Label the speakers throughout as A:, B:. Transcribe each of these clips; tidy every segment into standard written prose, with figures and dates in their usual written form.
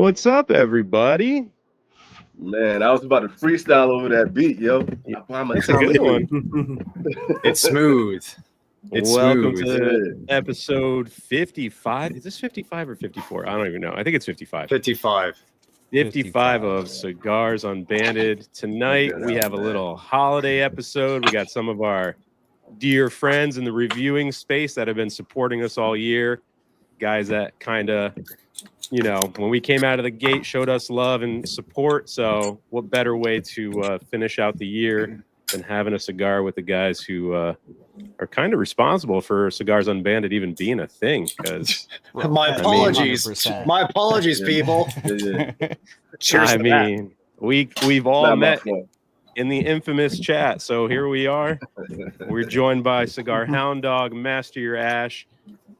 A: What's up, everybody?
B: Man, I was about to freestyle over that beat, yo.
A: That's a good one.
C: It's smooth.
A: Welcome to episode 55. Is this 55 or 54? I don't even know. I think it's 55. 55 of Cigars Unbanded. Tonight, we have a little holiday episode. We got some of our dear friends in the reviewing space that have been supporting us all year. Guys that kind of, you know, when we came out of the gate, showed us love and support. So what better way to finish out the year than having a cigar with the guys who are kind of responsible for Cigars Unbanded even being a thing? Because
C: my apologies, people.
A: Cheers. I mean, we've all met in the infamous chat. So here we are. We're joined by Cigar Hound Dog, Master Your Ash,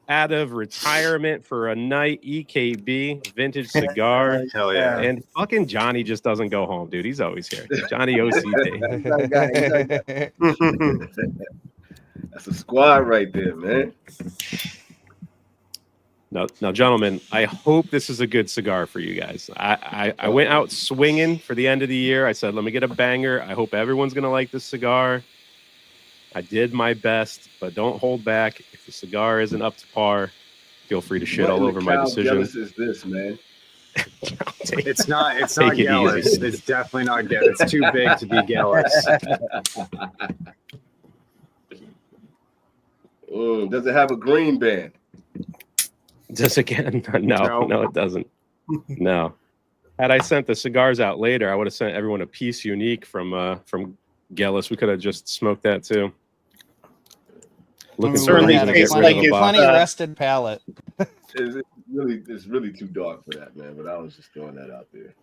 A: out of retirement for a night, EKB, vintage cigar.
C: Hell yeah.
A: And fucking Johnny just doesn't go home, dude. He's always here. Johnny OCD.
B: That's a squad right there, man.
A: Now, gentlemen, I hope this is a good cigar for you guys. I went out swinging for the end of the year. I said, let me get a banger. I hope everyone's going to like this cigar. I did my best, but don't hold back. If the cigar isn't up to par, feel free to shit all over my decision.
B: What is this, man?
C: It's not Gallus. It's definitely not Gallus. It's too big to be Gallus.
B: Does it have a green band?
A: Just again? No, it doesn't. No. Had I sent the cigars out later, I would have sent everyone a piece unique from Gallus. We could have just smoked that too. Looking
D: certainly tastes like a funny rusted palate.
B: It's really too dark for that, man. But I was just throwing that out there.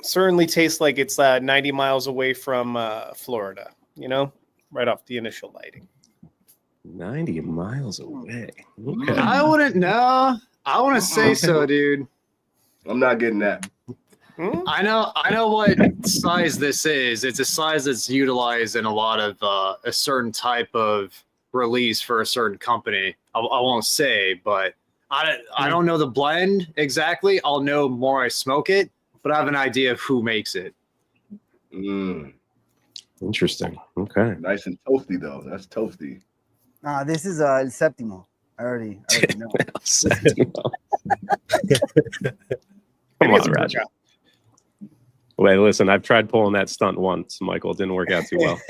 D: Certainly tastes like it's 90 miles away from Florida. You know, right off the initial lighting.
A: 90 miles away. Okay.
C: I wouldn't know. I want to say so, dude.
B: I'm not getting that.
C: I know what size this is. It's a size that's utilized in a lot of a certain type of release for a certain company. I won't say, but I don't know the blend exactly. I'll know more I smoke it, but I have an idea of who makes it.
A: Interesting. Okay.
B: Nice and toasty though. That's toasty.
E: This is El Séptimo. I already know.
A: Come on, Roger. Wait, listen, I've tried pulling that stunt once, Michael. It didn't work out too well.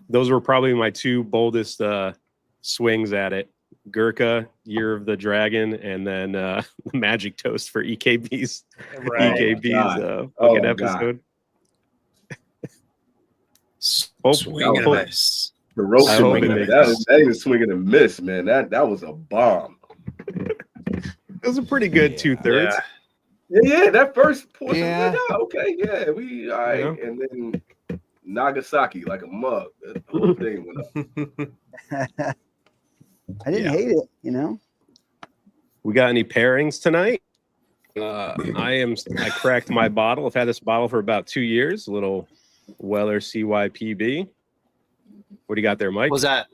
A: Those were probably my two boldest swings at it. Gurkha, Year of the Dragon, and then the Magic Toast for EKB's fucking episode.
C: Swing and a miss.
B: The rope that ain't a swing and a miss, man. That was a bomb.
A: It was a pretty good 2/3.
B: Yeah, that first portion. Yeah. Okay, yeah, we all right. Yeah. And then Nagasaki like a mug. The whole thing went up.
E: I didn't hate it, you know.
A: We got any pairings tonight? I cracked my bottle. I've had this bottle for about 2 years. A little Weller CYPB. What do you got there, Mike?
C: What's that?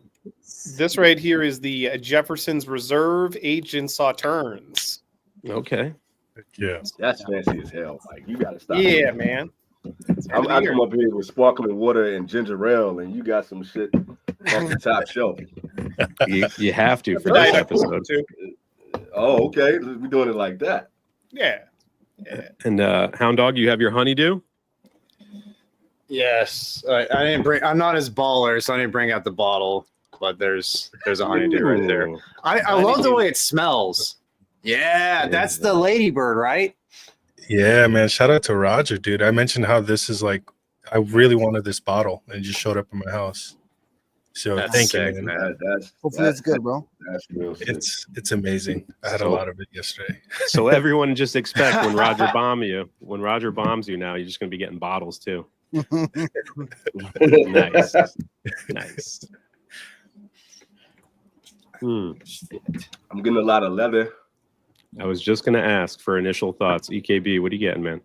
D: This right here is the Jefferson's Reserve aged in Sauternes.
A: Okay.
F: Yeah.
B: That's fancy as hell. Like, you got to stop.
D: Yeah, man.
B: I come up here with sparkling water and ginger ale, and you got some shit off the top shelf.
A: You have to for this episode.
D: Too.
B: Oh, okay. We're doing it like that.
D: Yeah.
A: And Hound Dog, you have your honeydew?
C: Yes. I didn't bring. I'm not as baller, so I didn't bring out the bottle. But there's a honeydew right there. I love the way it smells. Yeah, that's the ladybird, right?
F: Yeah, man. Shout out to Roger, dude. I mentioned how this is like, I really wanted this bottle and it just showed up in my house. So thank you, man.
E: Hopefully it's good, bro.
B: That's real sick.
F: It's amazing. I had a lot of it yesterday.
A: So everyone just expect when Roger bombs you now, you're just going to be getting bottles too. Nice.
B: I'm getting a lot of leather.
A: I was just going to ask for initial thoughts. EKB, what are you getting, man?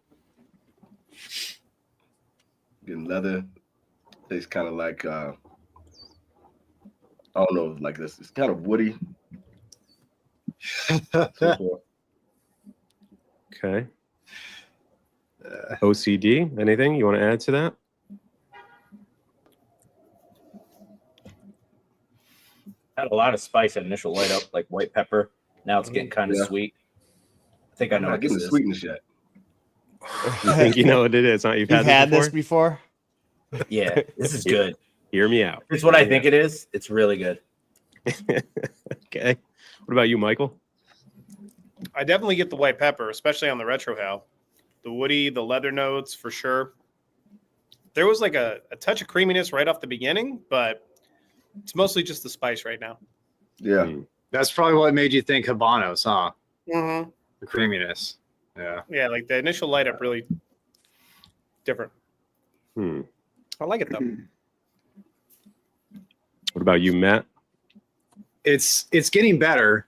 B: Getting leather. Tastes kind of like, I don't know, like this. It's kind of woody.
A: Okay. OCD, anything you want to add to that?
G: Had a lot of spice at initial light up, like white pepper. Now it's getting kind of sweet. I think I know what
B: getting
G: this
B: the
G: is.
B: sweetness yet.
A: You think you know what it is? Huh? You've had
H: this before?
G: Yeah, this is good.
A: Hear me out.
G: It's what I think it is. It's really good.
A: Okay. What about you, Michael?
D: I definitely get the white pepper, especially on the retro Hal. The woody, the leather notes for sure. There was like a touch of creaminess right off the beginning, but it's mostly just the spice right now.
B: Yeah.
C: That's probably what made you think Habanos, huh?
D: Mm-hmm.
C: The creaminess. Yeah.
D: Yeah, like the initial light up really different. I like it though.
A: What about you, Matt?
C: It's getting better.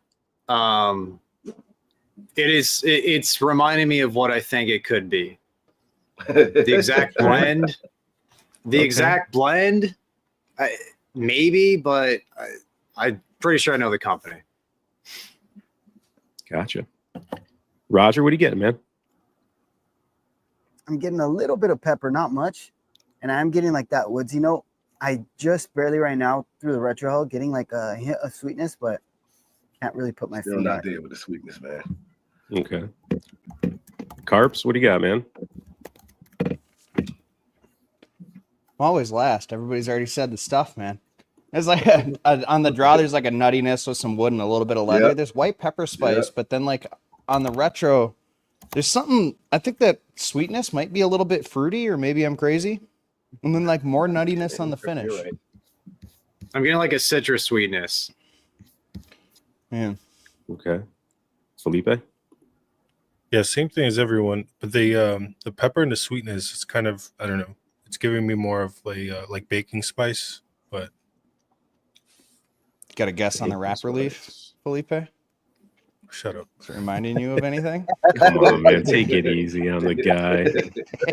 C: It's reminding me of what I think it could be. The exact blend. Exact blend. Maybe, but I'm pretty sure I know the company.
A: Gotcha. Roger, what are you getting, man?
E: I'm getting a little bit of pepper, not much. And I'm getting like that woodsy note. I just barely right now through the retro Hal getting like a hint of sweetness, but can't really put my
B: Still
E: finger
B: not
E: on it.
B: there with the sweetness, man.
A: Okay. Carps, what do you got, man?
H: I'm always last. Everybody's already said the stuff, man. It's like on the draw, there's like a nuttiness with some wood and a little bit of leather.
B: Yep.
H: There's white pepper spice,
B: Yep.
H: but then like on the retro, there's something. I think that sweetness might be a little bit fruity, or maybe I'm crazy. And then like more nuttiness on the finish.
G: You're right.
C: I'm getting like a citrus sweetness.
H: Yeah.
A: Okay. Felipe?
F: Yeah, same thing as everyone, but the pepper and the sweetness is kind of, I don't know, it's giving me more of like baking spice, but
H: Got a guess on the wrapper leaf, Felipe?
F: shut up.
H: Is it reminding you of anything?
A: Come on, man. Take it easy on the guy.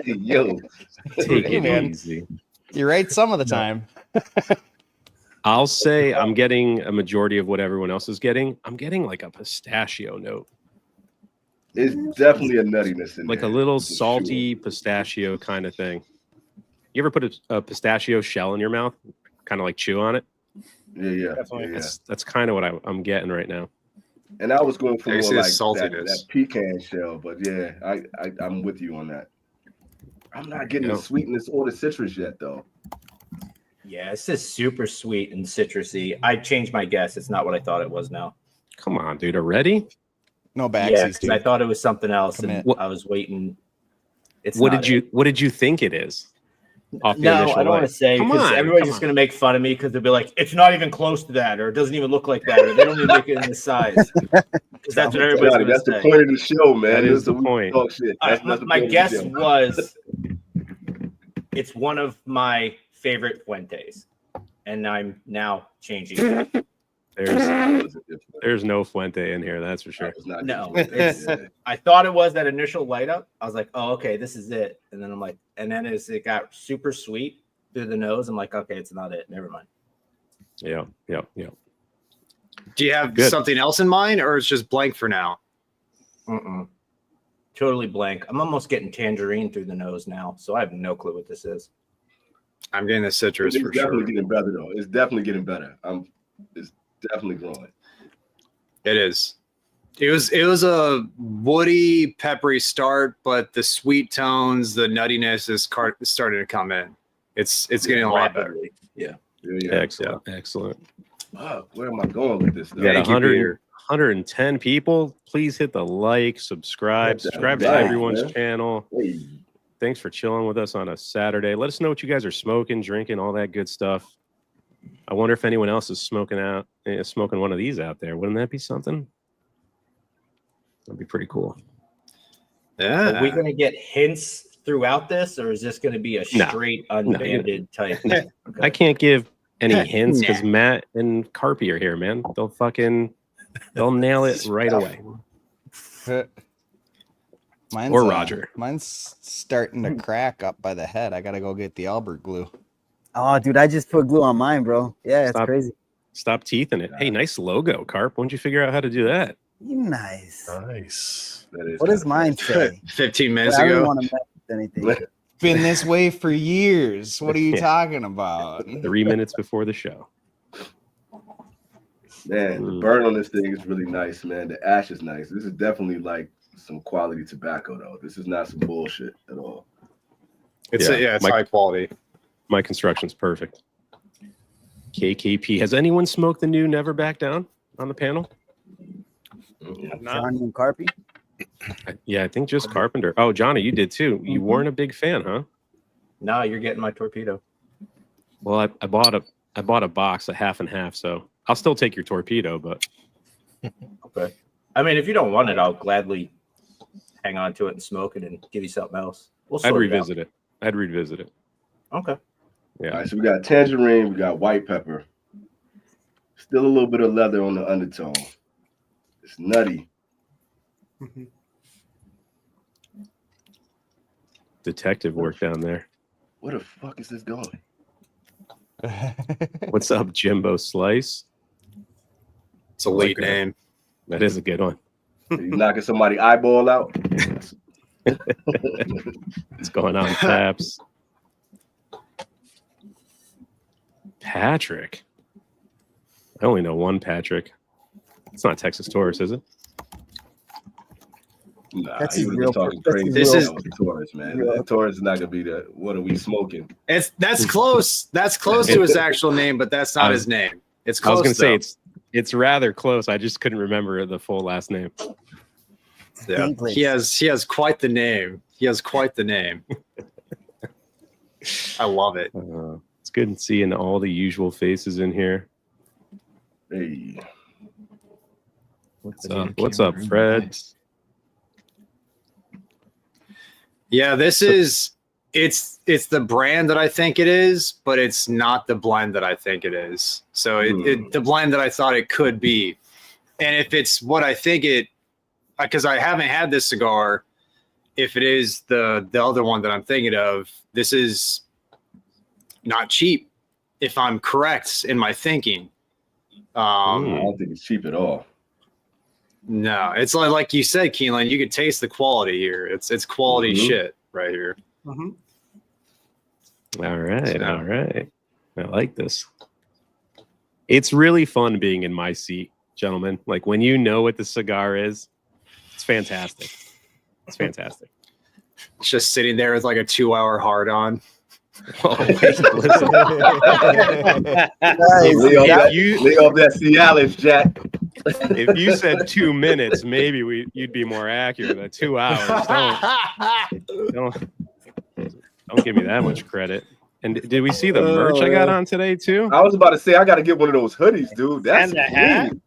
B: Hey, yo.
A: Take
H: Hey,
A: it
H: man.
A: easy.
H: You're right some of the time.
A: I'll say I'm getting a majority of what everyone else is getting. I'm getting like a pistachio note.
B: It's definitely a nuttiness in
A: Like
B: there.
A: a little
B: for
A: salty
B: sure.
A: pistachio kind of thing. You ever put a pistachio shell in your mouth? Kind of like chew on it?
B: Yeah.
D: Definitely.
A: That's kind of what I'm getting right now.
B: And I was going for
C: I
B: more
C: see the
B: like
C: saltiness.
B: that pecan shell, but yeah, I'm with you on that. I'm not getting
A: Yeah.
B: the sweetness or the citrus yet, though.
G: Yeah, it's just super sweet and citrusy. I changed my guess. It's not what I thought it was now.
A: Come on, dude. Already?
H: No
G: Yeah,
H: backsies,
G: 'cause
H: dude.
G: I thought it was something else,
H: Commit.
G: and I was waiting. It's
A: What
G: not
A: did
G: it.
A: you think it is? Off the
G: No,
A: initial
G: I don't want
A: light?
G: to say
A: Come
G: because
A: on,
G: everybody's
A: come
G: just
A: on.
G: going to make fun of me because they'll be like, it's not even close to that, or it doesn't even look like that, or they don't even make it in this size. Because that's what everybody's
B: Johnny,
G: going
B: that's
G: to
B: the
G: say.
B: point of the show, man.
A: That is
B: So
A: the
B: we
A: point.
B: Talk shit.
G: All right,
B: That's the
G: my
B: point of the
G: guess
B: show.
G: was it's one of my favorite Fuentes, and I'm now changing it.
A: There's no Fuente in here, that's for sure.
G: No, it's, I thought it was that initial light up. I was like, oh, okay, this is it. And then I'm like, and then as it got super sweet through the nose, I'm like, okay, it's not it. Never mind.
A: Yeah.
C: Do you have
A: Good.
C: something else in mind, or it's just blank for now?
G: Totally blank. I'm almost getting tangerine through the nose now, so I have no clue what this is.
C: I'm getting the citrus
B: It's
C: for
B: definitely
C: sure.
B: getting better, though. It's definitely getting better. It's definitely growing.
C: It is. It was a woody, peppery start, but the sweet tones, the nuttiness is starting to come in. It's getting a lot better.
G: Rapidly. Yeah.
A: Excellent.
B: Wow, where am I going with this?
A: We got
C: Thank you,
A: 100,
C: Peter.
A: 110 people. Please hit the like, subscribe to
B: Like,
A: everyone's
B: man.
A: channel.
B: Hey,
A: Thanks for chilling with us on a Saturday. Let us know what you guys are smoking, drinking, all that good stuff. I wonder if anyone else is smoking one of these out there. Wouldn't that be something? That'd be pretty cool.
C: Yeah.
G: Are we going to get hints throughout this, or is this going to be a
A: No.
G: straight unbanded type?
A: I can't give any hints because Matt and Carpy are here, man. They'll nail it right away.
H: Mine's,
A: Or Roger.
H: Mine's starting to crack up by the head. I gotta go get the Albert glue.
E: Oh, dude, I just put glue on mine, bro. Yeah, it's
A: Stop.
E: crazy.
A: Stop teething it. Hey, nice logo, Carp. When'd you figure out how to do that?
E: Nice.
F: Nice.
E: What does mine say?
C: 15 minutes
E: I don't
C: ago.
E: want to mess with anything.
H: Been this way for years. What are you talking about?
A: 3 minutes before the show.
B: Man, the burn on this thing is really nice, man. The ash is nice. This is definitely like some quality tobacco, though. This is not some bullshit at all.
C: It's high quality.
A: My construction's perfect. KKP. Has anyone smoked the new Never Back Down on the panel?
E: Johnny and Carpy?
A: Yeah, I think just Carpenter. Oh, Johnny, you did too. You weren't a big fan, huh?
G: No, you're getting my torpedo.
A: Well, I bought a box, a half and half, so I'll still take your torpedo, but
G: Okay. I mean, if you don't want it, I'll gladly hang on to it and smoke it and give you something else.
A: I'd revisit it. I'd revisit it.
G: Okay.
A: Yeah.
B: All right, so we got tangerine, we got white pepper. Still a little bit of leather on the undertone. It's nutty.
A: Detective work down there.
B: Where the fuck is this going?
A: What's up, Jimbo Slice?
C: It's a late name.
A: That is a good one.
B: You knocking somebody eyeball out?
A: What's going on, Paps? Patrick. I only know one Patrick. It's not Texas Taurus, is it?
B: Nah,
E: That's
B: he was
E: real-
B: talking
E: that's
B: crazy.
C: This is-
B: Taurus, man.
E: real-
B: That Taurus is not gonna be the. What are we smoking?
C: That's close. That's close to his actual name, but that's not his name. It's
A: I
C: close.
A: was going to say
C: though.
A: it's rather close. I just couldn't remember the full last name.
C: Yeah. He has quite the name. He has quite the name. I love it.
A: It's good seeing all the usual faces in here.
B: Hey,
A: What's up? What's up, Fred?
C: Yeah, this is it's the brand that I think it is, but it's not the blend that I think it is. So the blend that I thought it could be. And if it's what I think it, because I haven't had this cigar, if it is the other one that I'm thinking of, this is not cheap, if I'm correct in my thinking.
B: I don't think it's cheap at all.
C: No, it's like you said, Keelan, you could taste the quality here. It's quality shit right here.
A: All right, all right. I like this. It's really fun being in my seat, gentlemen. Like when you know what the cigar is, it's fantastic. It's fantastic.
C: It's just sitting there with like a 2-hour hard on.
A: Oh, wait, listen.
B: Lay off that Cialis, Jack.
A: If you said 2 minutes, maybe you'd be more accurate. But 2 hours, don't give me that much credit. And did we see the merch I got on today too?
B: I was about to say I got to get one of those hoodies, dude. That's clean.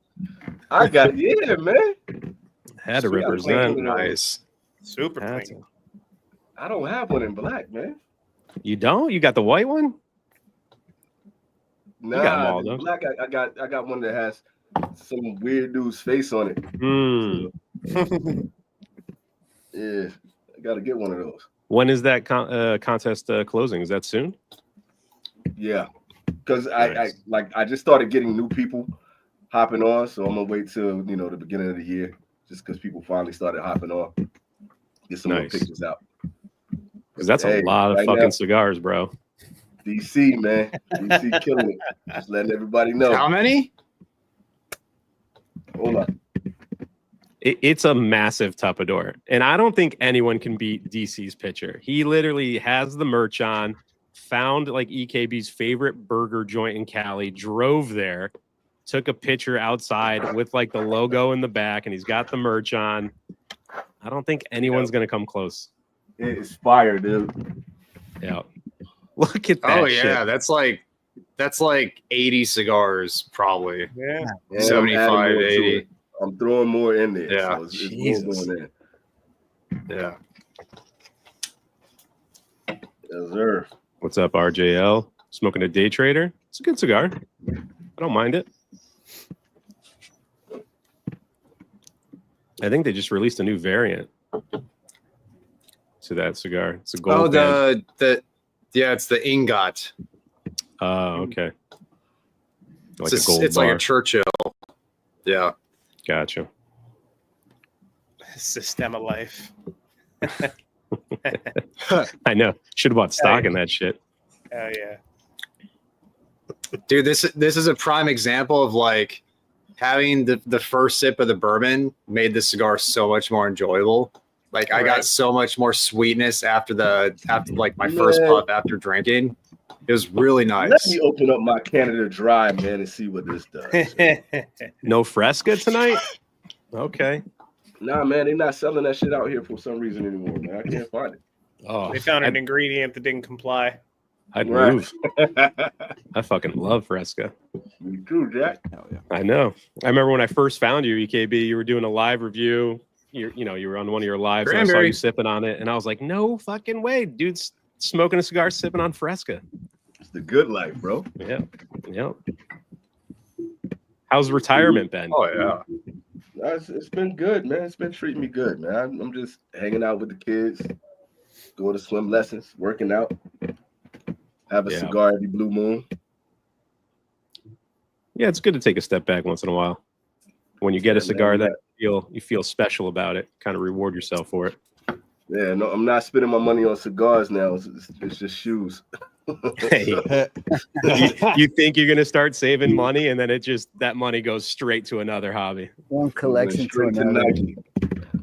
B: I got yeah, man.
A: Had to represent.
C: Nice.
D: Super clean.
B: I don't have one in black, man.
A: You don't? You got the white one?
B: Nah,
A: you got them all, though.
B: Black. I got one that has some weird dude's face on it. Yeah, I got to get one of those.
A: When is that contest closing? Is that soon?
B: Yeah, because
A: Nice.
B: I just started getting new people hopping on, so I'm gonna wait till the beginning of the year, just because people finally started hopping on. Get some more pictures out.
A: Because that's a lot of fucking cigars, bro.
B: DC, man, DC killing it. Just letting everybody know.
C: How many?
B: Hold on.
A: It's a massive Tupperdor, and I don't think anyone can beat DC's picture. He literally has the merch on, found like EKB's favorite burger joint in Cali, drove there, took a picture outside with like the logo in the back, and he's got the merch on. I don't think anyone's gonna come close.
B: It is fire, dude.
A: Yeah, look at that.
C: Oh yeah,
A: shit.
C: that's like 80 cigars probably.
D: Yeah.
C: 75, 80.
B: I'm throwing more in there.
C: Yeah.
B: So it's more going in.
C: Yeah.
B: Yes, sir.
A: What's up, RJL? Smoking a Day Trader. It's a good cigar. I don't mind it. I think they just released a new variant to that cigar. It's a gold.
C: It's the ingot.
A: Oh, okay. Like
C: It's like a Churchill. Yeah.
A: Gotcha.
D: Sistema life.
A: I know. Should have bought stock in that shit.
D: Oh yeah.
C: Dude, this is a prime example of like having the first sip of the bourbon made the cigar so much more enjoyable. Like I got so much more sweetness after like my first puff after drinking. It was really nice.
B: Let me open up my Canada Dry, man, and see what this does.
A: No Fresca tonight? Okay.
B: Nah, man, they're not selling that shit out here for some reason anymore, man. I can't find it.
A: Oh,
D: They found an ingredient that didn't comply.
A: I'd move. I fucking love Fresca.
B: Me too, Jack.
H: Hell yeah.
A: I know. I remember when I first found you, EKB, you were doing a live review. You were on one of your lives, and I saw you sipping on it, and I was like, no fucking way. Dude's smoking a cigar, sipping on Fresca.
B: It's the good life, bro.
A: Yeah. How's retirement been?
C: Oh yeah.
B: It's been good, man. It's been treating me good, man. I'm just hanging out with the kids, going to swim lessons, working out, have a cigar every blue moon.
A: Yeah, it's good to take a step back once in a while. When you get a cigar that you feel special about it, kind of reward yourself for it.
B: Yeah, no, I'm not spending my money on cigars now. It's just shoes.
A: Hey, you think you're gonna start saving money, and then that money goes straight to another hobby.
E: One collection to another.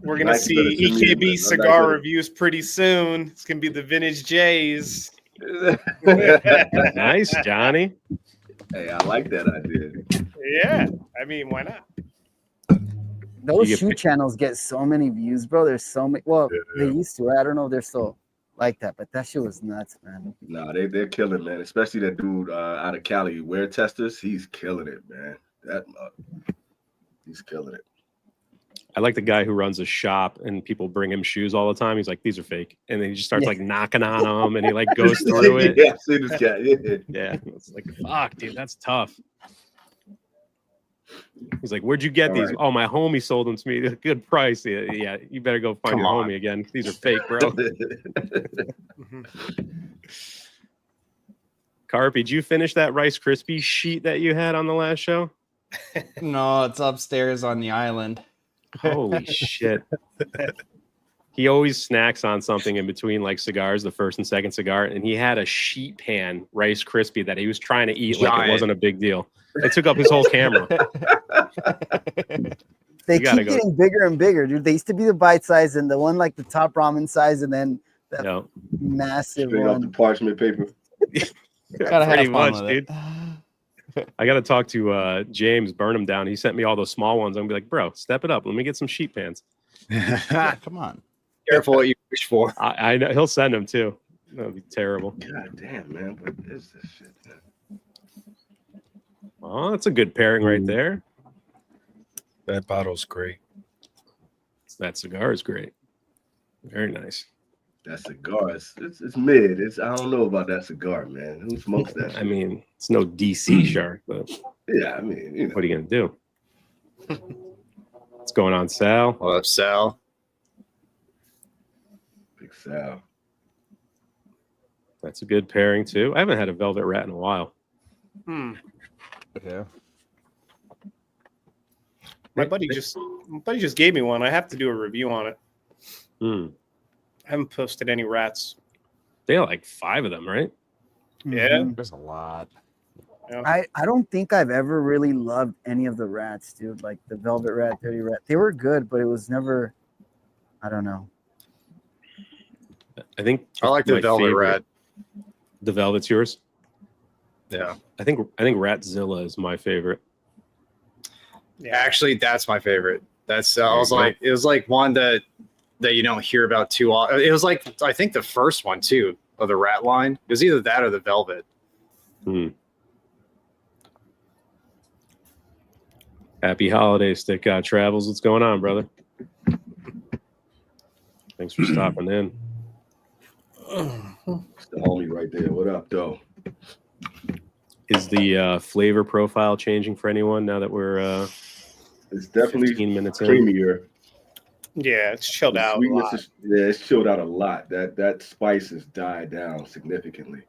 D: We're gonna see EKB cigar reviews pretty soon. It's gonna be the vintage J's.
A: Nice, Johnny.
B: Hey, I like that idea.
D: Yeah, I mean, why not?
E: Those shoe channels get so many views, bro. There's so many. Well, they used to. I don't know if they're still like that, but that shit was nuts, man.
B: Nah, they're killing, man. Especially that dude out of Cali, Wear Testers. He's killing it, man. He's killing it.
A: I like the guy who runs a shop and people bring him shoes all the time. He's like, these are fake. And then he just starts like knocking on them and he like goes through it.
B: Yeah, I've seen this guy.
A: Yeah. It's like, fuck, dude, that's tough. He's like, where'd you get these? Right. Oh, my homie sold them to me. Good price. Yeah, you better go find your homie again. These are fake, bro. Carpy, did you finish that Rice Krispie sheet that you had on the last show?
H: No, it's upstairs on the island.
A: Holy shit. He always snacks on something in between like cigars, the first and second cigar, and he had a sheet pan Rice Krispie that he was trying to eat like it wasn't a big deal. It took up his whole camera.
E: They keep getting bigger and bigger, dude. They used to be the bite size and the one like the top ramen size, and then the massive
B: straight
E: one.
B: off the parchment paper.
H: Gotta have fun with
A: dude. I gotta talk to James Burnham down. He sent me all those small ones. I'm gonna be like, bro, step it up. Let me get some sheet pans.
H: Come on.
C: Careful what you wish for.
A: I know he'll send them too. That'll be terrible.
B: God damn, man. What is this shit, man?
A: Oh, that's a good pairing right there.
F: That bottle's great.
A: That cigar is great. Very nice.
B: That cigar, it's mid. I don't know about that cigar, man. Who smokes that shit?
A: I mean, it's no DC shark, but
B: yeah, I mean,
A: what are you gonna do? What's going on, Sal?
C: What up, Sal?
B: Big Sal.
A: That's a good pairing too. I haven't had a Velvet Rat in a while.
H: Yeah.
D: My buddy just gave me one. I have to do a review on it. I haven't posted any rats.
A: They have like 5 of them, right?
D: Yeah.
H: There's a lot.
E: I don't think I've ever really loved any of the rats, dude. Like the Velvet Rat, Dirty Rat. They were good, but it was never, I don't know.
A: I think
C: I like the Velvet Rat.
A: The Velvet's yours?
C: Yeah.
A: I think Ratzilla is my favorite.
D: Yeah.
C: Actually, that's my favorite. That's it was like one that you don't hear about too often. It was like I think the first one too of the rat line. It was either that or the Velvet.
A: Happy holidays, Stick God Travels. What's going on, brother? Thanks for stopping in.
B: It's the homie right there. What up, though?
A: Is the flavor profile changing for anyone now that we're
B: it's definitely
A: 15 minutes in?
B: creamier.
D: Yeah, it's chilled out a lot.
B: It's chilled out a lot. That spice has died down significantly.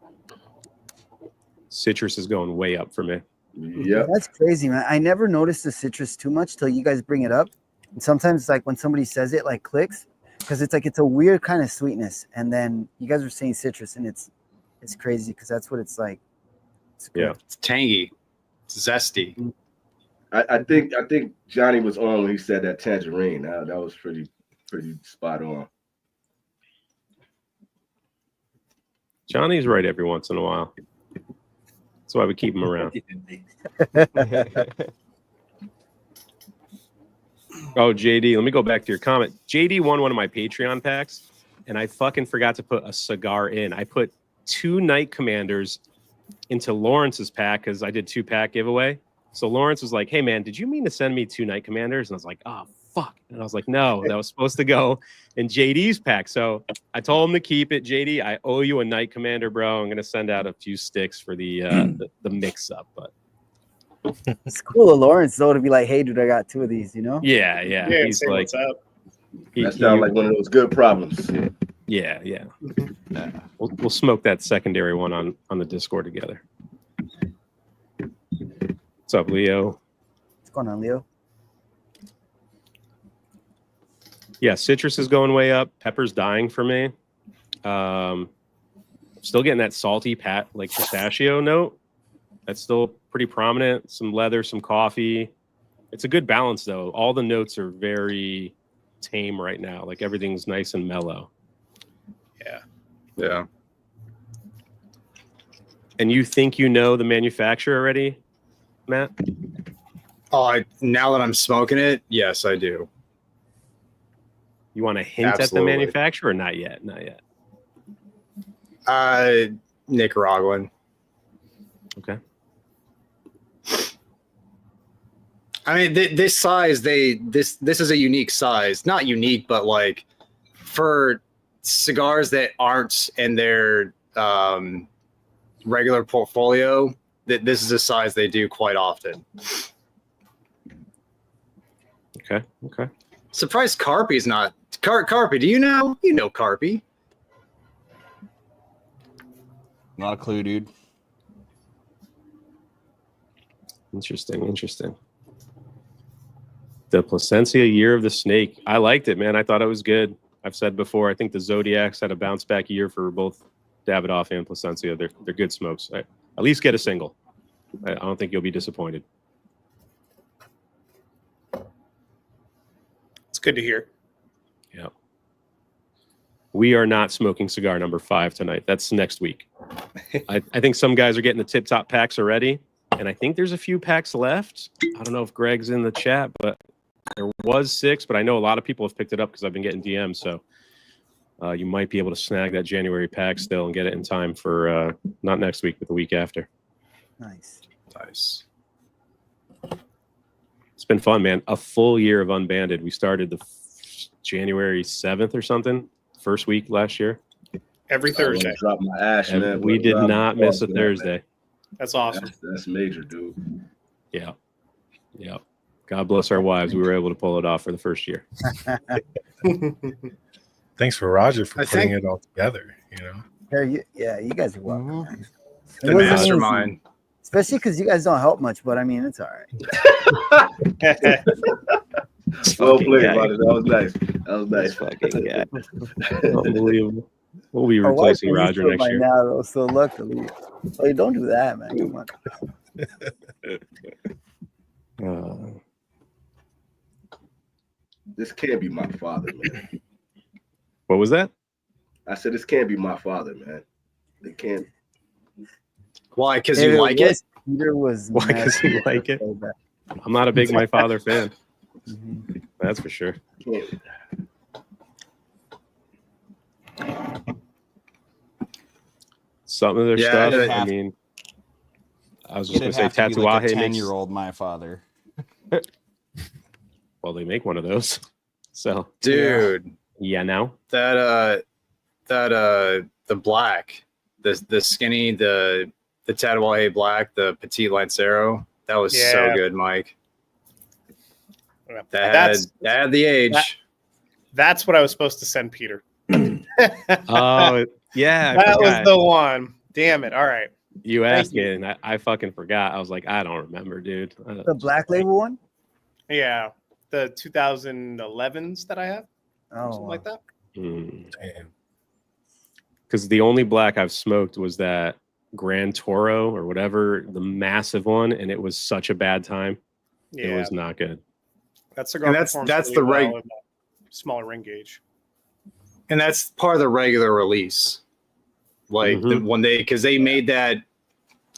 A: Citrus is going way up for me.
B: Yeah,
E: That's crazy, man. I never noticed the citrus too much till you guys bring it up. And sometimes like when somebody says it, like clicks, because it's like it's a weird kind of sweetness. And then you guys are saying citrus, and it's crazy because that's what it's like. It's
A: Yeah,
C: It's tangy. It's zesty.
B: I think Johnny was on when he said that tangerine. That was pretty spot on.
A: Johnny's right every once in a while. That's why we keep him around. Oh, JD, let me go back to your comment. JD won one of my Patreon packs, and I fucking forgot to put a cigar in. I put 2 Night Commanders into Lawrence's pack because I did 2-pack giveaway. So Lawrence was like, hey, man, did you mean to send me 2 Night Commanders? And I was like, oh, fuck. And I was like, no, that was supposed to go in JD's pack. So I told him to keep it. JD, I owe you a Night Commander, bro. I'm going to send out a few sticks for the mix-up. But
E: It's cool of Lawrence though to be like, hey, dude, I got 2 of these, you know?
A: yeah. He's
D: say
A: like,
D: what's up.
B: That sounds like one of those good problems.
A: yeah. We'll smoke that secondary one on the Discord together. What's up, Leo?
E: What's going on, Leo?
A: Yeah, citrus is going way up. Pepper's dying for me. Still getting that salty like pistachio note. That's still pretty prominent. Some leather, some coffee. It's a good balance though. All the notes are very tame right now. Like everything's nice and mellow.
C: Yeah.
A: And you think you know the manufacturer already, Matt?
C: Oh, now that I'm smoking it, yes, I do.
A: You want to hint at the
C: Absolutely.
A: manufacturer or not yet? Not yet.
C: Nicaraguan.
A: Okay.
C: I mean, this size, this is a unique size. Not unique, but like for cigars that aren't in their regular portfolio, this is a size they do quite often.
A: Okay.
C: Surprised Carpy's not. Carpy, do you know? You know Carpy.
H: Not a clue, dude.
A: Interesting. The Placencia Year of the Snake. I liked it, man. I thought it was good. I've said before, I think the Zodiacs had a bounce back year for both Davidoff and Placencia. They're good smokes. At least get a single. I don't think you'll be disappointed.
D: It's good to hear.
A: Yeah. We are not smoking cigar number 5 tonight. That's next week. I think some guys are getting the tip-top packs already, and I think there's a few packs left. I don't know if Greg's in the chat, but there was 6, but I know a lot of people have picked it up because I've been getting DMs, so you might be able to snag that January pack still and get it in time for not next week, but the week after.
E: Nice.
A: It's been fun, man. A full year of Unbanded. We started the January 7th or something, first week last year.
D: Every Thursday.
B: Drop my ash,
A: And
B: man.
A: we did not miss a Thursday.
D: That's awesome.
B: That's major, dude.
A: Yeah. God bless our wives. We were able to pull it off for the first year.
F: Thanks for Roger for
C: I
F: putting
C: think-
F: it all together. You know,
E: You guys are welcome. man.
C: The
E: It wasn't
C: mastermind.
E: easy, especially because you guys don't help much, but I mean, it's all right.
B: Well
A: Fucking
B: played,
A: guy.
B: buddy. That was nice. That was nice.
A: Fucking guy. Unbelievable. We'll be
E: Our wife
A: replacing
E: is
A: Roger
E: used to it
A: next
E: by
A: year.
E: Now, though, so luckily. Oh, don't do that, man. Come on.
B: This can't be my father, man.
A: What was that?
B: I said this can't be my father, man. It can't.
C: Why? Because
E: If
C: you like it?
E: Peter was
A: Why? 'Cause you like it?
E: so bad.
A: I'm not a big My Father fan.
E: Mhm.
A: That's for sure.
B: Can't.
A: Some of their
C: Yeah,
A: stuff.
C: it'd
A: I
H: have-
A: mean, I was just
H: It'd
A: going to say
H: have to be like a
A: Tatuaje makes.
H: 10-year-old my father.
A: Well, they make one of those. So
C: Dude,
A: yeah, now
C: the black, the skinny, the Tatuaje black, the Petit Lancero, that was so
D: Yeah.
C: good, Mike. That
D: That's-
C: had the age.
D: That's what I was supposed to send Peter.
A: oh yeah, I
D: That was
A: forgot.
D: the one. Damn it. All right.
A: You asked
D: Thank
A: me,
D: you.
A: and I fucking forgot. I was like, I don't remember, dude.
E: The black label one?
D: Yeah. the 2011s that I have,
E: Oh,
D: something like that.
F: Damn.
A: Because the only black I've smoked was that Grand Toro or whatever, the massive one, and it was such a bad time.
D: Yeah,
A: It was not good.
D: that cigar.
C: And that's the
D: well in the smaller ring gauge.
C: And that's part of the regular release. Like when because they made that,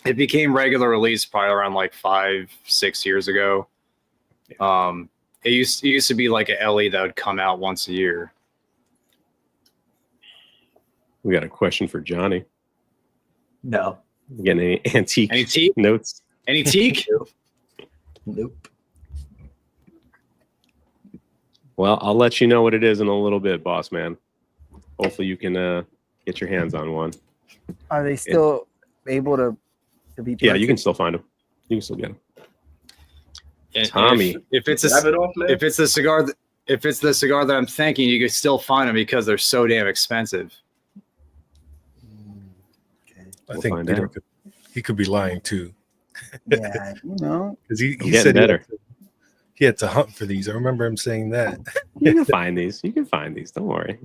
C: it became regular release probably around like 5-6 years ago. It used to be like an LE that would come out once a year.
A: We got a question for Johnny.
G: No.
A: You getting any antique notes?
C: Any teak?
G: Nope.
A: Well, I'll let you know what it is in a little bit, boss man. Hopefully you can get your hands on one.
E: are they still able to be?
A: Yeah, you can
E: purchased?
A: still find them. You can still get them.
C: And
A: Tommy.
C: if it's a
B: Have it off, man.
C: if it's the cigar that I'm thinking, you can still find them because they're so damn expensive.
F: I
A: We'll
F: think
A: find
F: Peter
A: out.
F: he could be lying too.
E: Yeah, you know.
F: Because he
A: getting
F: said
A: better.
F: he had to hunt for these. I remember him saying that.
A: You can find these. You can find these. Don't worry.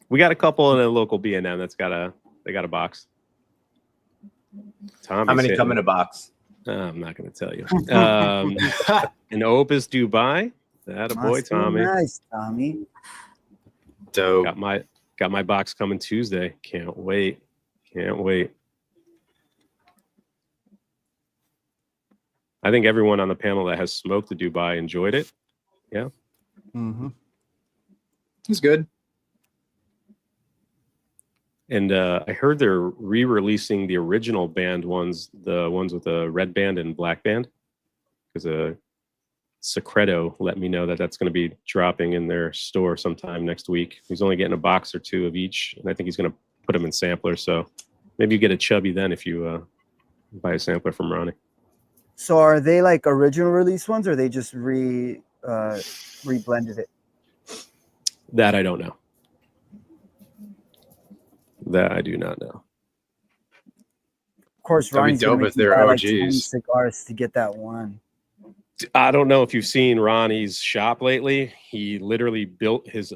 A: We got a couple in a local B&M that's got a box. Tommy's
G: How many
A: hitting
G: come in
A: it.
G: a box?
A: I'm not going to tell you. An Opus Dubai. That a boy,
E: Must be
A: Tommy.
E: Nice, Tommy.
C: Dope.
A: Got my box coming Tuesday. Can't wait. Can't wait. I think everyone on the panel that has smoked the Dubai enjoyed it. Yeah.
H: Mm-hmm.
C: It's good.
A: And I heard they're re-releasing the original band ones, the ones with the red band and black band, because Secreto let me know that that's going to be dropping in their store sometime next week. He's only getting a box or two of each, and I think he's going to put them in samplers. So maybe you get a chubby then if you buy a sampler from Ronnie.
E: So are they like original release ones, or they just reblended it?
A: That I don't know. That I do not know.
E: Of course,
C: That'd be
E: Ronnie's gonna
C: dope
E: make
C: if
E: you
C: they're
E: buy, like, 20
C: OGs.
E: cigars to get that one.
A: I don't know if you've seen Ronnie's shop lately. He literally built his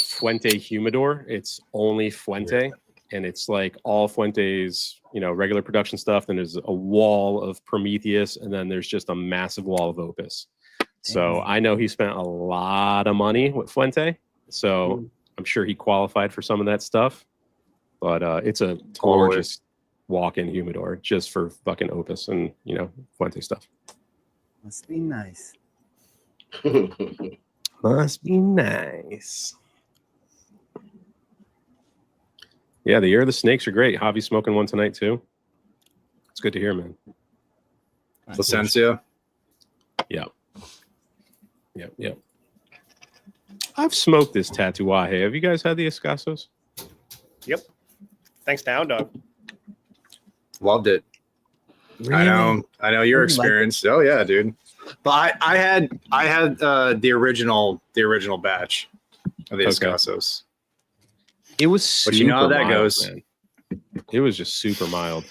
A: Fuente Humidor. It's only Fuente, and it's like all Fuente's, regular production stuff. Then there's a wall of Prometheus, and then there's just a massive wall of Opus. So I know he spent a lot of money with Fuente. So I'm sure he qualified for some of that stuff. But it's a gorgeous walk-in humidor just for fucking Opus and, Fuente stuff.
E: Must be nice.
A: Must be nice. Yeah, the Year of the Snakes are great. Javi's smoking one tonight too. It's good to hear, man.
C: Placencia.
A: Yeah. Yep. I've smoked this Tatuaje. Have you guys had the Escassos?
D: Yep. Thanks to Hound Dog.
C: Loved it.
A: Really?
C: I know your
E: You like
C: experience. Oh yeah, dude. But I had the original batch of the
A: Okay.
C: Escassos.
A: It was super
C: But you know how that
A: mild,
C: goes.
A: man. It was just super mild.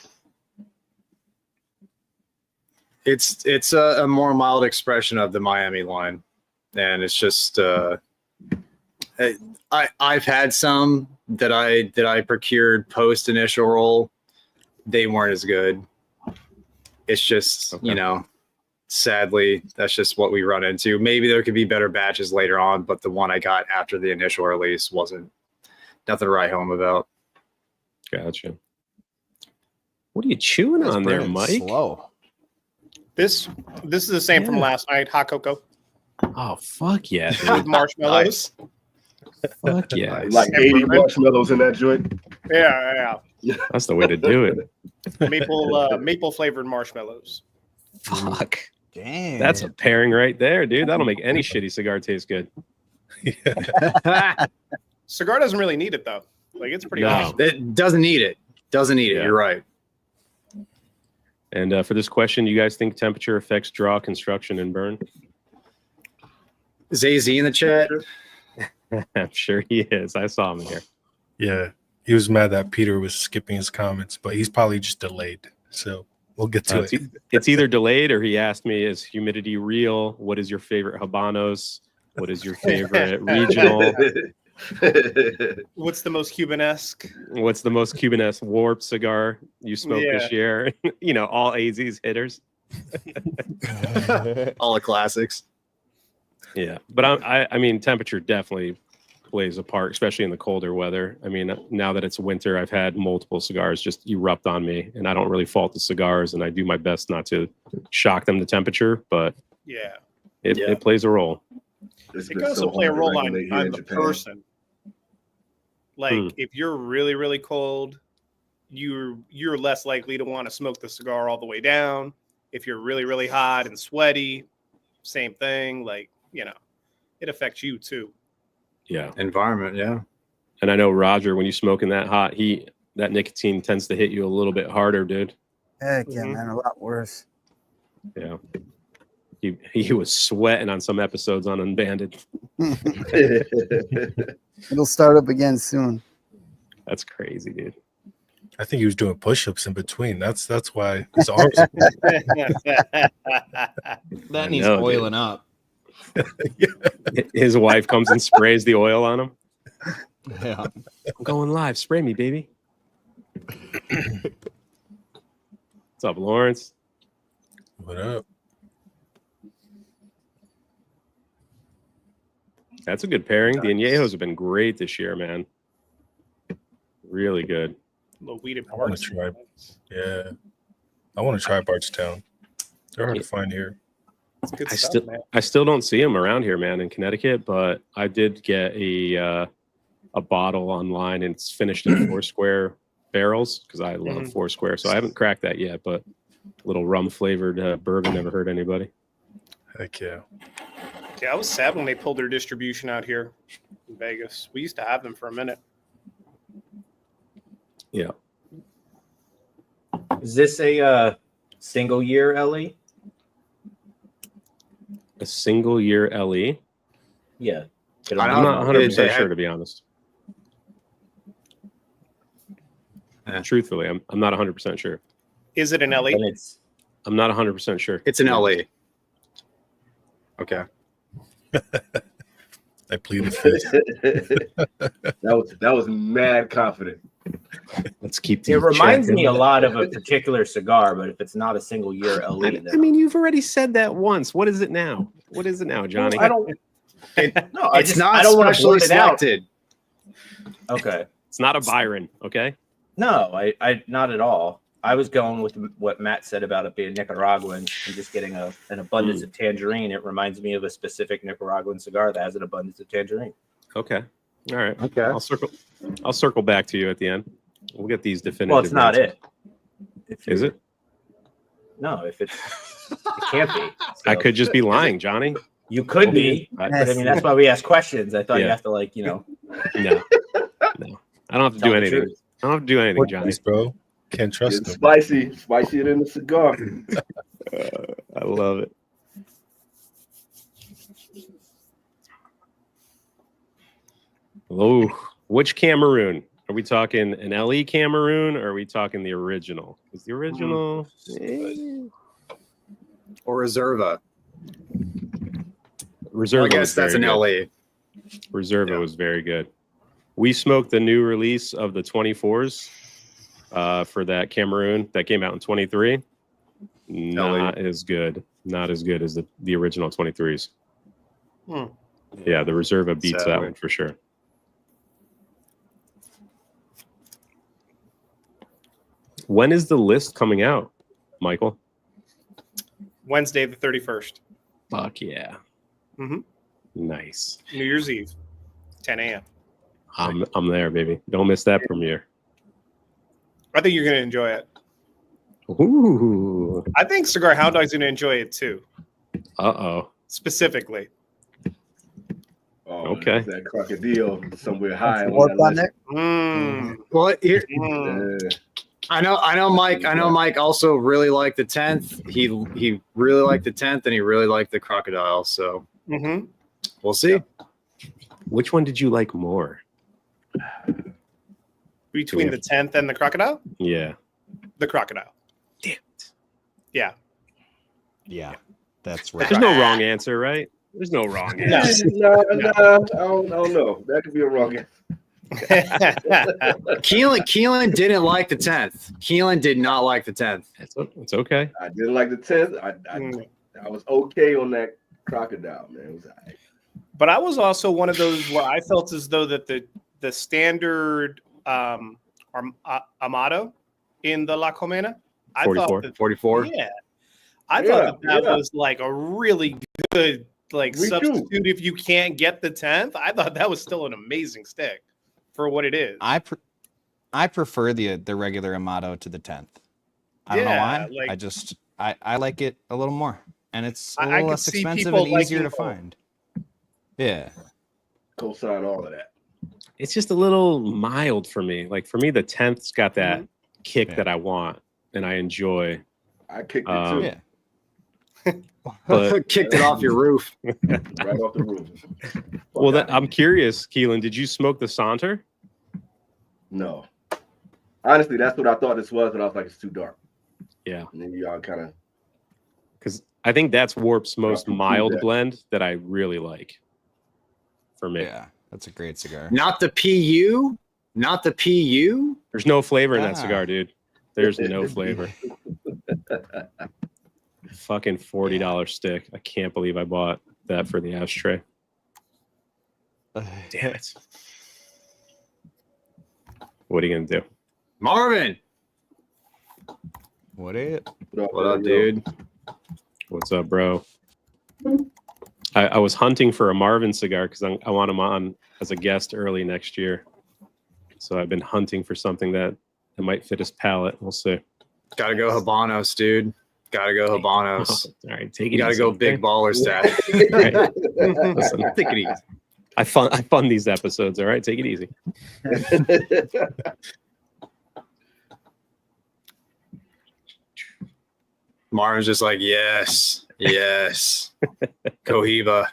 C: It's a more mild expression of the Miami line, and it's just I've had some that I procured post initial roll. They weren't as good. It's just sadly that's just what we run into. Maybe there could be better batches later on, but the one I got after the initial release wasn't nothing to write home about.
A: Gotcha. What are you chewing on there, Mike?
H: Slow.
D: This is the same from last night. Hot cocoa
A: Oh, fuck yeah,
D: with
A: dude.
D: marshmallows.
A: Fuck yeah.
B: Like 80 marshmallows in that joint.
D: Yeah.
A: That's the way to do it.
D: Maple flavored marshmallows.
A: Fuck.
H: Damn.
A: That's a pairing right there, dude. That'll make any shitty cigar taste good.
D: Cigar doesn't really need it though. Like it's pretty
A: No.
D: awesome.
C: It doesn't need it. Doesn't need it.
A: Yeah.
C: You're right.
A: And for this question, you guys think temperature affects draw, construction, and burn?
C: Is AZ in the chat?
A: I'm sure he is. I saw him in here.
F: Yeah. He was mad that Peter was skipping his comments, but he's probably just delayed. So We'll get to it.
A: It's either delayed or he asked me, is humidity real? What is your favorite Habanos? What is your favorite regional?
D: What's the most Cuban-esque?
A: What's the most Cuban-esque warped cigar you smoked this year? You know, all AZ's hitters.
C: All the classics.
A: Yeah, but I mean, temperature definitely plays a part, especially in the colder weather. I mean, now that it's winter, I've had multiple cigars just erupt on me, and I don't really fault the cigars, and I do my best not to shock them to temperature, but
D: yeah,
A: it plays a role.
B: It's
D: It
B: been
D: can also
B: so
D: play a
B: hard
D: role
B: to
D: on
B: regulate here in
D: the
B: Japan.
D: person. Like if you're really, really cold, you're less likely to want to smoke the cigar all the way down. If you're really, really hot and sweaty, same thing. Like, you know, it affects you too.
A: Yeah.
C: Environment, yeah.
A: And I know, Roger, when you're smoking that hot heat, that nicotine tends to hit you a little bit harder, dude.
E: Heck yeah, man, a lot worse.
A: Yeah. He was sweating on some episodes on Unbanded.
E: It'll start up again soon.
A: That's crazy, dude.
F: I think he was doing push-ups in between. That's why his arms.
H: That needs oiling up.
A: His wife comes and sprays the oil on him.
H: Yeah.
A: I'm going live. Spray me, baby. What's up, Lawrence?
F: What up?
A: That's a good pairing. The Añejos have been great this year, man. Really good.
D: Little weeded
F: I want to try. Yeah, I want to try Bardstown. They're hard to find here.
D: It's good stuff, man.
A: I still don't see them around here, man, in Connecticut. But I did get a bottle online, and it's finished in Foursquare barrels because I love Foursquare. So I haven't cracked that yet. But a little rum flavored bourbon never hurt anybody.
F: Heck yeah.
D: Yeah, I was sad when they pulled their distribution out here in Vegas. We used to have them for a minute.
A: Yeah.
G: Is this a single year LE?
A: A single year LE?
G: Yeah.
A: I'm not 100% sure, to be honest. Truthfully, I'm not 100% sure.
D: Is it an LE?
A: I'm not 100% sure.
C: It's an LE. Okay.
F: I plead the fifth.
B: that was mad confident.
A: Let's keep.
G: It reminds me a lot of a particular cigar, but if it's not a single year LE,
A: I mean, you've already said that once. What is it now? What is it now, Johnny?
G: I don't. No,
C: it's not. I don't want to selected.
G: Okay.
A: It's not a Byron. Okay.
G: No, I not at all. I was going with what Matt said about it being Nicaraguan and just getting an abundance of tangerine. It reminds me of a specific Nicaraguan cigar that has an abundance of tangerine.
A: Okay. All right.
G: Okay.
A: I'll circle back to you at the end. We'll get these definitive.
G: Well, it's not it.
A: Is it?
G: No, it can't be. So.
A: I could just be lying, Johnny.
G: You could be, but I mean that's why we ask questions. I thought you have to
A: No. I don't have to do anything. I don't have to do anything, Johnny.
F: Bro. Can't trust
B: it's
F: them.
B: Spicier than the cigar.
A: I love it. Oh, which Cameroon? Are we talking an LE Cameroon or are we talking the original? Is the original
C: or Reserva?
A: Reserva.
C: I guess that's an LE.
A: Reserva was very good. We smoked the new release of the 24s for that Cameroon that came out in 23. Not as good. Not as good as the original 23s. Yeah, the Reserva beats that one for sure. When is the list coming out, Michael?
D: Wednesday, the 31st.
A: Fuck yeah.
D: Mm-hmm.
A: Nice.
D: New Year's Eve, 10 a.m.
A: I'm there, baby. Don't miss that premiere.
D: I think you're going to enjoy it.
A: Ooh.
D: I think Cigar Hound Dog's going to enjoy it too.
A: Uh-oh.
D: Specifically.
B: Oh,
A: okay.
B: That crocodile somewhere high.
E: On there?
C: Well, here. I know Mike also really liked the 10th. He really liked the 10th and he really liked the crocodile. So we'll see.
A: Which one did you like more?
D: Between the 10th and the crocodile?
A: Yeah.
D: The crocodile.
A: Damn it.
D: Yeah.
H: Yeah, that's right.
A: There's no wrong answer, right? There's no wrong answer.
B: No, I don't know. That could be a wrong answer.
C: Keelan didn't like the 10th. Keelan did not like the 10th.
A: It's okay.
B: I didn't like the 10th. I was okay on that crocodile, man. It was all right.
D: But I was also one of those where I felt as though that the standard Amado in the La Comena, I
A: 44.
D: thought that,
C: 44.
D: Yeah, I thought that was like a really good substitute if you can't get the 10th. I thought that was still an amazing stick for what it is.
H: I prefer the regular Amado to the 10th. I don't know why. I like it a little more, and it's a little less expensive and easier to find. Yeah.
B: Co-sign all of that.
A: It's just a little mild for me. Like for me, the 10th's got that kick that I want and I enjoy.
B: I kicked it too.
C: Yeah.
A: But
C: kicked it off your roof.
B: Right off the roof.
A: Well, I'm curious, Keelan, did you smoke the Saunter?
B: No. Honestly, that's what I thought this was, and I was like, it's too dark.
A: Yeah.
B: And then y'all kind of.
A: Because I think that's Warp's most mild blend that I really like. For me.
H: Yeah, that's a great cigar.
C: Not the PU? Not the PU?
A: There's no flavor in that cigar, dude. There's no flavor. Fucking $40 stick. I can't believe I bought that for the Ashtray. Damn it. What are you gonna do?
C: Marvin.
H: What
C: up, dude?
A: What's up, bro? I was hunting for a Marvin cigar because I want him on as a guest early next year. So I've been hunting for something that might fit his palate. We'll see.
C: Gotta go Habanos, dude. Gotta go Habanos.
A: All right, take it.
C: You gotta go big baller stash.
A: Right. Listen, take it easy. I fund these episodes. All right, take it easy.
C: Marvin's just like, yes, Cohiba.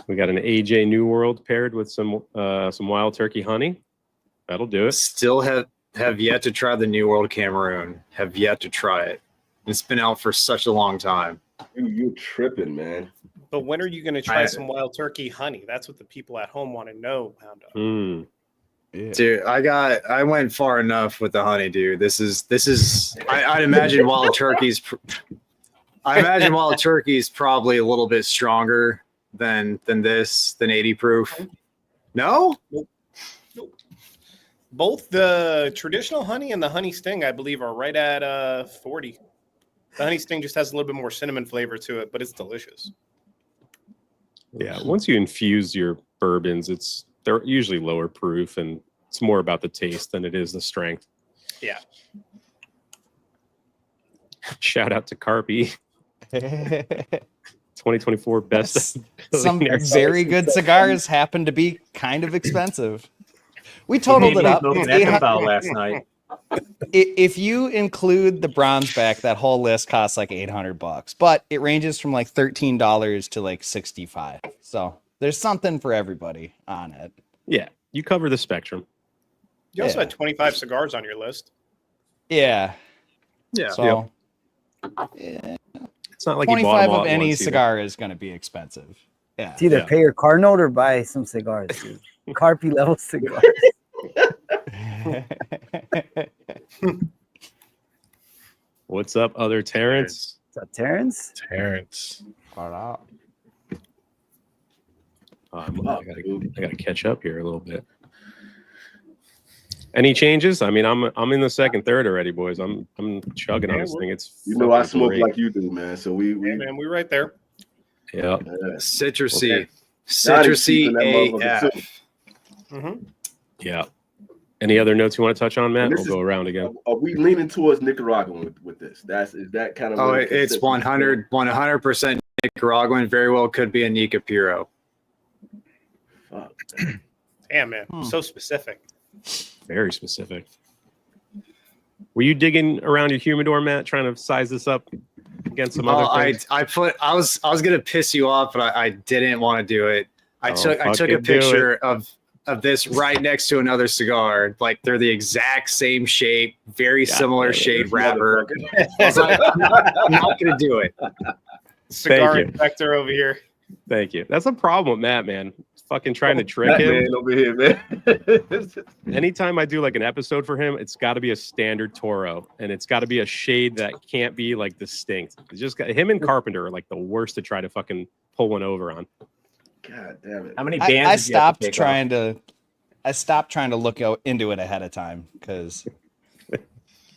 A: We got an AJ New World paired with some Wild Turkey honey. That'll do it.
C: Still have yet to try the New World Cameroon. Have yet to try it. It's been out for such a long time.
B: You tripping, man.
D: But when are you going to try some Wild Turkey honey? That's what the people at home want to know, Poundo.
H: Yeah.
C: Dude, I went far enough with the honey, dude. This is I'd imagine Wild Turkey's probably a little bit stronger than 80 proof. No?
D: Nope. Both the traditional honey and the honey sting, I believe, are right at 40. The honey sting just has a little bit more cinnamon flavor to it, but it's delicious.
A: Yeah, once you infuse your bourbons, they're usually lower proof, and it's more about the taste than it is the strength.
D: Yeah.
A: Shout out to Carpy. 2024 best.
H: Some very good cigars happen to be kind of expensive. We totaled it up.
G: Last night.
H: If you include the bronze back, that whole list costs like $800, but it ranges from like $13 to like $65. So there's something for everybody on it.
A: Yeah, you cover the spectrum.
D: You also had 25 cigars on your list.
H: Yeah.
C: Yeah.
H: So
A: it's not like
H: 25 of any cigar is going to be expensive. Yeah.
E: It's either pay your car note or buy some cigars. Carpy level cigars.
A: What's up, other Terrence?
E: What's up, Terrence?
F: Terrence.
H: What up?
A: I gotta catch up here a little bit. Any changes? I mean, I'm in the second, third already, boys. I'm chugging on this thing. It's
B: I smoke great. Like you do, man. So we're
D: right there.
A: Yeah.
C: Citrusy.
B: Okay.
C: Citrusy AF.
D: Mm-hmm.
A: Yeah. Any other notes you want to touch on, Matt? We'll go around again.
B: Are we leaning towards Nicaraguan with this? Is that kind of?
C: Oh, it's 100% Nicaraguan. Very well could be a Nica Puro.
B: Fuck.
D: Damn, man. So specific.
A: Very specific. Were you digging around your humidor, Matt, trying to size this up against some other things?
C: I was gonna piss you off, but I didn't want to do it. I took a picture of of this right next to another cigar. Like they're the exact same shape, very similar shade wrapper. I was like, I'm not going to do it.
D: Cigar inspector over here.
A: Thank you. That's a problem with Matt, man. Fucking trying to trick him
B: man over here, man.
A: Anytime I do like an episode for him, it's got to be a standard Toro, and it's got to be a shade that can't be like distinct. It's just got him and Carpenter are like the worst to try to fucking pull one over on.
B: God damn it!
G: How many bands?
H: I stopped trying to. I stopped trying to look into it ahead of time because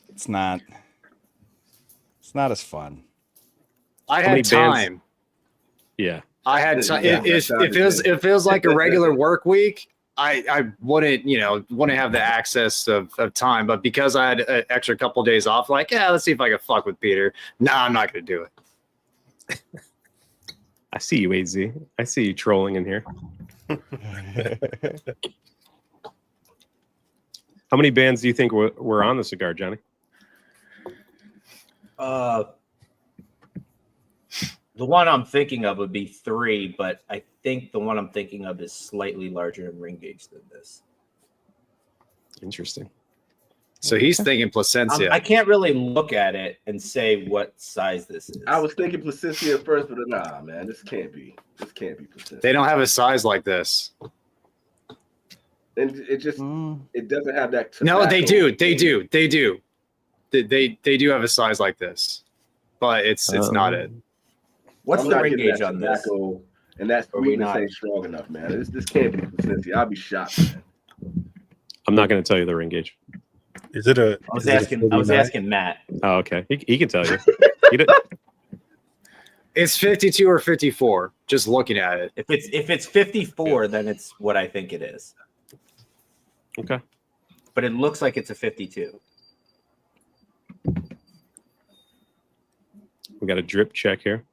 H: it's not as fun.
C: I had time.
A: Yeah.
C: I had time. If it feels like a regular work week, I wouldn't have the access of time. But because I had an extra couple of days off, like, let's see if I can fuck with Peter. I'm not going to do it.
A: I see you, AZ. I see you trolling in here. How many bands do you think were on the cigar, Johnny?
G: The one I'm thinking of would be 3, but I think the one I'm thinking of is slightly larger in ring gauge than this.
A: Interesting.
C: So he's thinking Placencia.
G: I can't really look at it and say what size this is.
B: I was thinking Placencia at first, but nah, man, this can't be Placencia.
C: They don't have a size like this.
B: And it just it doesn't have that.
C: No, they do. They do have a size like this, but it's not it.
G: What's the ring gauge on this?
B: And that sweetness ain't strong enough, man. This can't be Placencia. I'll be shocked, man.
A: I'm not going to tell you the ring gauge.
F: Is it a?
G: I was asking Matt.
A: Oh, okay. He can tell you.
C: It's 52 or 54. Just looking at it.
G: If it's 54, then it's what I think it is.
A: Okay.
G: But it looks like it's a 52.
A: We got a drip check here.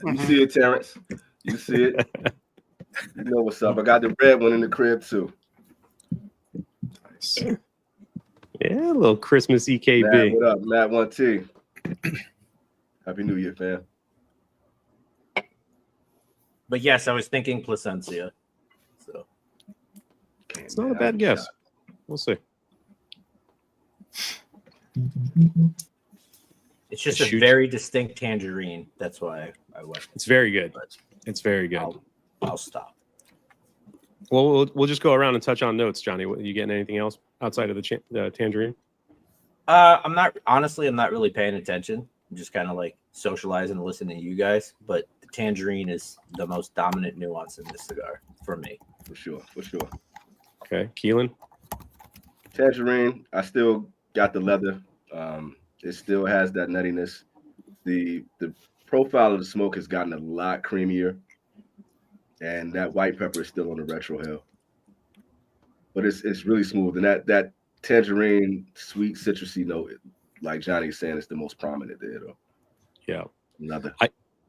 B: You see it, Terrence? You see it? You know what's up. I got the red one in the crib too.
A: Nice. Yeah, a little Christmas EKB.
B: Matt, what up, Matt 1T? Happy New Year, fam.
G: But yes, I was thinking Placencia. So
A: it's not a bad guess. We'll see.
G: It's just a very distinct tangerine. That's why I went.
A: It's very good. It's very good.
G: I'll stop.
A: Well, we'll just go around and touch on notes, Johnny. You getting anything else outside of the tangerine?
G: I'm not really paying attention. I'm just kind of like socializing and listening to you guys. But the tangerine is the most dominant nuance in this cigar for me.
B: For sure.
A: Okay, Keelan.
B: Tangerine. I still got the leather. It still has that nuttiness. The profile of the smoke has gotten a lot creamier, and that white pepper is still on the retro hill. But it's really smooth, and that tangerine sweet citrusy note, like Johnny's saying, is the most prominent there, though.
A: Yeah,
B: another.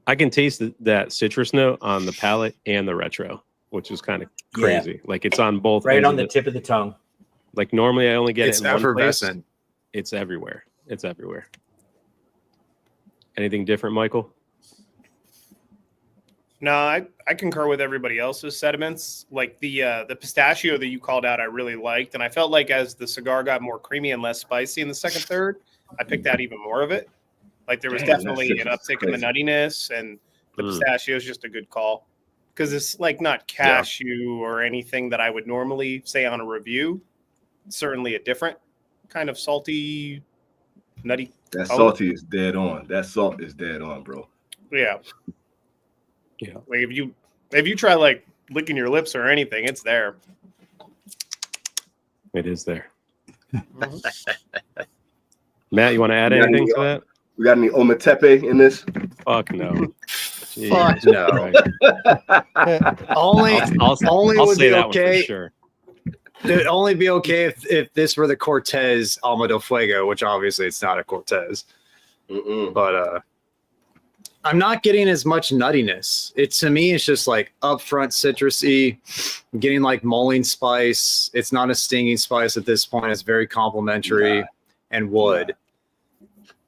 A: I can taste that citrus note on the palate and the retro, which is kind of crazy. Yeah. Like it's on both.
G: Right on the tip of the tongue.
A: Like normally I only get it in one place.
C: Effervescent.
A: It's everywhere. It's everywhere. Anything different, Michael?
D: No, I concur with everybody else's sentiments. Like the pistachio that you called out, I really liked, and I felt like as the cigar got more creamy and less spicy in the second third, I picked out even more of it. Like there was definitely an uptick in the nuttiness, and the pistachio is just a good call because it's like not cashew or anything that I would normally say on a review. It's certainly a different kind of salty, nutty.
B: That salty is dead on. That salt is dead on, bro.
D: Yeah.
A: Yeah.
D: Like if you try like licking your lips or anything, it's there.
A: It is there. Matt, you want to add anything to that?
B: We got any ometepe in this?
A: Fuck no.
C: Fuck no. Only
A: I'll
C: would
A: say
C: be
A: that
C: okay.
A: one for sure.
C: It'd only be okay if this were the Cortez Alma del Fuego, which obviously it's not a Cortez. But I'm not getting as much nuttiness. To me, it's just like upfront citrusy, getting like mulling spice. It's not a stinging spice at this point. It's very complimentary and wood.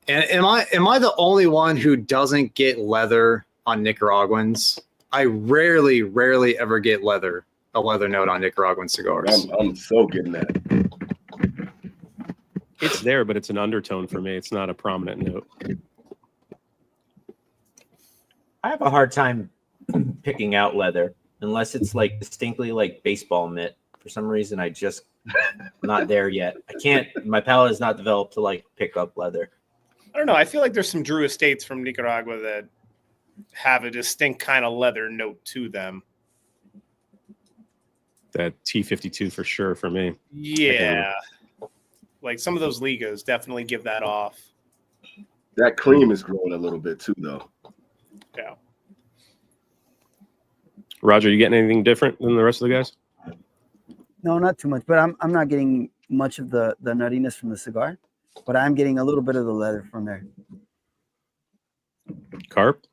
C: And am I the only one who doesn't get leather on Nicaraguans? I rarely ever get leather a leather note on Nicaraguan cigars.
B: I'm so getting that.
A: It's there, but it's an undertone for me. It's not a prominent note.
G: I have a hard time picking out leather unless it's like distinctly like baseball mitt. For some reason, I just not there yet. I can't. My palate is not developed to like pick up leather.
D: I don't know. I feel like there's some Drew Estates from Nicaragua that have a distinct kind of leather note to them.
A: That T52 for sure for me.
D: Yeah. Like some of those Ligas definitely give that off.
B: That cream is growing a little bit too, though.
D: Yeah.
A: Roger, you getting anything different than the rest of the guys?
E: No, not too much, but I'm not getting much of the nuttiness from the cigar, but I'm getting a little bit of the leather from there.
A: Carp?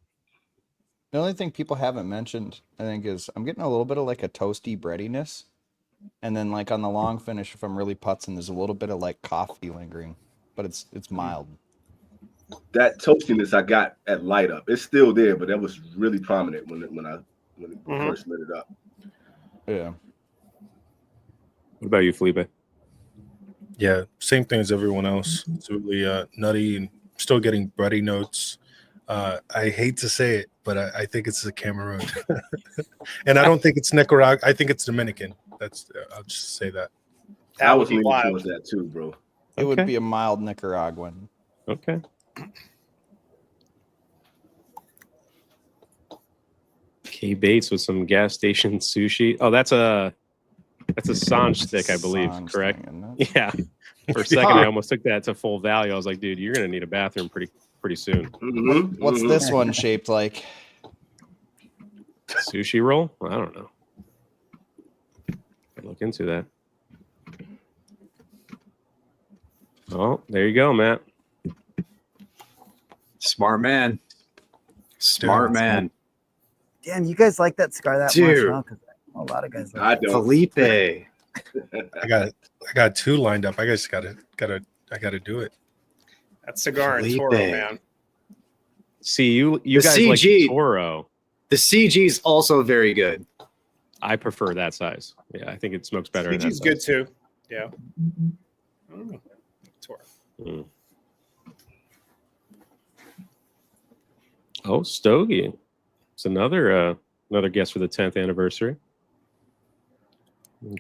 H: The only thing people haven't mentioned, I think, is I'm getting a little bit of like a toasty breadiness. And then like on the long finish, if I'm really putzing, there's a little bit of like coffee lingering, but it's mild.
B: That toastiness I got at light up, it's still there, but that was really prominent when I first lit it up.
H: Yeah.
A: What about you, Felipe?
F: Yeah, same thing as everyone else. It's really nutty and still getting bready notes. I hate to say it, but I think it's the Cameroon. And I don't think it's Nicaragua. I think it's Dominican. I'll just say that.
B: That was leaning towards that too, bro.
H: It would be a mild Nicaraguan.
A: Okay. K Bates with some gas station sushi. Oh, that's a Sanj stick, I believe.
H: Sanj
A: correct?
H: thing,
A: Yeah. For a second, I almost took that to full value. I was like, dude, you're gonna need a bathroom pretty soon.
H: What's this one shaped like?
A: Sushi roll? I don't know. I'd look into that. Oh, there you go, Matt.
C: Smart man. Smart man.
E: Damn, you guys like that cigar that
C: Dude.
E: much? Huh? 'Cause a lot of guys like
B: I
E: it.
B: don't.
C: Felipe.
F: I got two lined up. I just gotta do it.
D: That's Cigar and
C: Felipe.
D: Toro, man.
A: See, you
C: The
A: guys like
C: CG.
A: Toro.
C: The CG is also very good.
A: I prefer that size. Yeah, I think it smokes better. in that
D: CG's good
A: size.
D: too. Yeah. I don't know. Toro.
A: Mm. Oh, Stogie. It's another guest for the 10th anniversary.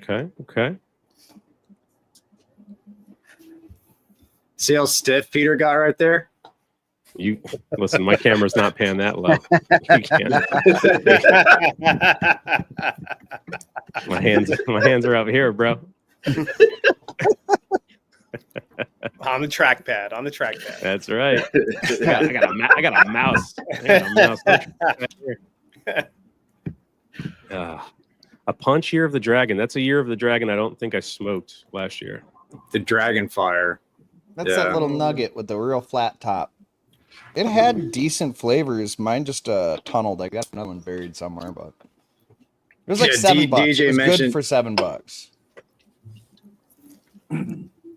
A: Okay.
C: See how stiff Peter got right there?
A: You listen, my camera's not pan that low. You can't. My hands are up here, bro.
D: On the trackpad.
A: That's right. I got a mouse. A punch year of the dragon. That's a year of the dragon I don't think I smoked last year.
C: The Dragon Fire.
H: That's that little nugget with the real flat top. It had decent flavors. Mine just tunneled. I got another one buried somewhere, but it was like $7.
C: DJ
H: it was
C: mentioned
H: good for $7.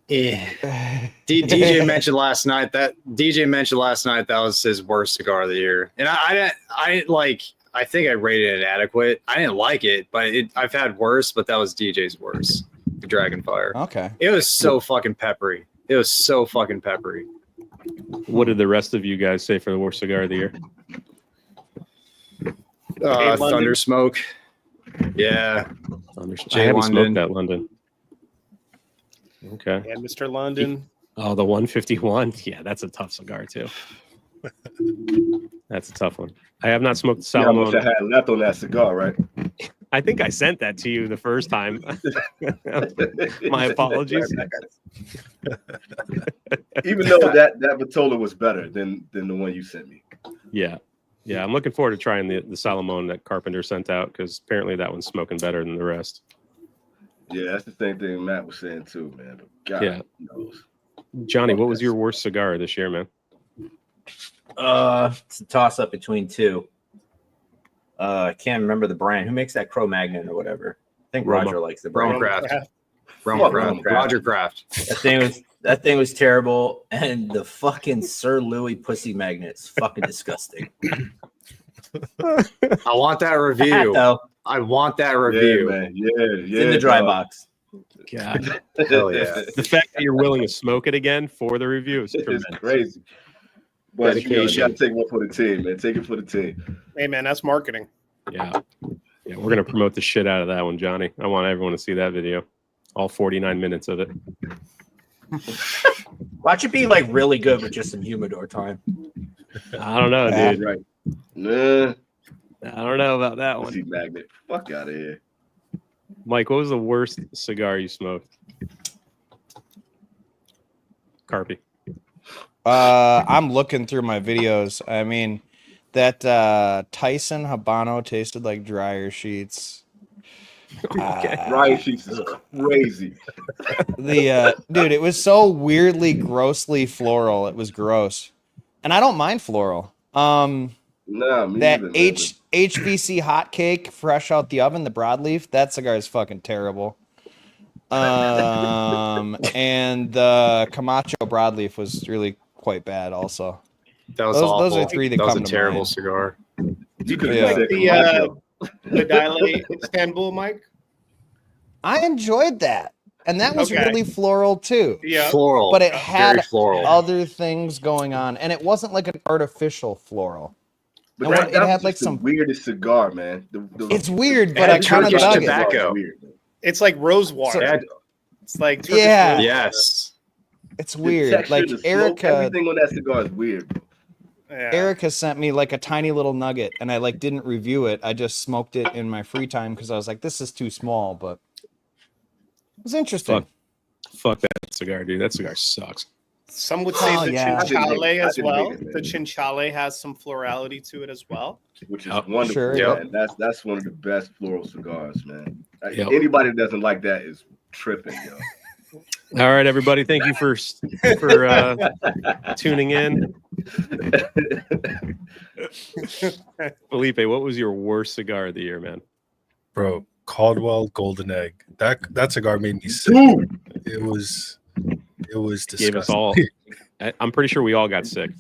C: Yeah. DJ mentioned last night that was his worst cigar of the year, and I think I rated it adequate. I didn't like it, but I've had worse. But that was DJ's worst. The Dragon Fire.
H: Okay.
C: It was so fucking peppery.
A: What did the rest of you guys say for the worst cigar of the year?
C: Thunder Smoke. Yeah.
A: I haven't smoked that London. Okay.
D: Yeah, Mr. London.
A: Oh, the 151. Yeah, that's a tough cigar too. That's a tough one. I have not smoked the Salomon.
B: I had left on that cigar, right?
A: I think I sent that to you the first time. My apologies.
B: Even though that Vitola was better than the one you sent me.
A: Yeah. I'm looking forward to trying the Salomon that Carpenter sent out because apparently that one's smoking better than the rest.
B: Yeah, that's the same thing Matt was saying too, man. But God knows.
A: Johnny, what was your worst cigar this year, man?
G: It's a toss up between two. I can't remember the brand. Who makes that Cro-Magnon or whatever? I think Roger likes the brand.
C: Roger Craft.
G: That thing was terrible, and the fucking Sir Louis pussy magnet's fucking disgusting.
C: I want that review. I want that review.
B: Yeah, man. Yeah,
G: It's in the dry box.
A: God.
C: Hell yeah.
A: The fact that you're willing to smoke it again for the review is tremendous.
B: It's crazy. But
C: Dedication.
B: you gotta take one for the team, man. Take it for the team.
D: Hey, man, that's marketing.
A: Yeah. Yeah, we're gonna promote the shit out of that one, Johnny. I want everyone to see that video. All 49 minutes of it.
G: Watch it be like really good with just some humidor time.
A: I don't know, dude.
B: Right. Nah.
A: I don't know about that one.
B: See magnet. Fuck out of here.
A: Mike, what was the worst cigar you smoked? Carpy.
H: I'm looking through my videos. I mean, that Tyson Habano tasted like dryer sheets.
B: Dryer sheets is crazy.
H: Dude, it was so weirdly, grossly floral. It was gross, and I don't mind floral.
B: Nah, me
H: that
B: either,
H: HVC hot cake fresh out the oven, the broadleaf, that cigar is fucking terrible. And the Camacho broadleaf was really quite bad also.
C: That was awful.
H: Those are three that come to mind.
C: That was a terrible cigar.
B: You could
H: Yeah.
B: like
D: The Dilate Istanbul, Mike?
H: I enjoyed that. And that was
D: Okay.
H: really floral too.
D: Yeah.
C: Floral.
H: But it
C: Very
H: had
C: floral.
H: other things going on. And it wasn't like an artificial floral.
B: But
H: And
B: that
H: it
B: was
H: had like
B: just the
H: some.
B: weirdest cigar, man.
H: It's weird, but
C: had
H: I kind of
C: Turkish
H: dug it.
C: tobacco.
D: It's like rose water.
H: So-
D: It's like Turkish
H: Yeah.
D: rose
C: Yes.
H: It's
B: The
H: weird.
B: texture,
H: Like
B: the smoke,
H: Erica.
B: everything on that cigar is weird. Bro.
D: water. Yeah.
H: Erica sent me like a tiny little nugget, and I like didn't review it. I just smoked it in my free time because I was like, "This is too small," but it was interesting.
A: Fuck that cigar, dude. That cigar sucks.
D: Some would say
H: Oh,
D: the
H: yeah.
D: Chinchale
B: I
D: as
B: didn't
D: well.
B: make it, man.
D: The Chinchale has some florality to it as well.
B: Which is
A: Yep.
B: wonderful.
H: Sure.
B: Man. That's one of the best floral cigars, man.
A: Yep.
B: Anybody that doesn't like that is tripping, yo.
A: All right, everybody. Thank you for tuning in. Felipe, what was your worst cigar of the year, man?
F: Bro, Caldwell Golden Egg. That cigar made me sick.
B: Dude,
F: It was disgusting.
A: Gave us all. I'm pretty sure we all got sick.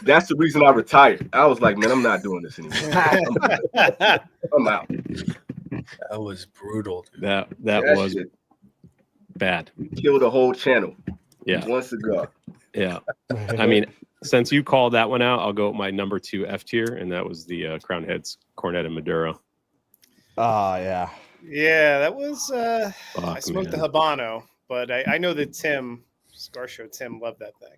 B: that's the reason I retired. I was like, man, I'm not doing this anymore. I'm out.
F: That was brutal, dude.
A: That
B: That
A: was
B: shit
A: bad.
B: killed the whole channel.
A: Yeah,
B: One cigar.
A: yeah. I mean, since you called that one out, I'll go with my number 2 F tier, and that was the Crown Heads Cornet and Maduro.
H: Oh yeah.
D: Yeah, that was. I
A: Fuck,
D: smoked
A: man.
D: the Habano, but I know that Cigar Show Tim loved that thing.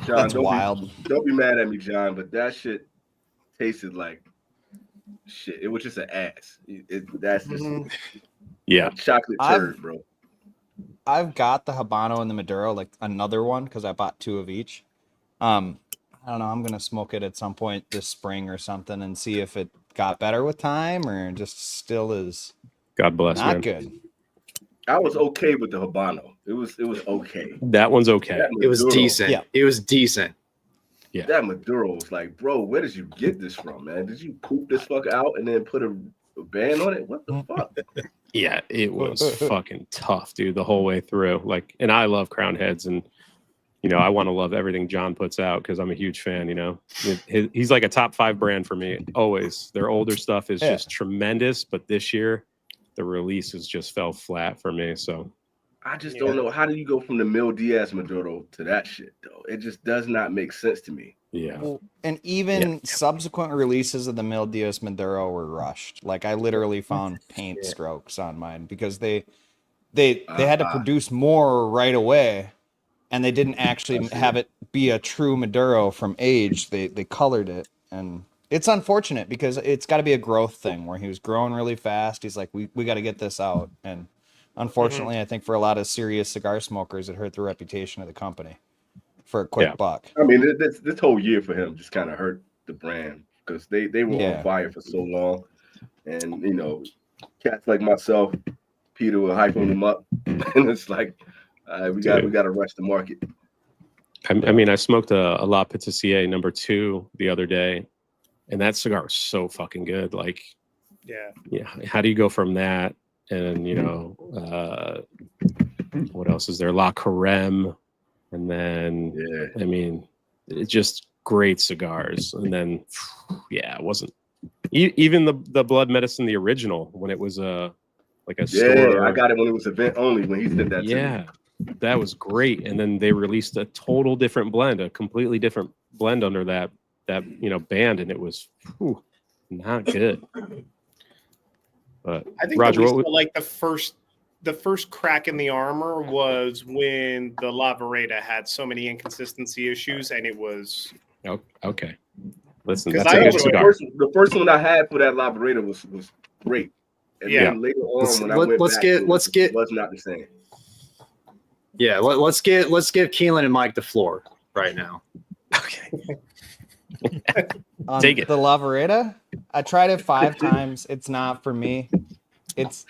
B: John,
H: That's
B: don't
H: wild.
B: Don't be mad at me, John, but that shit tasted like shit. It was just an ass. That's just
A: Yeah,
B: chocolate turd, bro.
H: I've got the Habano and the Maduro, like another one, because I bought 2 of each. I don't know. I'm gonna smoke it at some point this spring or something and see if it got better with time or just still is
A: God bless,
H: not
A: man.
H: good.
B: I was okay with the Habano. It was okay.
A: That one's okay.
B: That
C: It was
B: Maduro-
C: decent.
H: Yeah.
C: It was decent.
B: That Maduro was like, bro, where did you get this from, man? Did you poop this fucker out and then put a band on it? What the fuck?
A: Yeah, it was fucking tough, dude, the whole way through. Like, and I love Crown Heads, and you know, I want to love everything John puts out because I'm a huge fan. You know, he's like a top 5 brand for me always. Their older stuff is just tremendous, but this year the releases just fell flat for me. So
B: I just don't know. How do you go from the Mil Diaz Maduro to that shit, though? It just does not make sense to me.
A: yeah,
H: Well, and even subsequent releases of the Mil Diaz Maduro were rushed. Like I literally found paint strokes on mine because they had to produce more right away, and they didn't actually have it be a true Maduro from age. They colored it, and it's unfortunate because it's got to be a growth thing where he was growing really fast. He's like, we got to get this out, and unfortunately, I think for a lot of serious cigar smokers, it hurt the reputation of the company for a quick buck.
B: I mean, this whole year for him just kind of hurt the brand because they were on fire for so long, and you know, cats like myself, Peter will hype them up, and it's like we got to rush the market.
A: I mean, I smoked a La Pitissier number 2 the other day, and that cigar was so fucking good. Like, yeah, how do you go from that? And you know, what else is there? La Carême, and then I mean, it's just great cigars. And then, yeah, it wasn't even the Blood Medicine, the original, when it was like a store.
B: I got it when it was event only when he said that to me.
A: Yeah, that was great. And then they released a total different blend, a completely different blend under that band, and it was not good. But
D: I think
A: Roger,
D: like the first crack in the armor was when the Lavareda had so many inconsistency issues, and it was
A: okay. Listen,
D: because
A: that's a good cigar.
B: The first one I had for that Lavareda was great. And then later on, when I went back, it was not the same.
C: Yeah, let's give Keelan and Mike the floor right now.
A: Okay.
H: On
A: Take it.
H: The Lavareda, I tried it 5 times. It's not for me. It's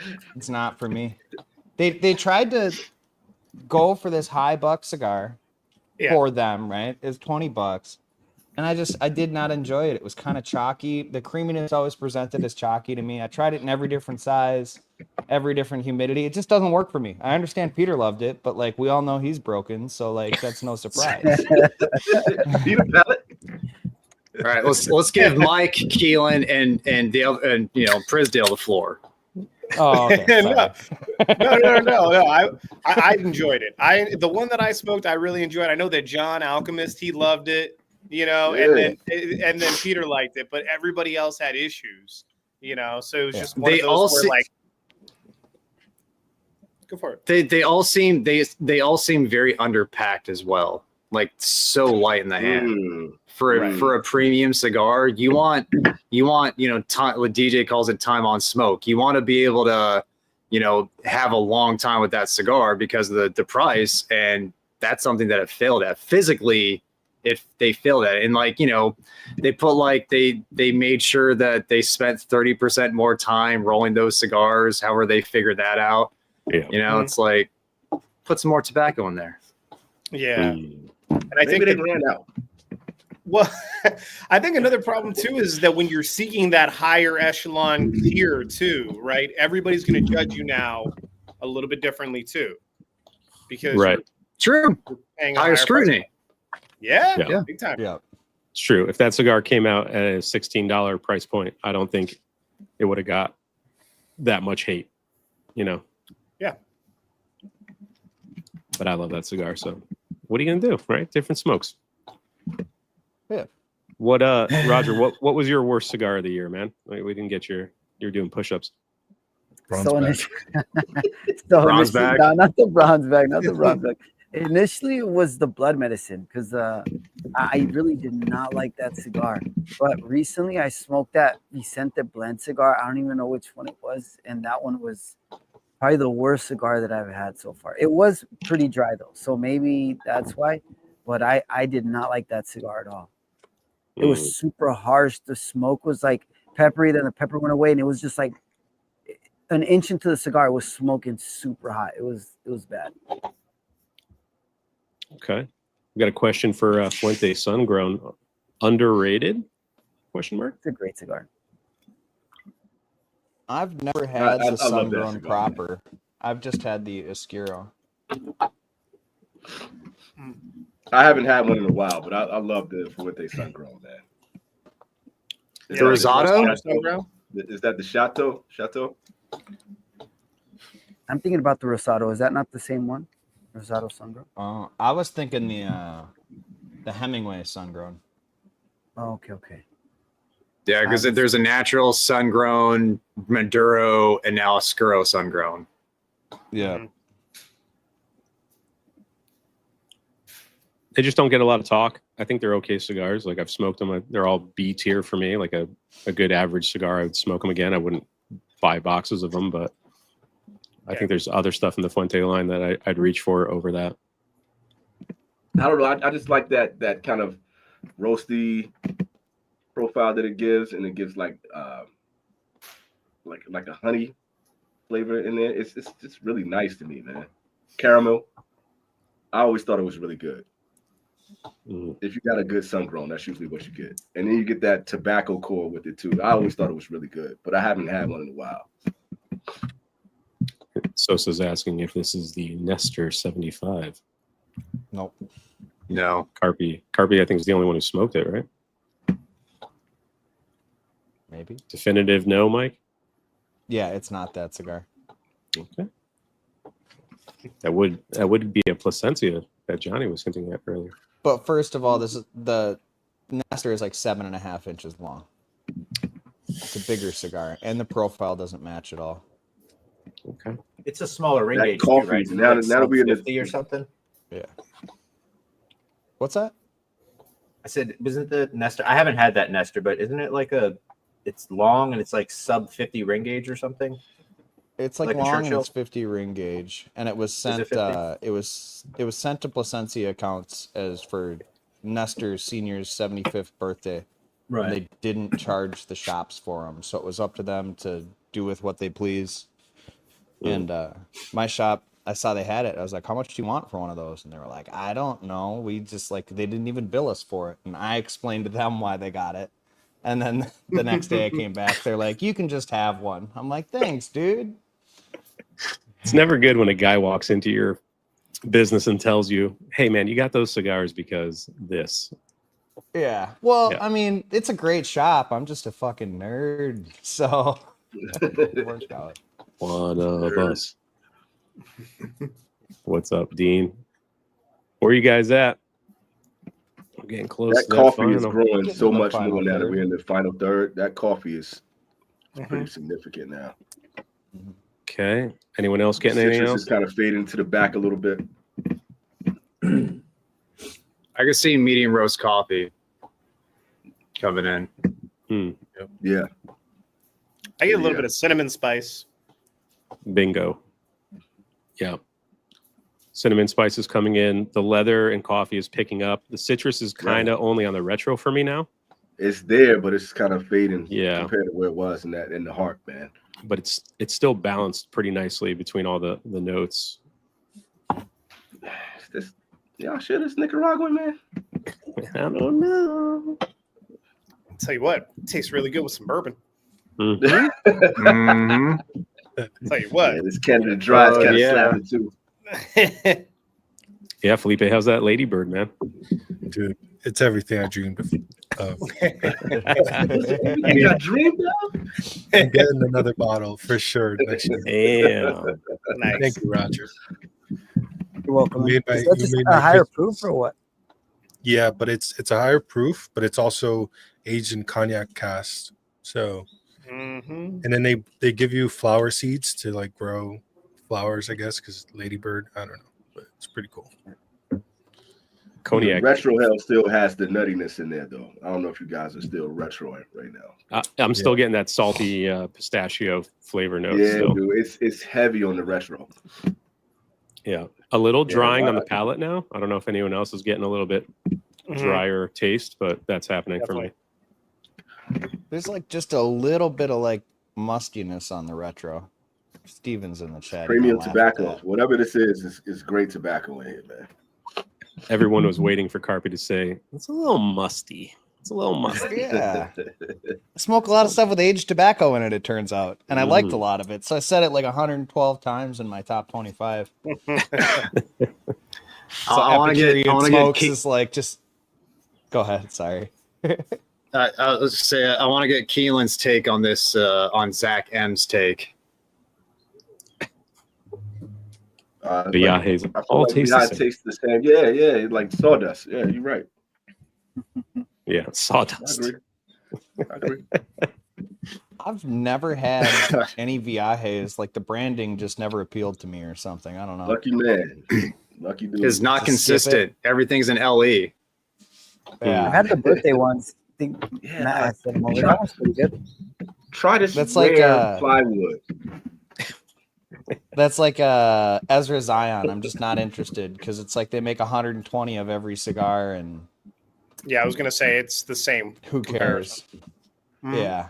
H: not for me. They tried to go for this high buck cigar for them, right? It's $20. And I did not enjoy it. It was kind of chalky. The creaminess always presented as chalky to me. I tried it in every different size, every different humidity. It just doesn't work for me. I understand Peter loved it, but like we all know he's broken, so like that's no surprise.
B: Peter palate.
C: All right, let's give Mike, Keelan, and Dale and Prisdale the floor.
H: Oh, okay.
D: No. I enjoyed it. The one that I smoked, I really enjoyed. I know that John Alchemist, he loved it, and then Peter liked it, but everybody else had issues, So it was just one of those where like, go for it.
C: They all seem very underpacked as well, like so light in the hand. For a premium cigar, you want time, what DJ calls it, time on smoke. You want to be able to have a long time with that cigar because of the price, and that's something that it failed at physically. If they failed at it, and they put they made sure that they spent 30% more time rolling those cigars. However they figured that out, it's like put some more tobacco in there.
D: Yeah, and I think
B: they ran out.
D: Well, I think another problem too is that when you're seeking that higher echelon tier too, right? Everybody's going to judge you now a little bit differently too, because
C: you're paying higher scrutiny.
D: Yeah, big time.
H: Yeah,
A: it's true. If that cigar came out at a $16 price point, I don't think it would have got that much hate.
D: Yeah.
A: But I love that cigar. So, what are you gonna do, right? Different smokes.
H: Yeah.
A: What Roger, what was your worst cigar of the year, man? We didn't get you're doing push-ups.
E: Bronze bag.
C: Bronze bag.
E: No, not the bronze bag, not the bronze bag. Initially it was the Blood Medicine because I really did not like that cigar. But recently I smoked that Vicente blend cigar. I don't even know which one it was, and that one was probably the worst cigar that I've had so far. It was pretty dry though, so maybe that's why. But I did not like that cigar at all. It was super harsh. The smoke was like peppery. Then the pepper went away, and it was just like an inch into the cigar. It was smoking super hot. It was bad.
A: Okay, we got a question for Fuente Sungrown. Underrated? Question mark.
E: It's a great cigar.
H: I've never had the Sungrown proper. I've just had the Oscuro.
B: I haven't had one in a while, but I love the Fuente Sungrown, man.
C: The Rosado?
B: Is that the Chateau?
E: I'm thinking about the Rosado. Is that not the same one? Rosado Sungrown?
H: I was thinking the Hemingway Sungrown.
E: Oh, okay.
C: Yeah, because there's a natural Sungrown, Maduro, and now a Oscuro Sungrown.
H: Yeah.
A: They just don't get a lot of talk. I think they're okay cigars. Like I've smoked them. They're all B tier for me. Like a good average cigar, I would smoke them again. I wouldn't buy boxes of them, but I think there's other stuff in the Fuente line that I'd reach for over that.
B: I don't know. I just like that kind of roasty profile that it gives, and it gives like a honey flavor in there. It's just really nice to me, man. Caramel. I always thought it was really good. If you got a good sun-grown, that's usually what you get. And then you get that tobacco core with it too. I always thought it was really good, but I haven't had one in a while.
A: Sosa's asking if this is the Nestor 75.
H: Nope.
C: No.
A: Carpi, I think, is the only one who smoked it, right?
H: Maybe.
A: Definitive no, Mike?
H: Yeah, it's not that cigar.
A: Okay. That would be a placencia that Johnny was hinting at earlier.
H: But first of all, the Nestor is like 7.5 inches long. It's a bigger cigar, and the profile doesn't match at all.
A: Okay.
G: It's a smaller ring
B: That
G: gauge,
B: coffee,
G: too, right?
B: now
G: Like
B: that we're in
G: 50 or something.
H: Yeah. What's that?
G: I said, wasn't the Nestor? I haven't had that Nestor, but isn't it like it's long and it's like sub 50 ring gauge or something?
H: It's like long and it's 50 ring gauge, and it was sent. It was sent to Placencia accounts as for Nestor's senior's 75th birthday.
G: Right.
H: And they didn't charge the shops for them, so it was up to them to do with what they please. And my shop, I saw they had it. I was like, "How much do you want for one of those?" And they were like, "I don't know. We just like they didn't even bill us for it." And I explained to them why they got it. And then the next day I came back, they're like, "You can just have one." I'm like, "Thanks, dude."
A: It's never good when a guy walks into your business and tells you, "Hey, man, you got those cigars because this."
H: Yeah. Well,
A: Yeah.
H: I mean, it's a great shop. I'm just a fucking nerd, so it worked out.
A: One of us. What's up, Dean? Where are you guys at? I'm getting close.
B: That
A: to
B: coffee is
A: final.
B: growing so
H: in the
B: much
H: final
B: more now that
H: third.
B: we're in the final third. That coffee is pretty significant now.
A: Okay. Anyone else getting anything
B: Citrus
A: else?
B: is kind of fading to the back a little bit.
C: I can see medium roast coffee coming in.
B: Yeah.
D: I get a little bit of cinnamon spice.
A: Bingo. Yeah. Cinnamon spice is coming in. The leather and coffee is picking up. The citrus is kind of only on the retro for me now.
B: It's there, but it's kind of fading
A: compared
B: to where it was in the heart, man.
A: But it's still balanced pretty nicely between all the notes.
B: Y'all sure this Nicaraguan, man?
A: I don't know.
D: I'll tell you what, it tastes really good with some bourbon.
C: Mm-hmm.
D: I'll tell you what.
B: Yeah, this Canada Dry is kind of slapping too.
A: Yeah, Felipe, how's that Ladybird, man?
F: Dude, it's everything I dreamed of.
B: You got dreamed of?
F: I'm getting another bottle for sure next year.
A: Damn.
D: Nice.
F: Thank you, Roger.
E: You're welcome.
F: You made
E: Is that just
F: made
E: a
F: my
E: higher
F: Christmas.
E: proof or what?
F: Yeah, but it's a higher proof, but it's also aged in cognac cask. So, and then they give you flower seeds to like grow flowers, I guess, because Ladybird, I don't know, but it's pretty cool.
A: Cognac.
B: Retro Hell still has the nuttiness in there, though. I don't know if you guys are still retro right now.
A: I'm still getting that salty pistachio flavor note.
B: Yeah,
A: still.
B: dude, it's heavy on the retro.
A: Yeah, a little drying on the palate now. I don't know if anyone else is getting a little bit drier taste, but that's happening for me.
H: There's like just a little bit of like mustiness on the retro. Steven's in the chat.
B: Premium tobacco, whatever this is great tobacco in here, man.
A: Everyone was waiting for Carpi to say it's a little musty. It's a little musty.
H: Yeah. I smoke a lot of stuff with aged tobacco in it, it turns out. And I liked a lot of it. So I said it like 112 times in my top 25. So
C: I want to get
H: is like just go ahead. Sorry.
C: I was say I want to get Keelan's take on this on Zach M's take.
A: Viajes all
B: like tastes the same. Yeah, like sawdust. Yeah, you're right.
A: Yeah, sawdust.
B: I agree.
H: I've never had any Viajes. Like the branding just never appealed to me or something. I don't know.
B: Lucky man. Lucky dude.
C: It's not consistent. Everything's in LE.
H: Yeah.
E: I had the birthday ones. I think Matt said them over. That was pretty good.
B: Try this.
H: That's like
B: plywood.
H: That's like Ezra Zion. I'm just not interested because it's like they make 120 of every cigar, and
D: yeah, I was gonna say it's the same.
H: Who cares? Yeah.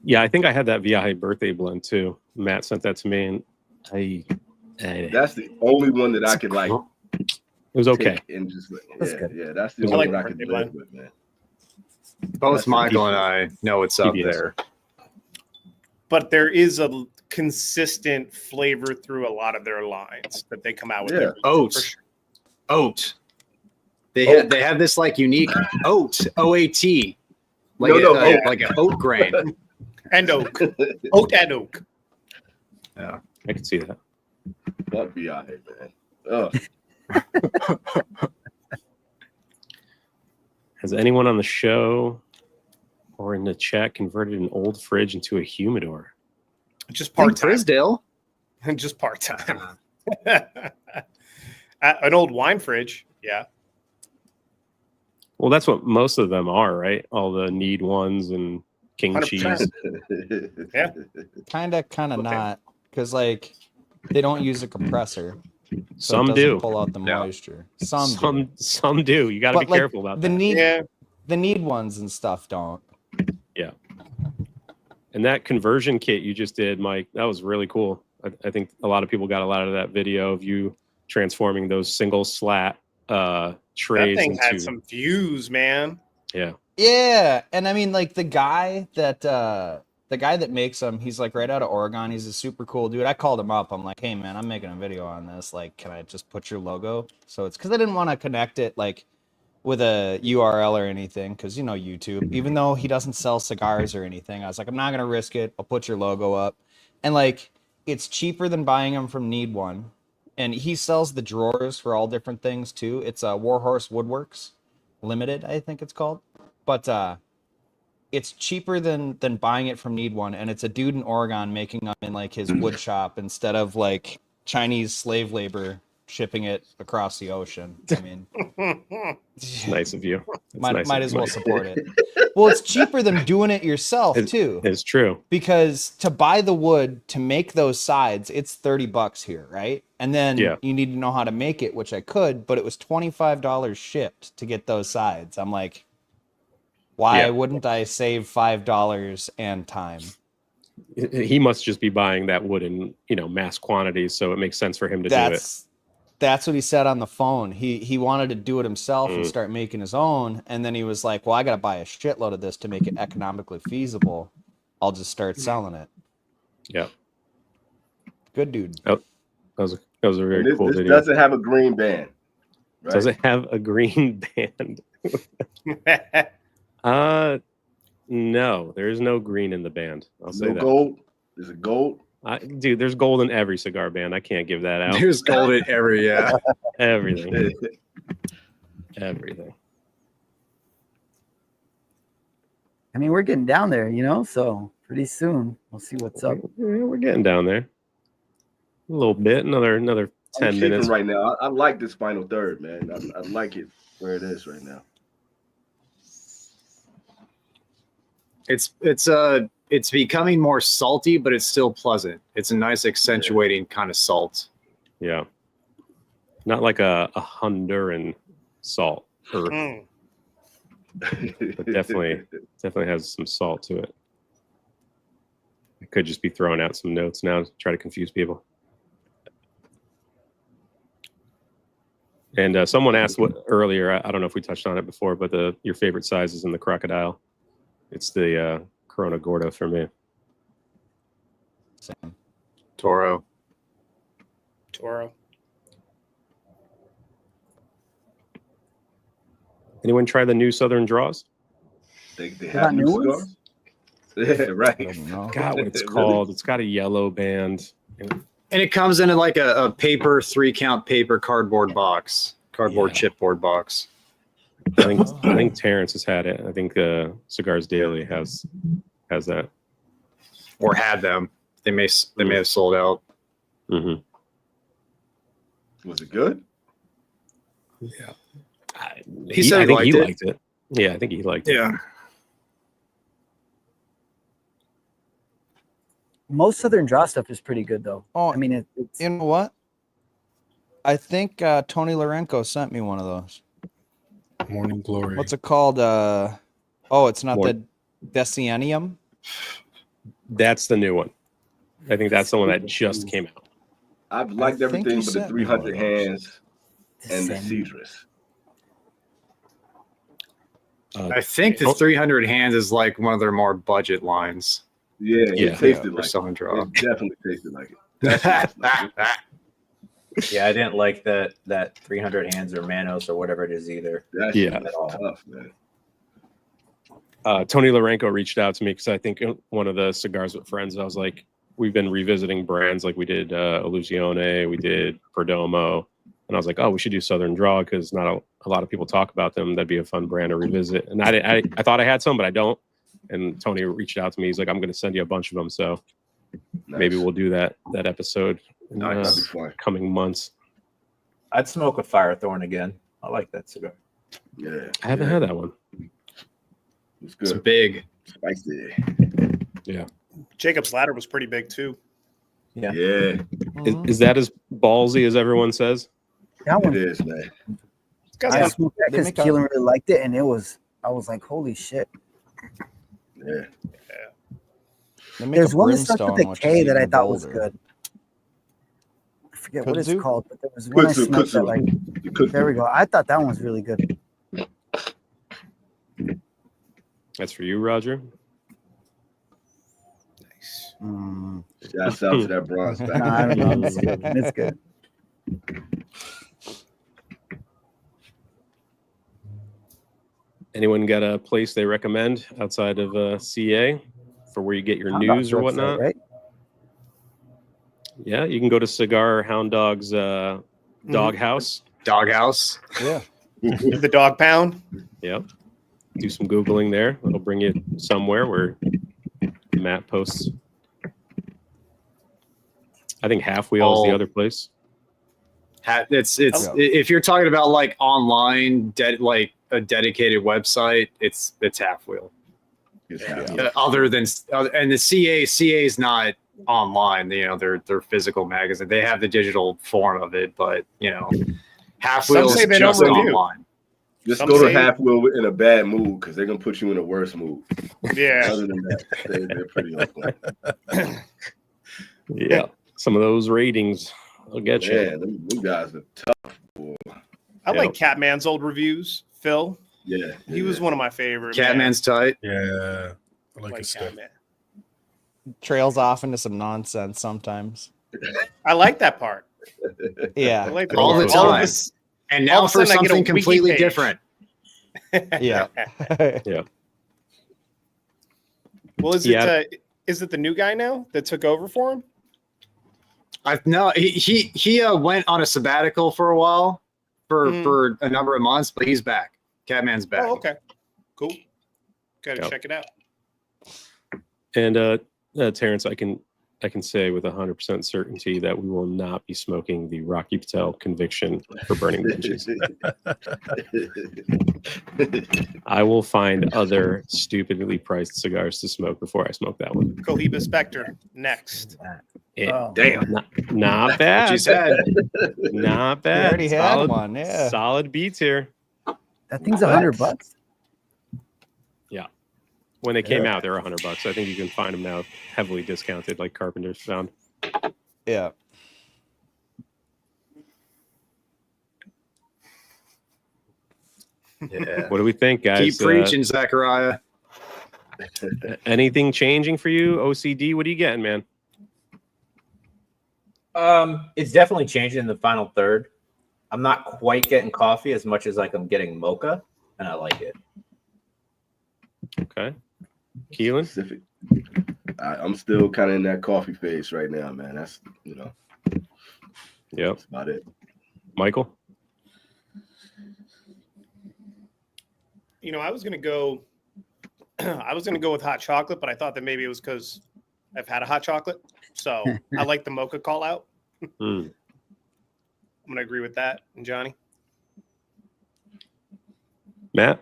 A: Yeah, I think I had that Viaje birthday blend too. Matt sent that to me, and
B: that's the only one that I could like.
A: It was okay.
B: And just
E: That's good.
B: Yeah, that's the only one I could live with, man.
C: Both Michael and I know it's up there.
D: But there is a consistent flavor through a lot of their lines that they come out with.
B: Yeah.
C: Oat. They have this like unique oat, OAT, like like an oat grain.
D: And oak. Oat and oak.
A: Yeah, I can see that.
B: Fuck be out here, man.
A: Has anyone on the show or in the chat converted an old fridge into a humidor?
D: Just part-time.
C: Frisdale.
D: Just part-time. An old wine fridge, yeah.
A: Well, that's what most of them are, right? All the NeedOnes and King
D: 100%.
A: Cheese.
D: Yeah.
H: Kind of not, because like they don't use a compressor. So
A: Some
H: it
A: do.
H: pull out the moisture. Some
A: do. You got to be
H: like,
A: careful about
H: the
A: that.
H: The NeedOnes and stuff don't.
A: Yeah. And that conversion kit you just did, Mike, that was really cool. I think a lot of people got a lot of that video of you transforming those single slat trays.
D: That thing had some views, man.
A: Yeah.
H: Yeah, and I mean, like the guy that makes them, he's like right out of Oregon. He's a super cool dude. I called him up. I'm like, hey man, I'm making a video on this. Like, can I just put your logo? So it's because I didn't want to connect it like with a URL or anything, because you know YouTube. Even though he doesn't sell cigars or anything, I was like, I'm not gonna risk it. I'll put your logo up, and like it's cheaper than buying them from NeedOne. And he sells the drawers for all different things too. It's a Warhorse Woodworks Limited, I think it's called. But it's cheaper than buying it from NeedOne, and it's a dude in Oregon making them in like his wood shop instead of like Chinese slave labor shipping it across the ocean. I mean,
A: it's nice of you.
H: Might as well support it. Well, it's cheaper than doing it yourself too.
A: It's true.
H: Because to buy the wood to make those sides, it's $30 here, right? And then you need to know how to make it, which I could, but it was $25 shipped to get those sides. I'm like, why wouldn't I save $5 and time?
A: He must just be buying that wood in, mass quantities, so it makes sense for him to do it.
H: That's what he said on the phone. He wanted to do it himself and start making his own, and then he was like, well, I got to buy a shitload of this to make it economically feasible. I'll just start selling it.
A: Yeah.
H: Good dude.
A: Oh, that was a very cool video.
B: This doesn't have a green band. Right?
A: Does it have a green band? No, there is no green in the band. I'll say that.
B: Gold? Is it gold?
A: Dude, there's gold in every cigar band. I can't give that out.
C: There's gold in every,
A: everything. Everything.
E: I mean, we're getting down there, so pretty soon we'll see what's up.
A: Yeah, we're getting down there. A little bit, another 10 minutes.
B: Right now, I like this final third, man. I like it where it is right now.
C: It's becoming more salty, but it's still pleasant. It's a nice accentuating kind of salt.
A: Yeah. Not like a Honduran salt. But definitely has some salt to it. I could just be throwing out some notes now to try to confuse people. And someone asked earlier, I don't know if we touched on it before, but your favorite size is in the crocodile. It's the Corona Gordo for me.
H: Same.
C: Toro.
A: Anyone try the new Southern Draws?
B: They have new cigars? Yeah, right.
A: I forgot what it's called. It's got a yellow band.
C: And it comes in like a paper 3-count paper cardboard chipboard box.
A: I think Terrence has had it. I think Cigars Daily has that,
C: or had them. They may have sold out.
A: Mm-hmm.
B: Was it good?
A: Yeah,
C: he said he liked it.
A: Yeah, I think he liked it.
C: Yeah.
E: Most Southern Draw stuff is pretty good, though.
H: Oh,
E: I mean, it's
H: you know what? I think Tony Lorenko sent me one of those.
F: Morning Glory.
H: What's it called? It's not the Decennium.
A: That's the new one. I think that's the one that just came out.
B: I've liked everything but the 300 hands and the Cedrus.
C: I think the 300 hands is like one of their more budget lines.
B: It tasted like
C: it.
B: It definitely tasted like it.
G: Yeah, I didn't like that 300 hands or Manos or whatever it is either.
B: That shit was tough, man.
A: Tony Larenko reached out to me because I think one of the Cigars with Friends, I was like, we've been revisiting brands like we did Illusione, we did Perdomo, and I was like, oh, we should do Southern Draw because not a lot of people talk about them. That'd be a fun brand to revisit. And I thought I had some, but I don't. And Tony reached out to me. He's like, I'm going to send you a bunch of them. So maybe we'll do that episode in coming months.
G: I'd smoke a Firethorn again. I like that cigar.
B: Yeah,
A: I haven't had that one.
B: It's good.
C: It's big,
B: spicy.
A: Yeah.
D: Jacob's Ladder was pretty big too.
G: Yeah.
A: Is that as ballsy as everyone says?
E: That one
B: it is, man.
E: I smoked that because Keelan really liked it, and I was like, holy shit.
B: Yeah.
E: There's one that starts with a K that I thought was good. I forget what it's called, but there was one I smoked that like. There we go. I thought that one was really good.
A: That's for you, Roger.
D: Nice.
B: Shouts out to that bronze pack.
E: Nah, I don't know. It's good.
A: Anyone got a place they recommend outside of CA for where you get your news or whatnot?
E: Right?
A: Yeah, you can go to Cigar Hound Dog's Doghouse.
C: Doghouse.
H: Yeah.
D: The Dog Pound.
A: Yep. Do some Googling there. It'll bring you somewhere where Matt posts. I think Half Wheel is the other place.
C: It's if you're talking about like online, like a dedicated website, it's Half Wheel. Other than and the CA is not online. You know, they're physical magazine. They have the digital form of it, but you know, Half Wheel is just online.
B: Just go to Half Wheel in a bad mood because they're gonna put you in a worse mood.
D: Yeah.
B: Other than that, they're pretty open.
A: Yeah. Some of those ratings will get you.
B: Yeah, them guys are tough. Boy.
D: I like Catman's old reviews. Phil.
B: Yeah.
D: He was one of my favorites.
C: Catman's tight.
F: Yeah. I like his stuff.
D: Catman.
H: Trails off into some nonsense sometimes.
D: I like that part.
H: Yeah.
D: I like
C: all the time. And now for something completely different.
H: Yeah.
A: Yeah.
D: Well, is it the new guy now that took over for him?
C: No, he went on a sabbatical for a while for a number of months, but he's back. Catman's back.
D: Oh, okay. Cool. Gotta check it out.
A: And Terrence, I can say with 100% certainty that we will not be smoking the Rocky Patel Conviction for burning benches. I will find other stupidly priced cigars to smoke before I smoke that one.
D: Cohiba Spectre next.
B: Damn.
A: Not bad.
C: What you said.
A: Not bad.
H: We already had one. Yeah.
A: Solid beats here.
E: That thing's $100.
A: Yeah. When they came out, they were $100. I think you can find them now heavily discounted, like Carpenter's found.
H: Yeah.
C: Yeah.
A: What do we think, guys?
C: Keep preaching, Zachariah.
A: Anything changing for you? OCD? What are you getting, man?
G: It's definitely changing in the final third. I'm not quite getting coffee as much as like I'm getting mocha, and I like it.
A: Okay. Keelan?
B: Specific. I'm still kind of in that coffee phase right now, man. That's,
A: Yep.
B: That's about it.
A: Michael?
D: I was gonna go with hot chocolate, but I thought that maybe it was because I've had a hot chocolate. So I like the mocha call out. I'm gonna agree with that. And Johnny?
A: Matt?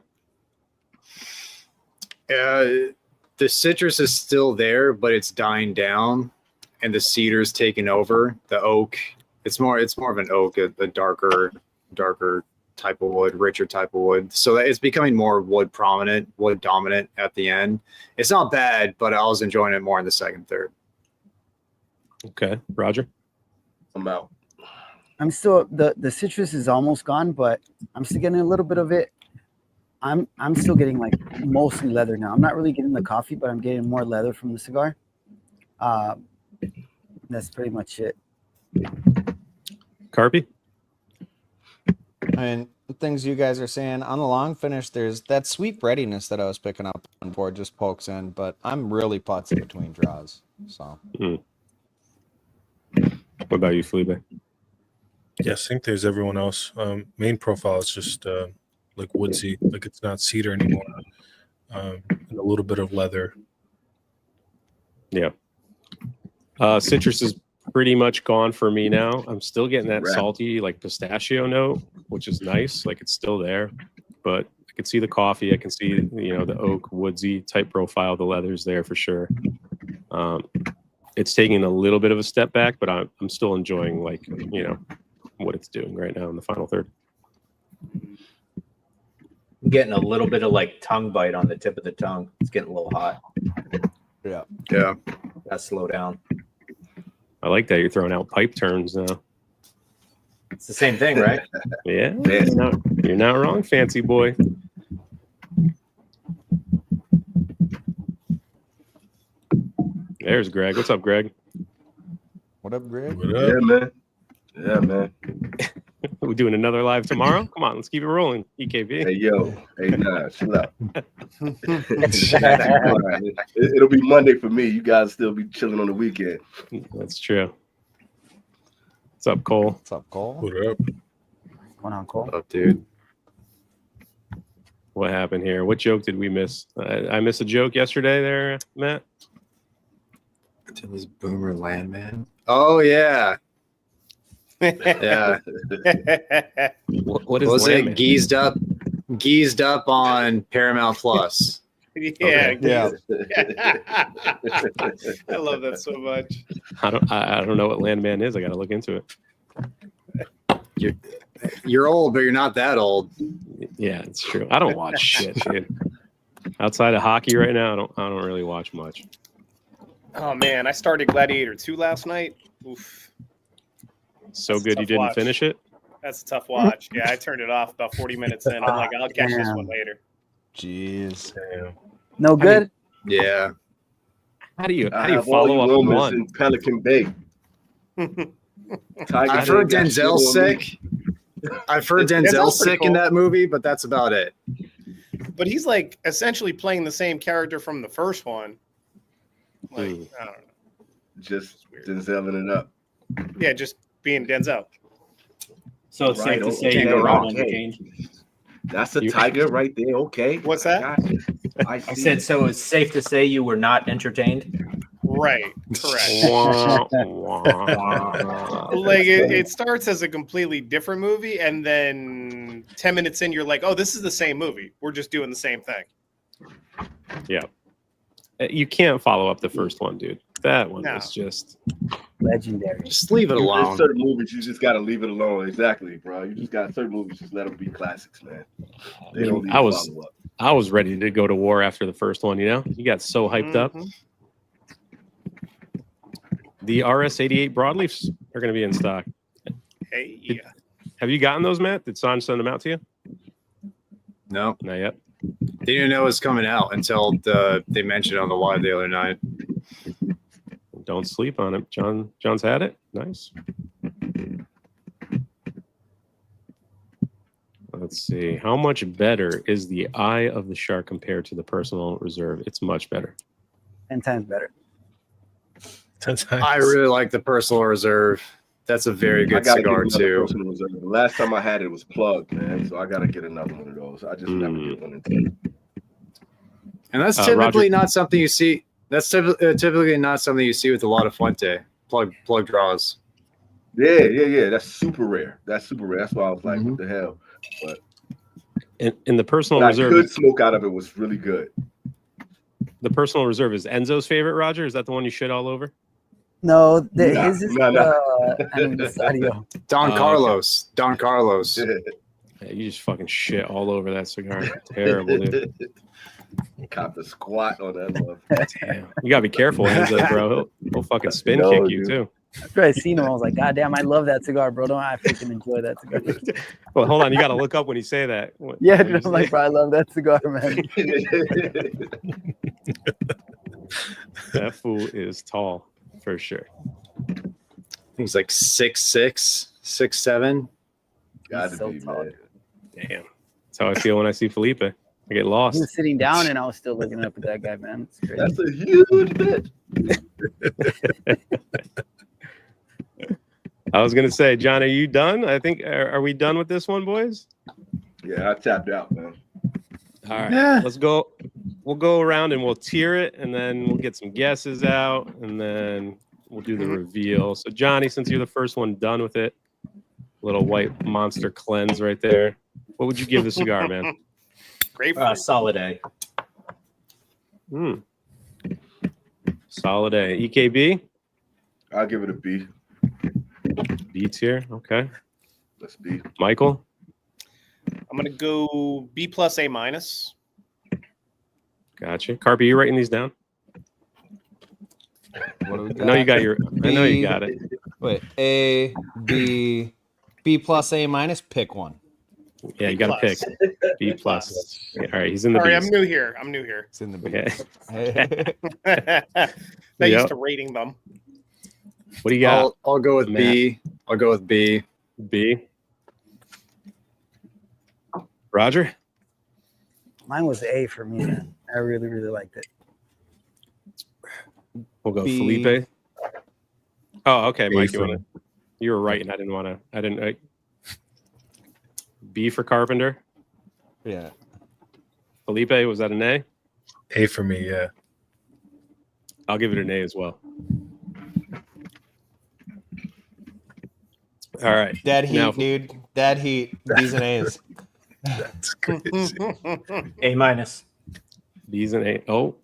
C: The citrus is still there, but it's dying down, and the cedar's taking over. The oak, it's more of an oak, a darker type of wood, richer type of wood. So it's becoming more wood prominent, wood dominant at the end. It's not bad, but I was enjoying it more in the second, third.
A: Okay. Roger?
B: I'm out.
E: I'm still the citrus is almost gone, but I'm still getting a little bit of it. I'm still getting like mostly leather now. I'm not really getting the coffee, but I'm getting more leather from the cigar. That's pretty much it.
A: Carpy?
H: I mean, things you guys are saying on the long finish, there's that sweet breadiness that I was picking up on board just pokes in, but I'm really putzing between draws. So,
A: What about you, Felipe?
F: Yeah, same thing as everyone else. Main profile is just like woodsy, like it's not cedar anymore, and a little bit of leather.
A: Yeah. Citrus is pretty much gone for me now. I'm still getting that salty, like pistachio note, which is nice. Like it's still there, but I can see the coffee. I can see, the oak, woodsy type profile. The leather's there for sure. It's taking a little bit of a step back, but I'm still enjoying what it's doing right now in the final third.
G: I'm getting a little bit of like tongue bite on the tip of the tongue. It's getting a little hot.
C: Yeah.
G: Gotta slow down.
A: I like that you're throwing out pipe terms now.
G: It's the same thing, right?
A: Yeah, you're not wrong, fancy boy. There's Greg. What's up, Greg?
H: what up, Greg?
F: What up?
B: Yeah, man.
A: We're doing another live tomorrow. Come on, let's keep it rolling. EKB.
B: Hey, yo. Hey, nah, chill out. It'll be Monday for me. You guys still be chilling on the weekend.
A: That's true. What's up, Cole?
H: What's up, Cole?
F: What up?
E: What's going on, Cole?
C: What up, dude?
A: What happened here? What joke did we miss? I missed a joke yesterday there, Matt.
C: To this boomer landman. Oh yeah. Yeah.
A: What is
C: Was
A: Landman?
C: it geezed up on Paramount Plus?
D: Yeah.
H: Yeah.
D: I love that so much.
A: I don't know what Landman is. I got to look into it.
C: You're old, but you're not that old.
A: Yeah, it's true. I don't watch shit, dude. Outside of hockey right now, I don't really watch much.
D: Oh man, I started Gladiator 2 last night. Oof.
A: So
D: That's a
A: good you
D: tough
A: didn't
D: watch.
A: finish it?
D: That's a tough watch. Yeah, I turned it off about 40 minutes in. I'm like, I'll catch this one later.
H: Jeez.
F: Damn.
E: No good.
C: Yeah.
A: How do you
B: All
A: follow
B: you
A: up
B: Romans
A: one?
B: in Pelican Bay.
C: I've heard Denzel's sick. I've heard Denzel's
D: pretty
C: sick in
D: cool.
C: that movie, but that's about it.
D: But he's like essentially playing the same character from the first one. Like, I don't know.
B: Just Denzeling it up.
D: Yeah, just being Denzel.
G: So it's safe to say
B: Can't
G: you're
B: go
G: not
B: wrong.
G: entertained.
B: That's a tiger right there. Okay.
D: What's that?
B: I
G: I
B: see.
G: said, so it's safe to say you were not entertained.
D: Right. Correct.
A: Wah, wah.
D: Like it starts as a completely different movie, and then 10 minutes in, you're like, "Oh, this is the same movie. We're just doing the same thing."
A: Yeah. You can't follow up the first one, dude. That one
D: No.
A: was just
E: Legendary.
C: Just leave it
B: There's
C: alone.
B: certain movies you just gotta leave it alone. Exactly, bro. You just got certain movies, just let them be classics, man. They don't need
A: I was-
B: follow up.
A: I was ready to go to war after the first one, You got so hyped up.
D: Mhm.
A: The RS-88 broadleafs are going to be in stock.
D: Hey, yeah.
A: Have you gotten those, Matt? Did Sanj send them out to you?
C: No,
A: Not yet.
C: didn't even know it was coming out until they mentioned it on the live the other night.
A: Don't sleep on it. John's had it. Nice. Let's see. How much better is the Eye of the Shark compared to the Personal Reserve? It's much better.
E: 10 times better.
F: 10 times.
C: I really like the Personal Reserve. That's a very
B: I
C: good
B: gotta
C: cigar
B: get another
C: too.
B: Personal Reserve. The last time I had it was plugged, man. So I gotta get another one of those. I just never get one until.
C: And that's
A: Roger.
C: typically not something you see. That's typically not something you see with a lot of Fuente plug draws.
B: Yeah. That's super rare. That's why I was like, what the hell? But
A: In the Personal
B: what I
A: Reserve,
B: could smoke out of it was really good.
A: the Personal Reserve is Enzo's favorite, Roger? Is that the one you shit all over?
E: No,
B: Nah,
E: his is
B: nah.
E: aniversario.
C: Don
A: Oh,
C: Carlos. Don Carlos.
A: Yeah, you just fucking shit all over that cigar. Terrible, dude.
B: Cop the squat on that one.
A: Damn. You gotta be careful, Enzo, bro. He'll fucking spin
B: No,
A: kick you
B: dude.
A: too.
E: After I seen him, I was like, God damn, I love that cigar, bro. Don't I freaking enjoy that cigar?
A: Well, hold on. You gotta look up when you say that.
E: Yeah,
A: What
E: dude,
A: you
E: I'm like,
A: say?
E: bro, I love that cigar, man.
A: That fool is tall for sure.
C: He's like 6'6", 6'7".
B: Got to
E: so
B: be,
E: tall.
B: man.
A: Damn. That's how I feel when I see Felipe. I get
E: He
A: lost.
E: was sitting down, and I was still looking up at that guy, man. It's crazy.
B: That's a huge bit.
A: I was gonna say, John, are you done? I think are we done with this one, boys?
B: Yeah, I tapped out, man.
A: All right,
C: Yeah.
A: let's go. We'll go around and we'll tier it, and then we'll get some guesses out, and then we'll do the reveal. So, Johnny, since you're the first one done with it, little white monster cleanse right there. What would you give the cigar, man?
D: Great.
G: Solid A.
A: Solid A. EKB?
B: I'll give it a B.
A: B tier. Okay.
B: Let's B.
A: Michael?
D: I'm gonna go B plus A minus.
A: Gotcha. Carby, you writing these down?
H: What do we got?
A: I know you got your. I know you got it.
H: Wait, A, B, B plus, A minus. Pick one.
A: Yeah, you got to pick B plus. Yeah, all right, he's in the.
D: Sorry,
A: Bs.
D: I'm new here. I'm new here.
H: It's in the B.
A: Okay.
D: They
A: Yep.
D: used to rating them.
A: What do you got?
C: I'll go with
A: Matt.
C: B. I'll go with B.
A: B. Roger?
E: Mine was A for me, man. I really, really liked it.
A: We'll go
H: B.
A: Felipe. Oh, okay, Mike.
F: for
A: You were right, and I didn't want to. I didn't. B for Carpenter.
H: Yeah.
A: Felipe, was that an A?
F: A for me, yeah.
A: I'll give it an A as well. All right.
H: Dead heat,
A: Now-
H: dude. Dead heat. B's and A's.
F: That's crazy.
G: A minus.
A: B's and A. Oh,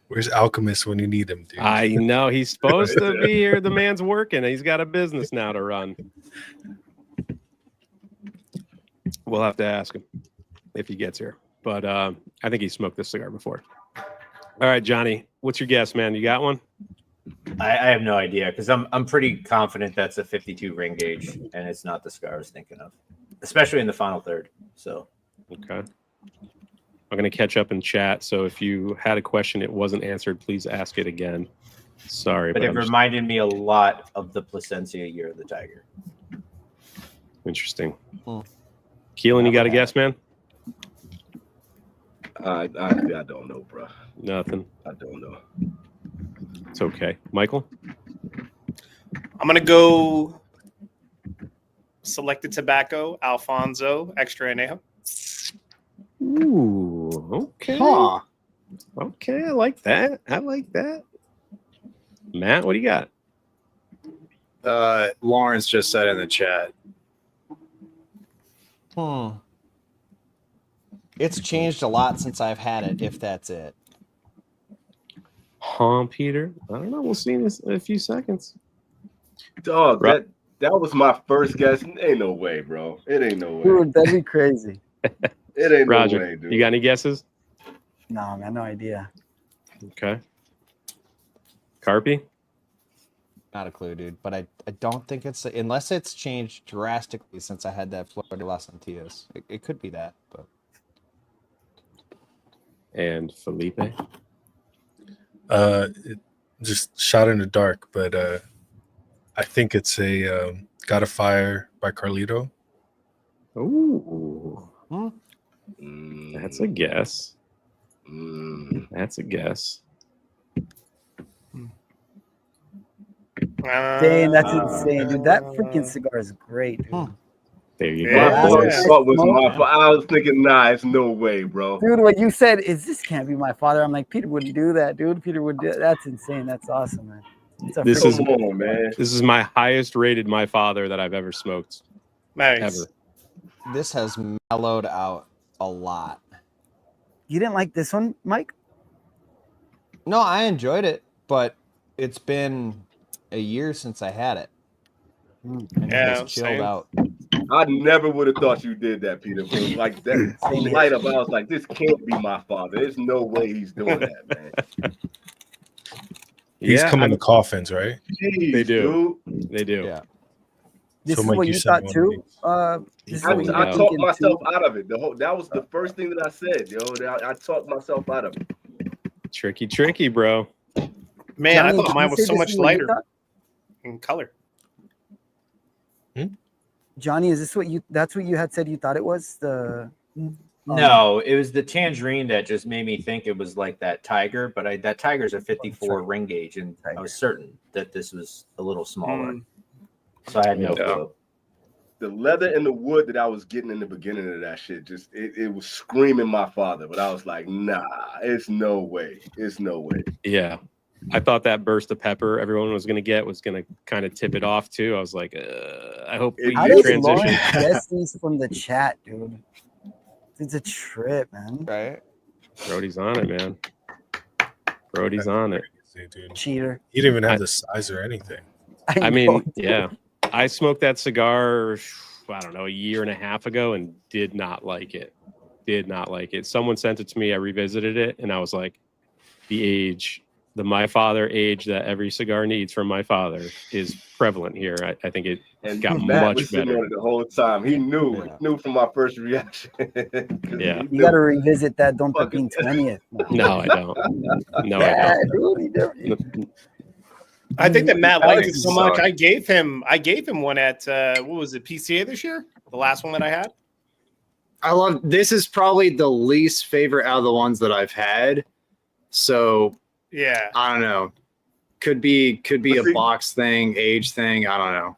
F: Where's Alchemist when you need him, dude?
A: I know he's supposed to be here. The man's working. He's got a business now to run. We'll have to ask him if he gets here. But I think he smoked this cigar before. All right, Johnny, what's your guess, man? You got one?
G: I have no idea because I'm pretty confident that's a 52 ring gauge and it's not the cigar I was thinking of, especially in the final third. So
A: Okay. I'm going to catch up in chat. So if you had a question, it wasn't answered, please ask it again. Sorry.
G: but it
A: I'm just-
G: reminded me a lot of the Placencia Year of the Tiger.
A: Interesting.
H: Hmm.
A: Keelan, you got a guess, man?
B: I don't know, bro.
A: Nothing.
B: I don't know.
A: It's okay. Michael?
D: I'm gonna go Selected Tobacco, Alfonso, Extra Anejo.
A: Ooh, okay.
C: Huh.
A: Okay, I like that. I like that. Matt, what do you got?
C: Lawrence just said in the chat.
H: It's changed a lot since I've had it, if that's it.
A: Huh, Peter? I don't know. We'll see in a few seconds.
B: Dog,
A: Ro-
B: that was my first guess. Ain't no way, bro. It ain't no way.
E: Dude, that'd be crazy.
B: It ain't
A: Roger,
B: no way, dude.
A: you got any guesses?
E: No, man, no idea.
A: Okay. Carpy?
H: Not a clue, dude. But I don't think it's unless it's changed drastically since I had that Flor de las Antillas. It could be that, but
A: And Felipe?
F: Just shot in the dark, but I think it's a Got a Fire by Carlito.
A: Ooh.
B: Mm,
A: That's a guess.
B: mm.
A: That's a guess.
E: Dang, that's insane, dude. That freaking cigar is great, dude.
A: There you
D: Yeah.
B: My
A: go.
B: first thought was I was thinking, nah, it's no way, bro.
E: Dude, what you said is this can't be my father. I'm like, Peter wouldn't do that, dude. Peter would do that's insane. That's awesome, man. It's a
A: This
E: freaking-
A: is-
B: Come on, man.
A: This is my highest rated My Father that I've ever smoked.
D: Nice.
A: Ever.
H: this has mellowed out a lot.
E: You didn't like this one, Mike?
H: No, I enjoyed it, but it's been a year since I had it. And
D: Yeah,
H: it has chilled
D: same.
H: out.
B: I never would have thought you did that, Peter. But like that light up, I was like, this can't be my father. There's no way he's doing that, man.
F: He's
A: Yeah,
F: coming
A: I'm-
F: to coffins, right?
B: Jeez,
A: They do.
B: dude.
A: They do.
H: Yeah.
E: This
F: So,
E: is
F: Mike,
E: what
F: you
E: you
F: sent
E: thought
F: me one
E: too.
F: of
E: This is
A: I-
E: what you
B: I
E: were
B: talked
E: thinking
B: myself
E: too.
B: out of it. That was the first thing that I said, yo. I talked myself out of it.
A: Tricky, bro.
D: Man,
E: Johnny,
D: I thought
E: did
D: mine
E: you
D: was
E: say
D: so
E: this
D: much
E: is what you
D: lighter
E: thought?
D: in color.
E: Johnny, is this what you? That's what you had said you thought it was.
G: No, it was the tangerine that just made me think it was like that tiger, but that tiger's a 54 ring gauge, and I was certain that this was a little smaller. So I had no clue.
B: The leather and the wood that I was getting in the beginning of that shit, just it was screaming my father, but I was like, nah, it's no way. It's no way.
A: Yeah. I thought that burst of pepper everyone was going to get was going to kind of tip it off too. I was like, I hope we transition.
E: Guess these from the chat, dude. It's a trip, man.
H: Right?
A: Brody's on it, man. Brody's on it.
F: Dude.
E: Cheater.
F: He didn't even have the size or anything.
A: I mean, yeah. I smoked that cigar, I don't know, a year and a half ago and did not like it. Did not like it. Someone sent it to me. I revisited it and I was like, the my father age that every cigar needs from my father is prevalent here. I think it got much better
B: the whole time. He knew from my first reaction.
A: Yeah,
E: you got to revisit that Don Pepin 20th.
A: No, I don't. No, I don't.
D: I think that Matt liked it so much. I gave him one at what was it, PCA this year? The last one that I had.
C: I love this. Is probably the least favorite out of the ones that I've had. So
D: yeah,
C: I don't know. Could be a box thing, age thing. I don't know.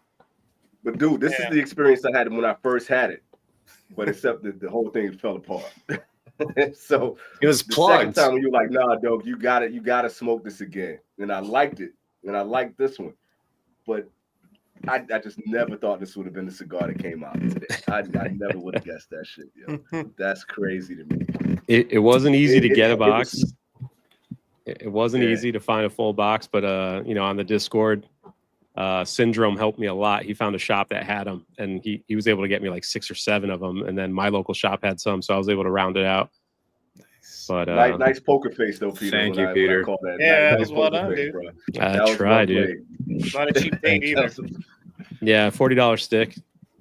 B: But dude, this is the experience I had when I first had it. But except that the whole thing fell apart. So
C: it was plugged.
B: Second time when you're like, nah, dog, you gotta smoke this again. And I liked it. And I liked this one. But I just never thought this would have been the cigar that came out today. I never would have guessed that shit, yo. That's crazy to me.
A: It wasn't easy to get a box. It wasn't easy to find a full box, but on the Discord, Syndrome helped me a lot. He found a shop that had them, and he was able to get me like 6 or 7 of them, and then my local shop had some, so I was able to round it out. But
B: nice poker face though, Peter.
C: Thank you, Peter.
D: That was well done, dude.
A: I tried, dude.
D: It's not a cheap date either.
A: Yeah, $40 stick.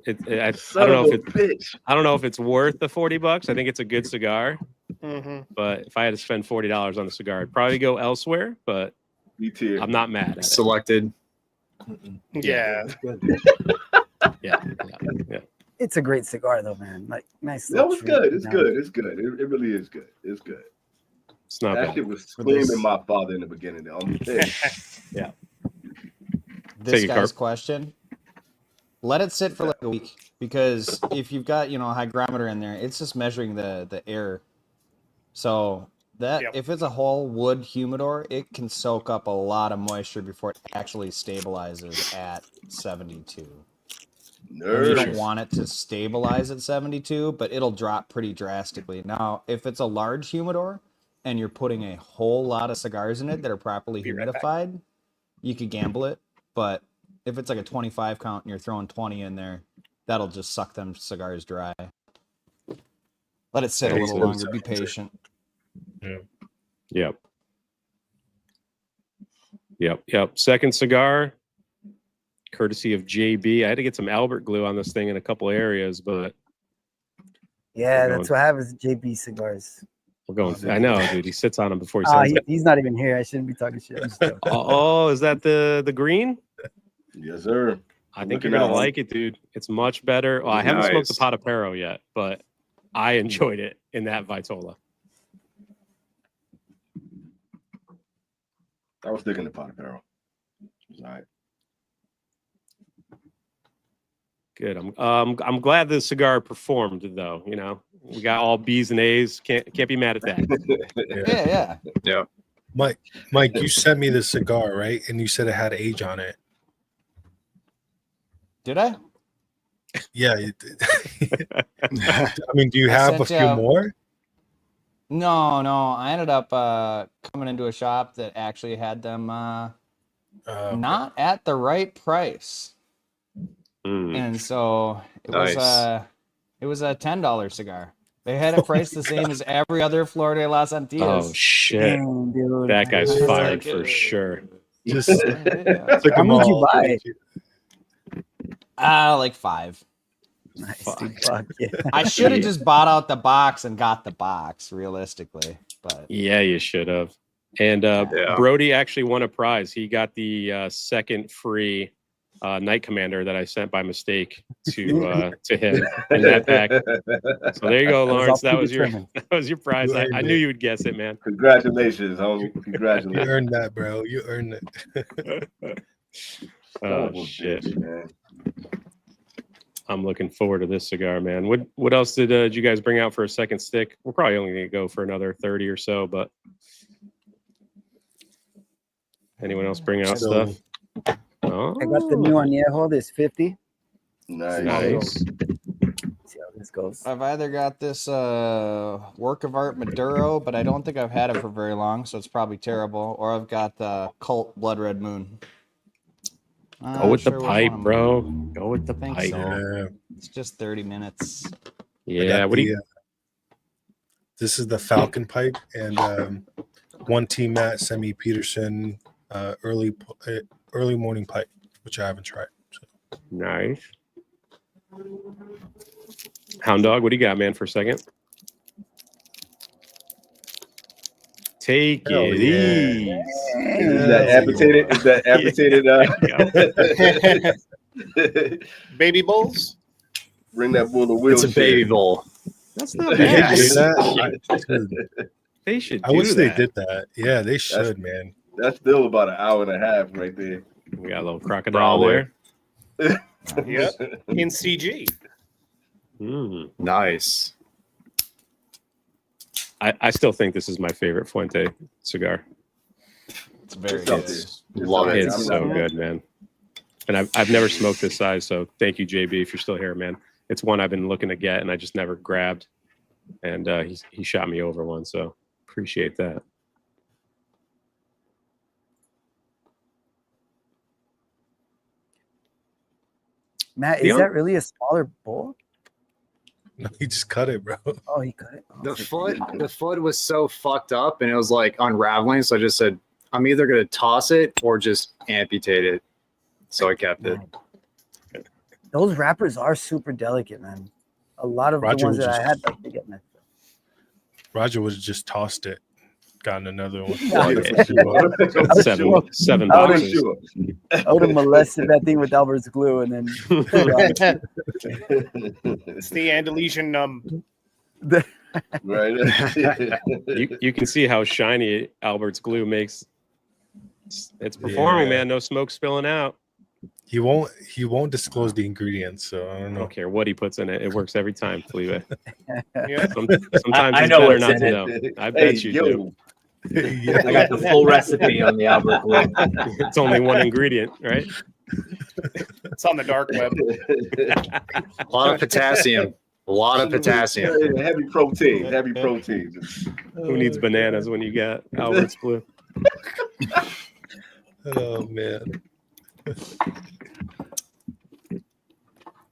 A: I don't know if it's worth the $40. I think it's a good cigar. But if I had to spend $40 on a cigar, I'd probably go elsewhere. But I'm not mad at it.
C: Selected.
D: Yeah.
A: Yeah.
E: It's a great cigar, though, man. Like, nice.
B: That was good. It's good. It's good. It really is good. It's good.
A: It's not
B: that
A: bad.
B: shit was screaming my father in the beginning.
A: Yeah.
H: This guy's question. Let it sit for like a week, because if you've got a hygrometer in there, it's just measuring the air. So that if it's a whole wood humidor, it can soak up a lot of moisture before it actually stabilizes at 72. And you don't want it to stabilize at 72, but it'll drop pretty drastically. Now, if it's a large humidor and you're putting a whole lot of cigars in it that are properly humidified, you could gamble it. But if it's like a 25 count and you're throwing 20 in there, that'll just suck them cigars dry. Let it sit a little longer. Be patient.
A: Yep. Second cigar, courtesy of JB. I had to get some Albert glue on this thing in a couple areas, but
E: that's what happens to JB cigars.
A: We're going. I know, dude. He sits on them before he sends them.
E: He's not even here. I shouldn't be talking shit.
A: Is that the green?
B: Yes, sir.
A: I think you're gonna like it, dude. It's much better. Well, I haven't smoked the Potapero yet, but I enjoyed it in that Vitola.
B: I was digging the Potapero. All right.
A: Good. I'm glad the cigar performed, though. We got all B's and A's. Can't be mad at that.
C: Yeah.
F: Mike, you sent me the cigar, right? And you said it had age on it.
H: Did I?
F: Yeah. You did. I mean, do you have a few more?
H: No. I ended up coming into a shop that actually had them not at the right price. And so it was a $10 cigar. They had it priced the same as every other Flor de las Antillas.
A: Oh shit!
E: Damn, dude.
A: That guy's fired for sure.
F: Just
E: how much you buy?
H: Like 5.
E: Nice, dude. Fuck yeah.
H: I should have just bought out the box and got the box, realistically. But
A: yeah, you should have. And Brody actually won a prize. He got the second free Night Commander that I sent by mistake to him in that pack. So there you go, Lawrence. That was your prize. I knew you would guess it, man.
B: Congratulations, homie. Congratulations.
F: You earned that, bro. You earned it.
A: Oh shit, man. I'm looking forward to this cigar, man. What else did you guys bring out for a second stick? We're probably only gonna go for another 30 or so, but anyone else bring out stuff? Oh.
E: I got the new Añejo. This 50.
B: Nice.
E: See how this goes.
H: I've either got this work of art Maduro, but I don't think I've had it for very long, so it's probably terrible. Or I've got the Cult Blood Red Moon.
A: Go with the pipe, bro. Go with the pipe.
H: So. Yeah. It's just 30 minutes.
A: Yeah. What do you?
F: This is the Falcon pipe, and one Team Matt sent me Peterson early morning pipe, which I haven't tried. So.
A: Nice. Hound Dog, what do you got, man, for a second? Take it easy.
B: Is that amputated? Is that amputated?
D: Baby bulls?
B: Bring that bull to wheelchair.
C: It's a baby bull.
A: That's not bad. They should.
F: I wish they did that. Yeah, they should, man.
B: That's still about an hour and a half right there.
A: We got a little crocodile there.
D: Yep. In CG.
C: Nice.
A: I still think this is my favorite Fuente cigar.
H: It's very good.
C: Love it.
A: It's so good, man. And I've never smoked this size, so thank you, JB, if you're still here, man. It's one I've been looking to get, and I just never grabbed. And he shot me over one, so appreciate that.
E: Matt, is that really a smaller bowl?
F: No, he just cut it, bro.
E: Oh, he cut it. Oh,
C: The foot was so fucked up, and it was like unraveling. So I just said, I'm either gonna toss it or just amputate it. So I kept it.
E: Those wrappers are super delicate, man. A lot of the ones that I had, like, they get messed up.
F: Roger would have just tossed it, gotten another one.
A: Seven boxes.
E: I would have molested that thing with Albert's glue, and then
D: it's the Andalusian
B: Right.
A: You can see how shiny Albert's glue makes. It's performing, man. No smoke spilling out.
F: He won't disclose the ingredients, so I don't know.
A: I don't care what he puts in it. It works every time, Felipe.
D: Yeah.
A: Sometimes
G: I
A: it's
G: know
A: better
G: what's
A: not
G: in
A: to
G: it.
A: know. I bet you do.
G: I got the full recipe on the Albert glue.
A: It's only one ingredient, right?
D: It's on the dark web.
C: A lot of potassium. A lot of potassium.
B: Heavy protein. Heavy protein.
A: Who needs bananas when you got Albert's glue?
F: Oh man.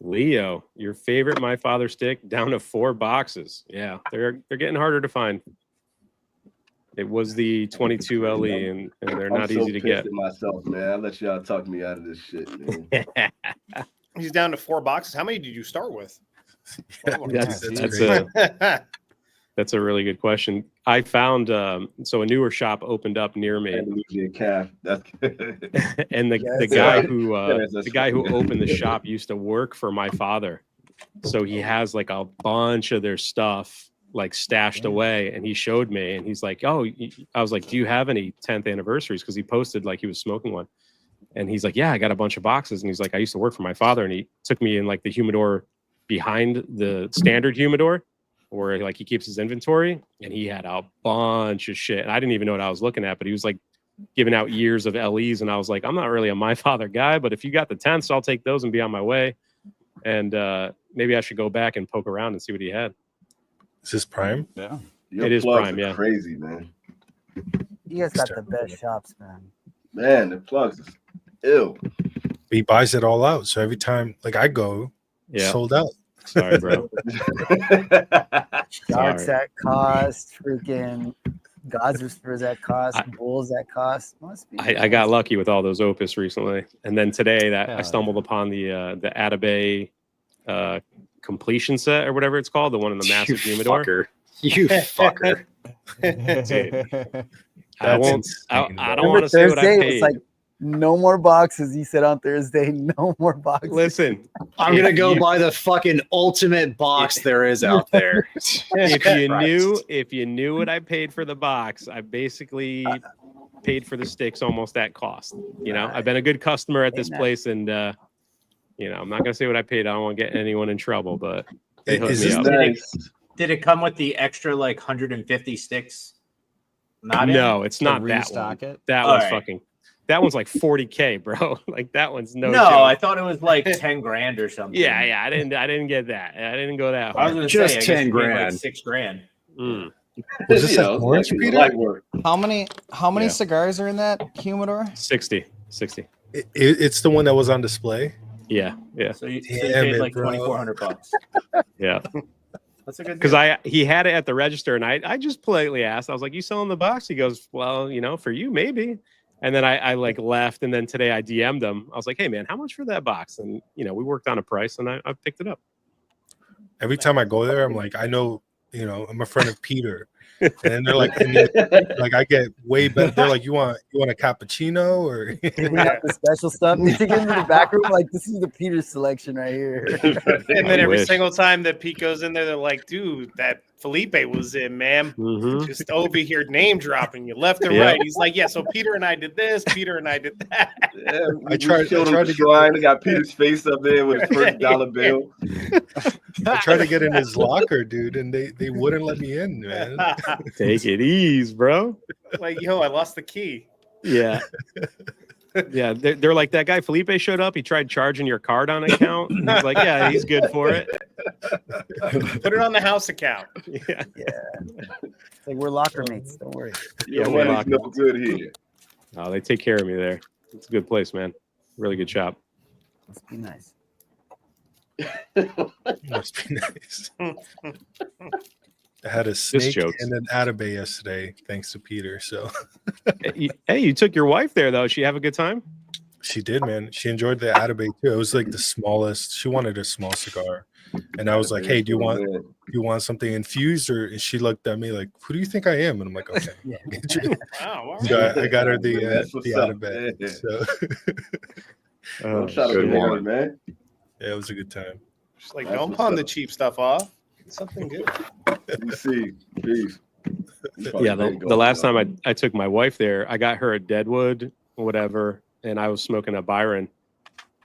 A: Leo, your favorite My Father stick down to 4 boxes. Yeah, they're getting harder to find. It was the 22 LE, and they're not easy to get.
B: Myself, man, I let y'all talk me out of this shit, man.
D: He's down to 4 boxes. How many did you start with?
A: That's a really good question. I found so a newer shop opened up near me,
B: and
A: the guy who opened the shop used to work for my father, so he has like a bunch of their stuff like stashed away, and he showed me, and he's like, "Oh," I was like, "Do you have any 10th anniversaries?" Because he posted like he was smoking one, and he's like, "Yeah, I got a bunch of boxes," and he's like, "I used to work for my father," and he took me in like the humidor behind the standard humidor, where like he keeps his inventory, and he had a bunch of shit. And I didn't even know what I was looking at, but he was like giving out years of LEs. And I was like, I'm not really a My Father guy, but if you got the 10ths, I'll take those and be on my way. And maybe I should go back and poke around and see what he had.
F: Is this Prime?
H: Yeah.
A: It is Prime, yeah.
B: Crazy, man.
E: You guys got the best shops, man.
B: Man, the plugs is ill.
F: He buys it all out. So every time like I go, sold out.
A: Sorry, bro.
E: Sharks at cost, freaking God's Whispers at cost, Bulls at cost. Must be.
A: I got lucky with all those Opus recently, and then today I stumbled upon the Atabay completion set or whatever it's called, the one in the massive humidor.
C: You fucker.
A: I won't.
F: insane,
A: I
F: bro.
A: don't want to say what I
E: Thursday,
A: paid.
E: it's like no more boxes. He said on Thursday, no more boxes.
A: Listen,
C: I'm gonna go buy the fucking ultimate box there is out there.
A: if you knew what I paid for the box, I basically paid for the sticks almost at cost. You know, I've been a good customer at this place, and you know, I'm not gonna say what I paid. I don't want to get anyone in trouble, but they hooked me up.
G: Did it come with the extra like 150 sticks?
A: No, it's not that one. That one's fucking. That one's like 40K, bro. Like that one's no.
G: No,
A: joke.
G: I thought it was like 10 grand or something.
A: Yeah. I didn't get that. I didn't go that hard.
G: I was gonna
C: Just
G: say,
C: 10 grand.
G: like 6 grand.
A: Mm.
F: Was this at Orange, Peter?
H: How many cigars are in that humidor?
A: 60.
F: It's the one that was on display.
A: Yeah.
G: So you paid like $2,400.
A: Yeah.
G: That's a good.
A: Because he had it at the register, and I just politely asked. I was like, "You selling the box?" He goes, "Well, you know, for you maybe." And then I like left, and then today I DM'd him. I was like, "Hey man, how much for that box?" And you know, we worked on a price, and I picked it up.
F: Every time I go there, I'm like, I know, you know, I'm a friend of Peter. And they're like, like I get way better. They're like, you want a cappuccino or
E: the special stuff? They take it into the back room. Like, this is the Peter selection right here.
D: And then every single time that Pete goes in there, they're like, dude, that Felipe was in, man.
A: Mm-hmm.
D: Just over here name dropping you left and right. He's like, yeah, so Peter and I did this, Peter and I did that.
B: Yeah, I tried to shrine. I got Peter's face up there with his first dollar bill.
F: I tried to get in his locker, dude, and they wouldn't let me in, man.
A: Take it easy, bro.
D: Like, yo, I lost the key.
A: Yeah. Yeah, they're like, that guy Felipe showed up. He tried charging your card on account. And he's like, yeah, he's good for it.
D: Put it on the house account.
A: Yeah.
E: It's like we're locker mates. Don't worry.
A: Yeah,
B: we're no good here.
A: Oh, they take care of me there. It's a good place, man. Really good shop.
E: Must be nice.
F: Must be nice. I had a snake and an Atabay yesterday, thanks to Peter. So,
A: hey, you took your wife there though. She have a good time?
F: She did, man. She enjoyed the Atabay too. It was like the smallest. She wanted a small cigar, and I was like, "Hey, do you want something infused?" Or and she looked at me like, "Who do you think I am?" And I'm like, "Okay."
D: Wow,
F: So I got her the Atabay. So,
B: good one, man.
F: Yeah, it was a good time.
D: Just like, don't pawn the cheap stuff off. It's something good.
B: You see, peace.
A: Yeah, the last time I took my wife there, I got her a Deadwood or whatever, and I was smoking a Byron.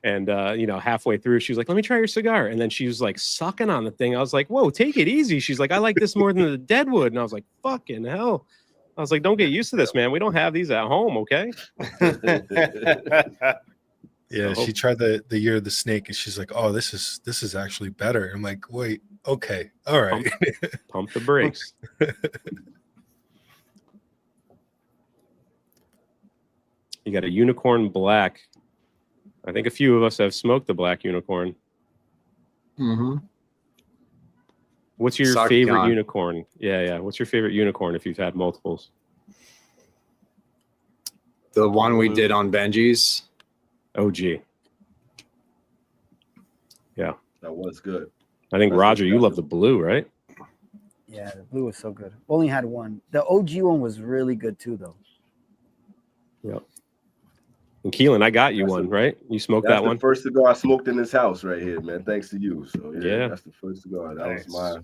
A: And you know, halfway through, she was like, "Let me try your cigar." And then she was like sucking on the thing. I was like, "Whoa, take it easy." She's like, "I like this more than the Deadwood." And I was like, "Fucking hell." I was like, "Don't get used to this, man. We don't have these at home, okay?"
F: Yeah, she tried the year of the snake, and she's like, "Oh, this is actually better." I'm like, "Wait, okay, all right."
A: Pump the brakes. You got a unicorn black. I think a few of us have smoked the black unicorn.
C: Mm-hmm.
A: What's your favorite unicorn? Yeah. What's your favorite unicorn if you've had multiples?
C: The one we did on Benji's.
A: OG. Yeah.
B: That was good.
A: I think, Roger, you love the blue, right?
E: Yeah, the blue was so good. Only had one. The OG one was really good too, though.
A: Yep. And Keelan, I got you one, right? You smoked that one?
B: The first cigar I smoked in this house right here, man. Thanks to you. So
A: yeah.
B: That's the first cigar. That was my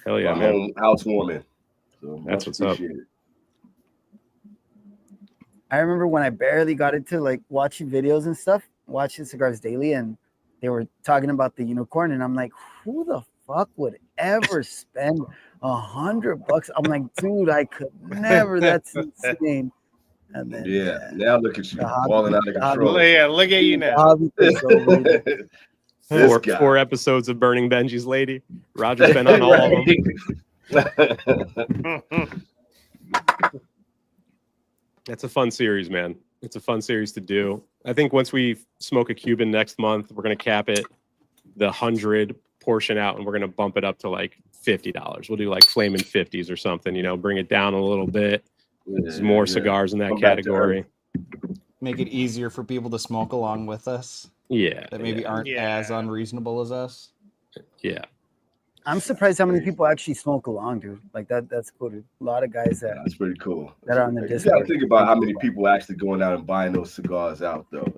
A: hell yeah,
B: my
A: man.
B: home housewarming. So
A: that's what's up.
E: I remember when I barely got into like watching videos and stuff, watching Cigars Daily, and they were talking about the unicorn, and I'm like, who the fuck would ever spend $100? I'm like, dude, I could never. That's insane. And then
B: now look at you, falling out of control.
D: Yeah, look at you now.
A: Four episodes of Burning Benji's Lady. Roger's been on all of them. That's a fun series, man. It's a fun series to do. I think once we smoke a Cuban next month, we're going to cap it the 100 portion out, and we're going to bump it up to like $50. We'll do like Flamin' 50s or something, you know, bring it down a little bit. There's more cigars in that category.
H: Make it easier for people to smoke along with us.
A: Yeah.
H: That maybe aren't as unreasonable as us.
A: Yeah.
E: I'm surprised how many people actually smoke along, dude. Like that's cool, dude. A lot of guys
B: that's pretty cool.
E: That are on the
B: You
E: Discord.
B: gotta think about how many people actually going out and buying those cigars out, though.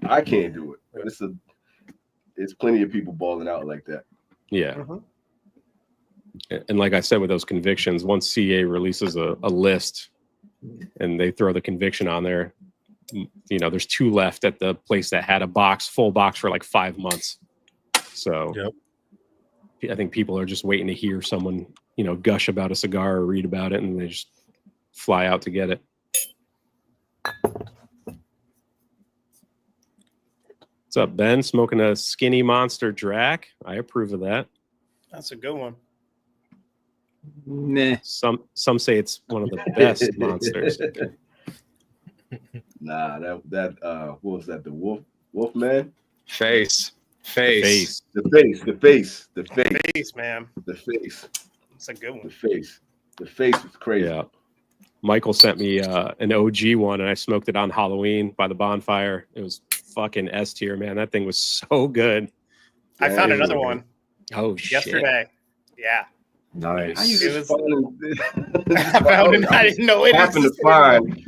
B: I can't do it. It's plenty of people balling out like that.
A: Yeah. And like I said, with those convictions, once CA releases a list and they throw the conviction on there, you know, there's 2 left at the place that had a full box for like 5 months. So I think people are just waiting to hear someone, you know, gush about a cigar or read about it, and they just fly out to get it. What's up, Ben? Smoking a Skinny Monster Drac. I approve of that.
D: That's a good one.
C: Nah.
A: Some say it's one of the best monsters.
B: Nah, that what was that? The Wolfman?
C: Face,
B: the face,
D: man.
B: The face.
D: It's a good one.
B: The face was crazy.
A: Yeah. Michael sent me an OG one, and I smoked it on Halloween by the bonfire. It was fucking S tier, man. That thing was so good.
D: I found another one.
A: Oh shit!
D: Yesterday. Yeah.
C: Nice.
B: How you just
D: I found it. I didn't know it.
B: Happened to find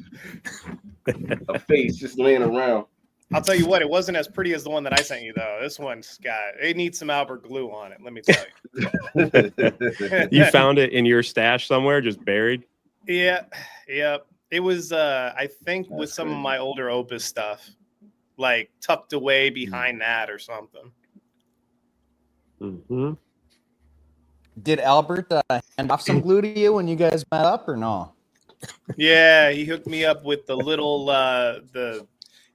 B: a face just laying around.
D: I'll tell you what, it wasn't as pretty as the one that I sent you, though. This one's it needs some Albert glue on it. Let me tell you.
A: You found it in your stash somewhere, just buried.
D: Yeah. It was, I think, with some of my older Opus stuff, like tucked away behind that or something.
A: Mm-hmm.
H: Did Albert hand off some glue to you when you guys met up, or no?
D: Yeah, he hooked me up with the little the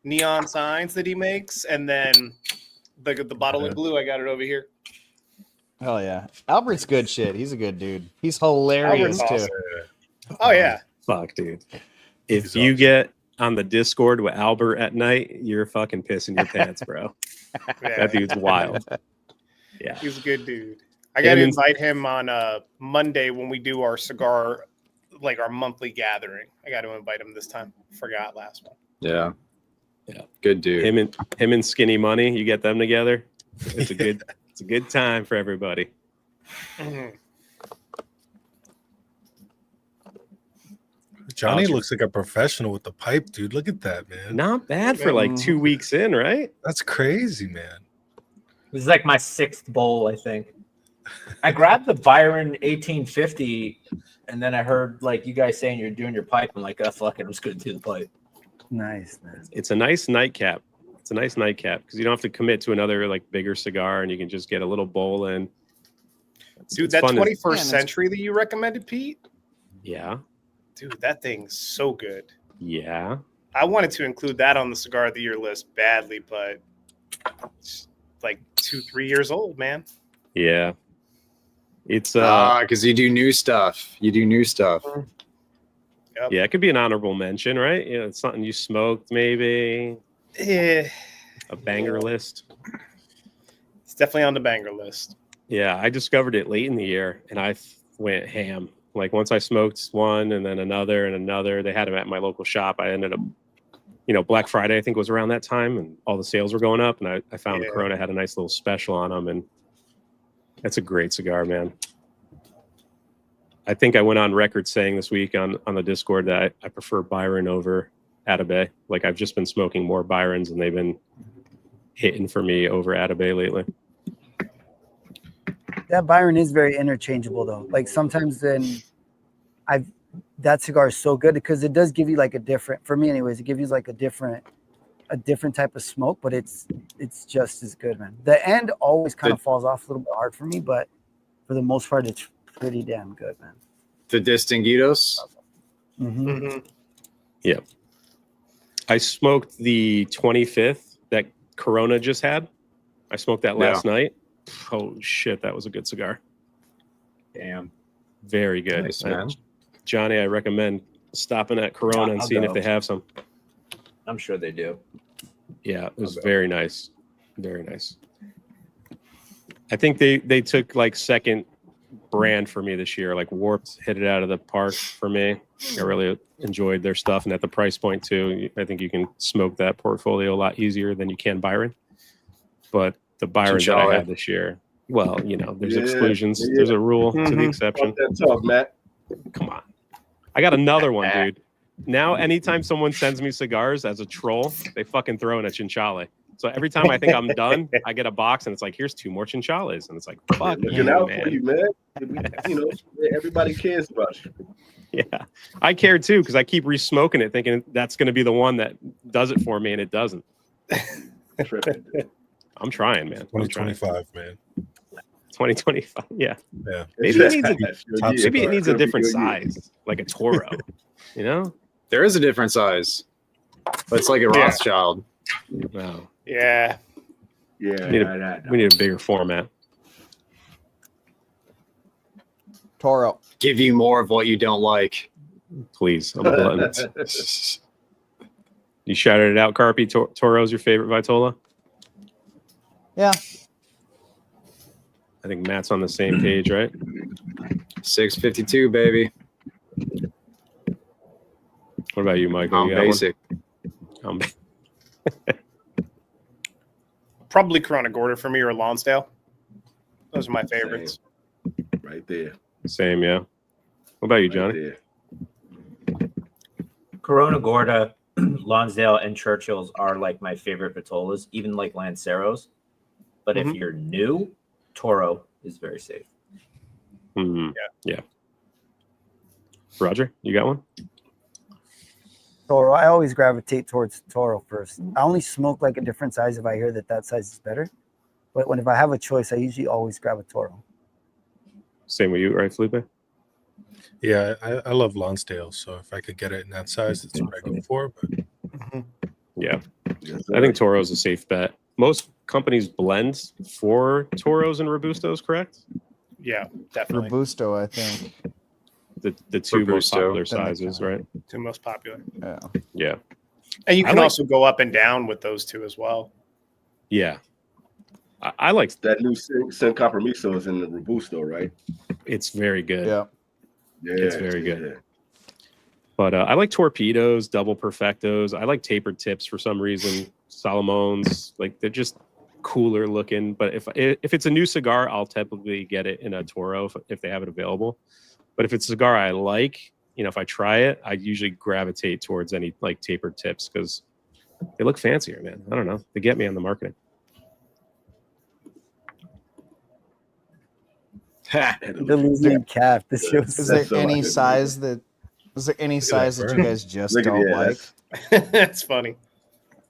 D: neon signs that he makes, and then the bottle of glue. I got it over here.
H: Hell yeah, Albert's good shit. He's a good dude. He's hilarious too.
D: Awesome. Oh yeah,
A: fuck, dude. If you get on the Discord with Albert at night, you're fucking pissing your pants, bro.
D: Yeah.
A: That dude's wild. Yeah,
D: he's a good dude. I got to invite him on Monday when we do our cigar, like our monthly gathering. I got to invite him this time. Forgot last one.
C: Yeah. Good dude.
A: Him and Skinny Money. You get them together. It's a good time for everybody.
D: Mm-hmm.
F: Johnny looks like a professional with the pipe, dude. Look at that, man.
A: Not bad for like 2 weeks in, right?
F: That's crazy, man.
G: This is like my 6th bowl, I think. I grabbed the Byron 1850, and then I heard like you guys saying you're doing your pipe. I'm like, oh, fuck it, I'm just gonna do the pipe.
E: Nice, man.
A: It's a nice nightcap. It's a nice nightcap because you don't have to commit to another like bigger cigar, and you can just get a little bowl in.
D: Dude, that 21st century that you recommended, Pete?
A: Yeah.
D: Dude, that thing's so good.
A: Yeah.
D: I wanted to include that on the cigar of the year list badly, but it's like 2-3 years old, man.
A: Yeah. It's
C: because you do new stuff.
D: Yep.
A: Yeah, it could be an honorable mention, right? You know, it's something you smoked, maybe.
D: Yeah.
A: A banger list.
D: It's definitely on the banger list.
A: Yeah, I discovered it late in the year, and I went ham. Like once I smoked one, and then another, and another. They had them at my local shop. I ended up, you know, Black Friday I think was around that time, and all the sales were going up, and I found Corona had a nice little special on them, and that's a great cigar, man. I think I went on record saying this week on the Discord that I prefer Byron over Atabey. Like I've just been smoking more Byrons, and they've been hitting for me over Atabey lately.
E: That Byron is very interchangeable, though. Like sometimes that cigar is so good because it does give you like a different, for me anyways, it gives you like a different type of smoke, but it's just as good, man. The end always kind of falls off a little bit hard for me, but for the most part, it's pretty damn good, man.
C: The Distinguidos.
E: Mm-hmm.
D: Mm-hmm.
A: Yeah. I smoked the 25th that Corona just had. I smoked that last night. Oh shit, that was a good cigar.
C: Damn.
A: Very good.
C: Nice, man.
A: Johnny, I recommend stopping at Corona and seeing if they have some.
G: I'm sure they do.
A: Yeah, it was very nice. Very nice. I think they took like second brand for me this year. Like Warped hit it out of the park for me. I really enjoyed their stuff, and at the price point too. I think you can smoke that portfolio a lot easier than you can Byron. But the Byron that I had this year, Well, there's exclusions. Yeah. There's a rule to the exception.
B: That's tough, Matt.
A: Come on. I got another one, dude. Now, anytime someone sends me cigars as a troll, they fucking throw in a chinchale. So every time I think I'm done, I get a box and it's like, here's 2 more chinchales. And it's like, fuck
B: looking out for you, man. Everybody cares about you.
A: Yeah. I care too, because I keep re-smoking it thinking that's going to be the one that does it for me, and it doesn't. I'm trying, man.
F: 2025, man.
A: 2025, yeah.
F: Yeah.
A: Maybe it needs a different size, like a Toro.
C: There is a different size, but it's like a Rothschild.
A: Wow.
D: Yeah.
B: Yeah.
A: We need a bigger format.
H: Toro.
C: Give you more of what you don't like.
A: Please. I'm a glutton. You shouted it out, Carpy. Toro's your favorite Vitola?
H: Yeah.
A: I think Matt's on the same page, right?
C: 652, baby.
A: What about you, Michael?
C: I'm basic.
D: Probably Corona Gorda for me, or Lonsdale. Those are my favorites.
B: Right there.
A: Same, yeah. What about you, Johnny?
G: Corona Gorda, Lonsdale, and Churchill's are like my favorite Vitolas, even like Lanceros. But if you're new, Toro is very safe.
A: Yeah. Roger, you got one?
E: Toro. I always gravitate towards Toro first. I only smoke like a different size if I hear that size is better. But if I have a choice, I usually always grab a Toro.
A: Same with you, right, Felipe?
F: Yeah, I love Lonsdale, so if I could get it in that size, that's what I go for. But
A: yeah, I think Toro's a safe bet. Most companies blend for Toros and Robustos, correct?
D: Yeah, definitely.
H: Robusto, I think.
A: The 2 most popular sizes, right?
D: 2 most popular.
A: Yeah.
D: And you can also go up and down with those 2 as well.
A: Yeah. I like
B: that new Sin Compromiso is in the Robusto, right?
A: It's very good.
H: Yeah.
A: It's very good. But I like torpedoes, double perfectos. I like tapered tips for some reason. Salomones, like they're just cooler looking. But if it's a new cigar, I'll typically get it in a Toro if they have it available. But if it's a cigar I like, if I try it, I usually gravitate towards any like tapered tips because they look fancier, man. I don't know. They get me on the marketing.
E: The losing calf. This shows.
H: Is there any size that you guys just don't like?
D: That's funny.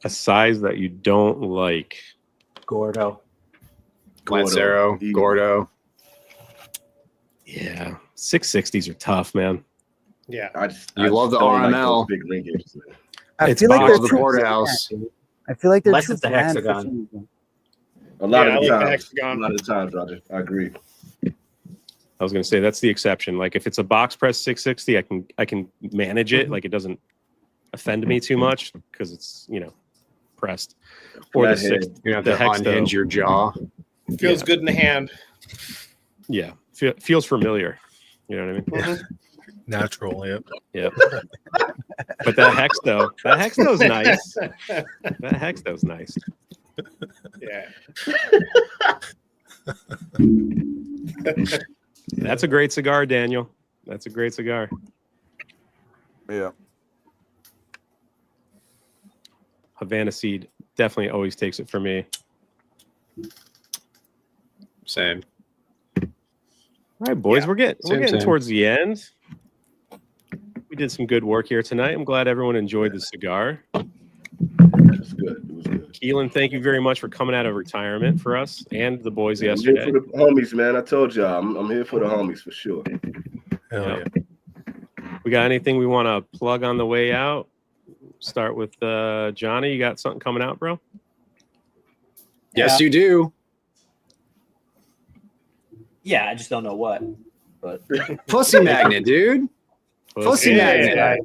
A: A size that you don't like.
G: Gordo.
C: Lancero. Gordo.
A: Yeah. 660s are tough, man.
D: Yeah.
C: You love the RML.
B: Like big ring gauges, man.
E: I feel like they're
C: the porterhouse.
E: I feel like they're
G: Less
E: too
G: is the
E: bland for
G: hexagon.
E: some reason.
B: A lot of
D: the
B: times.
D: hexagon.
B: A lot of times, Roger. I agree.
A: I was going to say that's the exception. Like if it's a box press 660, I can manage it. Like it doesn't offend me too much because it's pressed. Or the six,
C: you have to unhinge your jaw.
D: Feels good in the hand.
A: Yeah, feels familiar. You know what I mean?
F: Natural, yep.
A: Yep. But that hexto's nice. That hexto's nice.
D: Yeah.
A: That's a great cigar, Daniel. That's a great cigar.
H: Yeah.
A: Havana Seed definitely always takes it for me.
C: Same.
A: All right, boys, we're getting towards the end. We did some good work here tonight. I'm glad everyone enjoyed the cigar.
B: It's good. It was good.
A: Keelan, thank you very much for coming out of retirement for us and the boys yesterday.
B: I'm here for the homies, man. I told y'all, I'm here for the homies for sure.
F: Hell yeah.
A: We got anything we want to plug on the way out? Start with Johnny. You got something coming out, bro?
C: Yes, you do.
G: Yeah, I just don't know what. But
C: Pussy magnet, dude. Pussy magnet.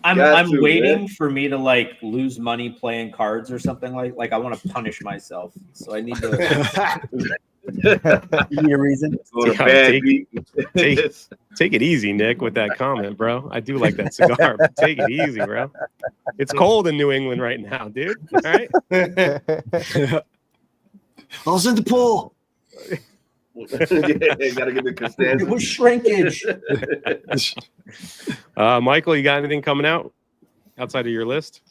G: I'm waiting for me to like lose money playing cards or something like I want to punish myself. So I need to
E: Give me a reason.
A: Take it easy, Nick, with that comment, bro. I do like that cigar. But take it easy, bro. It's cold in New England right now, dude. All right.
C: I was in the pool.
B: You gotta get the Costanza.
G: It was shrinkage.
A: Michael, you got anything coming out outside of your list?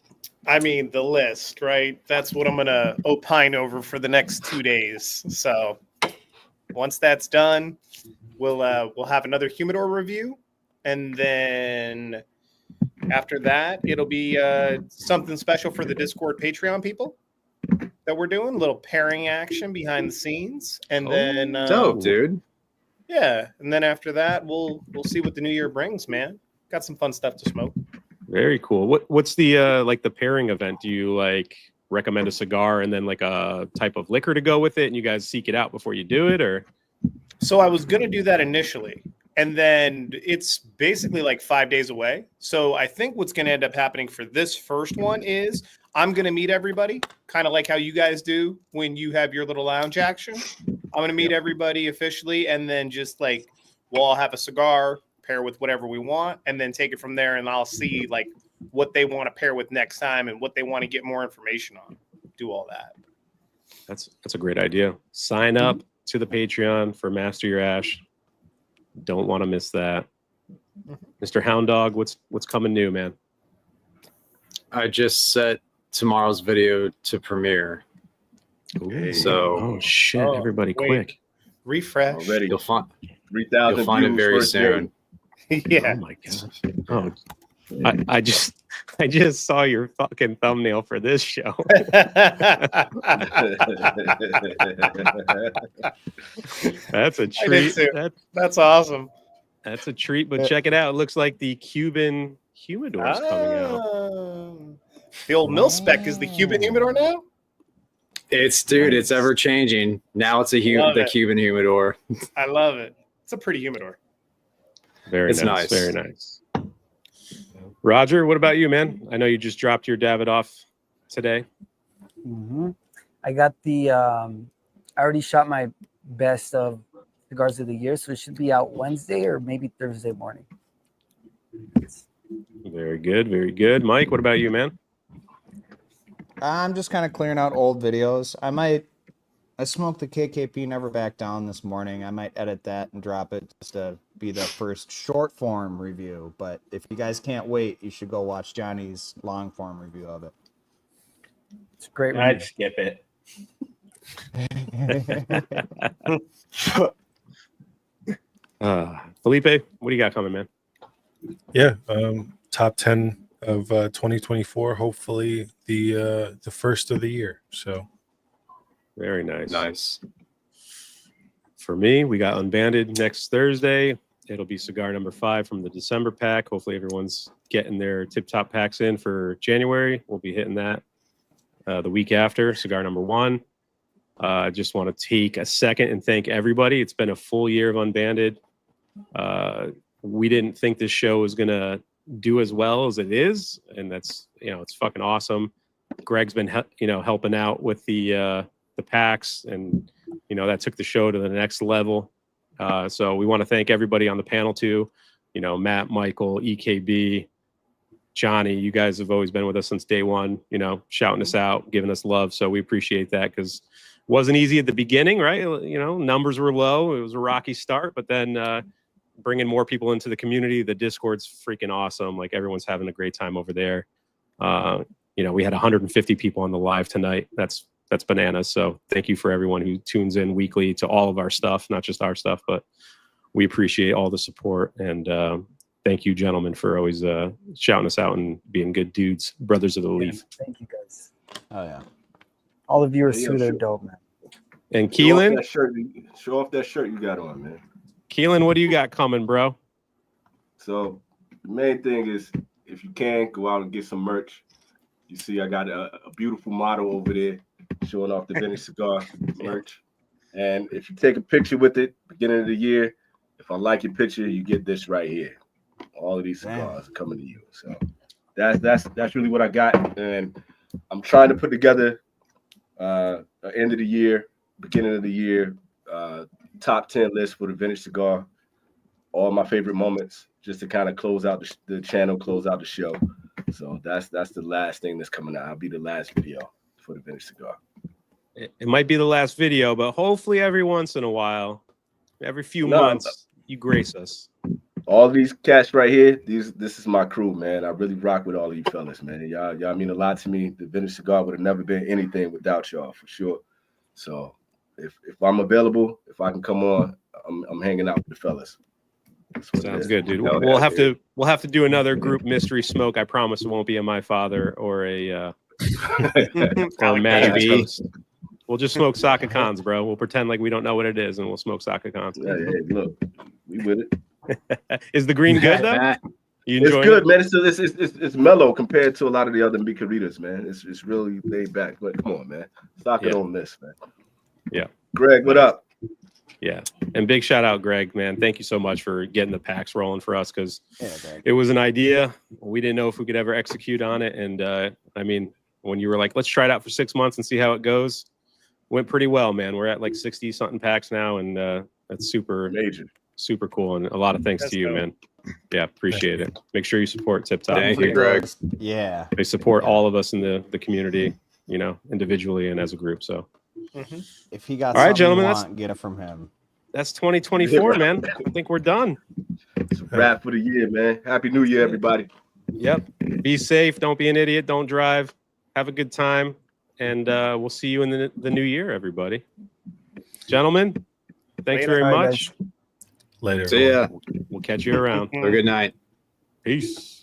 D: I mean, the list, right? That's what I'm gonna opine over for the next 2 days. So once that's done, we'll have another Humidor review, and then after that, it'll be something special for the Discord Patreon people that we're doing. A little pairing action behind the scenes, and then
C: dope, dude.
D: Yeah, and then after that, we'll see what the new year brings, man. Got some fun stuff to smoke.
A: Very cool. What's the like the pairing event? Do you like recommend a cigar and then like a type of liquor to go with it, and you guys seek it out before you do it, or?
D: So I was gonna do that initially, and then it's basically like 5 days away. So I think what's gonna end up happening for this first one is I'm gonna meet everybody, kind of like how you guys do when you have your little lounge action. I'm gonna meet everybody officially, and then just like we'll all have a cigar, pair with whatever we want, and then take it from there. And I'll see like what they want to pair with next time and what they want to get more information on. Do all that.
A: That's a great idea. Sign up to the Patreon for Master Your Ash. Don't want to miss that. Mr. Hound Dog, what's coming new, man?
C: I just set tomorrow's video to premiere.
A: Ooh.
C: So
A: oh shit, everybody quick.
D: Refresh.
B: Already.
C: You'll find
B: 3,000
C: you'll find it
B: views
C: very
B: first
C: soon.
D: Yeah.
A: Oh my god. Oh, I just saw your fucking thumbnail for this show. That's a treat.
D: That's awesome.
A: That's a treat, but check it out. It looks like the Cuban Humidor is coming out.
D: The old mil spec is the Cuban Humidor now?
C: It's it's ever changing. Now it's the Cuban Humidor.
D: I love it. It's a pretty humidor.
A: Very nice. Very nice. Roger, what about you, man? I know you just dropped your Davidoff today.
E: I got the I already shot my best of cigars of the year, so it should be out Wednesday or maybe Thursday morning.
A: Very good, very good. Mike, what about you, man?
H: I'm just kind of clearing out old videos. I smoked the KKP Never Back Down this morning. I might edit that and drop it just to be the first short form review. But if you guys can't wait, you should go watch Johnny's long form review of it.
E: It's a great.
G: I'd skip it.
A: Felipe, what do you got coming, man?
F: Yeah, top 10 of 2024. Hopefully the first of the year. So
A: very nice.
C: Nice.
A: For me, we got Unbanded next Thursday. It'll be cigar number 5 from the December pack. Hopefully everyone's getting their tip-top packs in for January. We'll be hitting that the week after, cigar number 1. I just want to take a second and thank everybody. It's been a full year of Unbanded. We didn't think this show was going to do as well as it is, and that's, it's fucking awesome. Greg's been helping out with the packs, and that took the show to the next level. So we want to thank everybody on the panel too. Matt, Michael, EKB, Johnny, you guys have always been with us since day one, shouting us out, giving us love. So we appreciate that, because it wasn't easy at the beginning, right? Numbers were low. It was a rocky start, but then bringing more people into the community, the Discord's freaking awesome. Like, everyone's having a great time over there. We had 150 people on the live tonight. That's bananas. So thank you for everyone who tunes in weekly to all of our stuff, not just our stuff, but we appreciate all the support. And thank you, gentlemen, for always shouting us out and being good dudes, brothers of the leaf.
E: Thank you, guys.
H: Oh, yeah.
E: All of you are super dope, man.
A: And Keelan,
B: show off that shirt you got on, man.
A: Keelan, what do you got coming, bro?
B: So the main thing is, if you can, go out and get some merch. You see, I got a beautiful model over there showing off the vintage cigar merch. And if you take a picture with it, beginning of the year, if I like your picture, you get this right here. All of these cigars are coming to you. So that's really what I got. And I'm trying to put together end of the year, beginning of the year, top 10 list for the vintage cigar. All my favorite moments, just to kind of close out the channel, close out the show. So that's the last thing that's coming out. I'll be the last video for the vintage cigar.
A: It might be the last video, but hopefully every once in a while Every few months, you grace us.
B: All these cats right here, this is my crew, man. I really rock with all of you fellas, man. Y'all mean a lot to me. The Vintage Cigar would have never been anything without y'all, for sure. So if I'm available, if I can come on, I'm hanging out with the fellas.
A: Sounds good, dude. We'll have to do another group mystery smoke. I promise it won't be a My Father or a or Matty B. We'll just smoke Saka Cons, bro. We'll pretend like we don't know what it is, and we'll smoke Saka Cons.
B: Yeah, look, we with it.
A: Is the green good though?
B: It's good, man. It's mellow compared to a lot of the other Mikaritas, man. It's really laid back. But come on, man, stock it on this, man.
A: Yeah,
B: Greg, what up?
A: Yeah, and big shout out, Greg, man. Thank you so much for getting the packs rolling for us, because it was an idea. We didn't know if we could ever execute on it, and I mean, when you were like, let's try it out for 6 months and see how it goes, went pretty well, man. We're at like 60 something packs now, and that's super super cool, and a lot of thanks to you, man. Yeah, appreciate it. Make sure you support Tip Top.
C: Thank you, Greg.
H: Yeah,
A: they support all of us in the community, you know, individually and as a group. So
H: if he got
A: all right, gentlemen,
H: get it from him.
A: That's 2024, man. I think we're done.
B: It's a wrap for the year, man. Happy New Year, everybody.
A: Yep. Be safe. Don't be an idiot. Don't drive. Have a good time, and we'll see you in the new year, everybody. Gentlemen, thanks very much.
F: Later.
C: See ya.
A: We'll catch you around.
C: Have a good night.
A: Peace.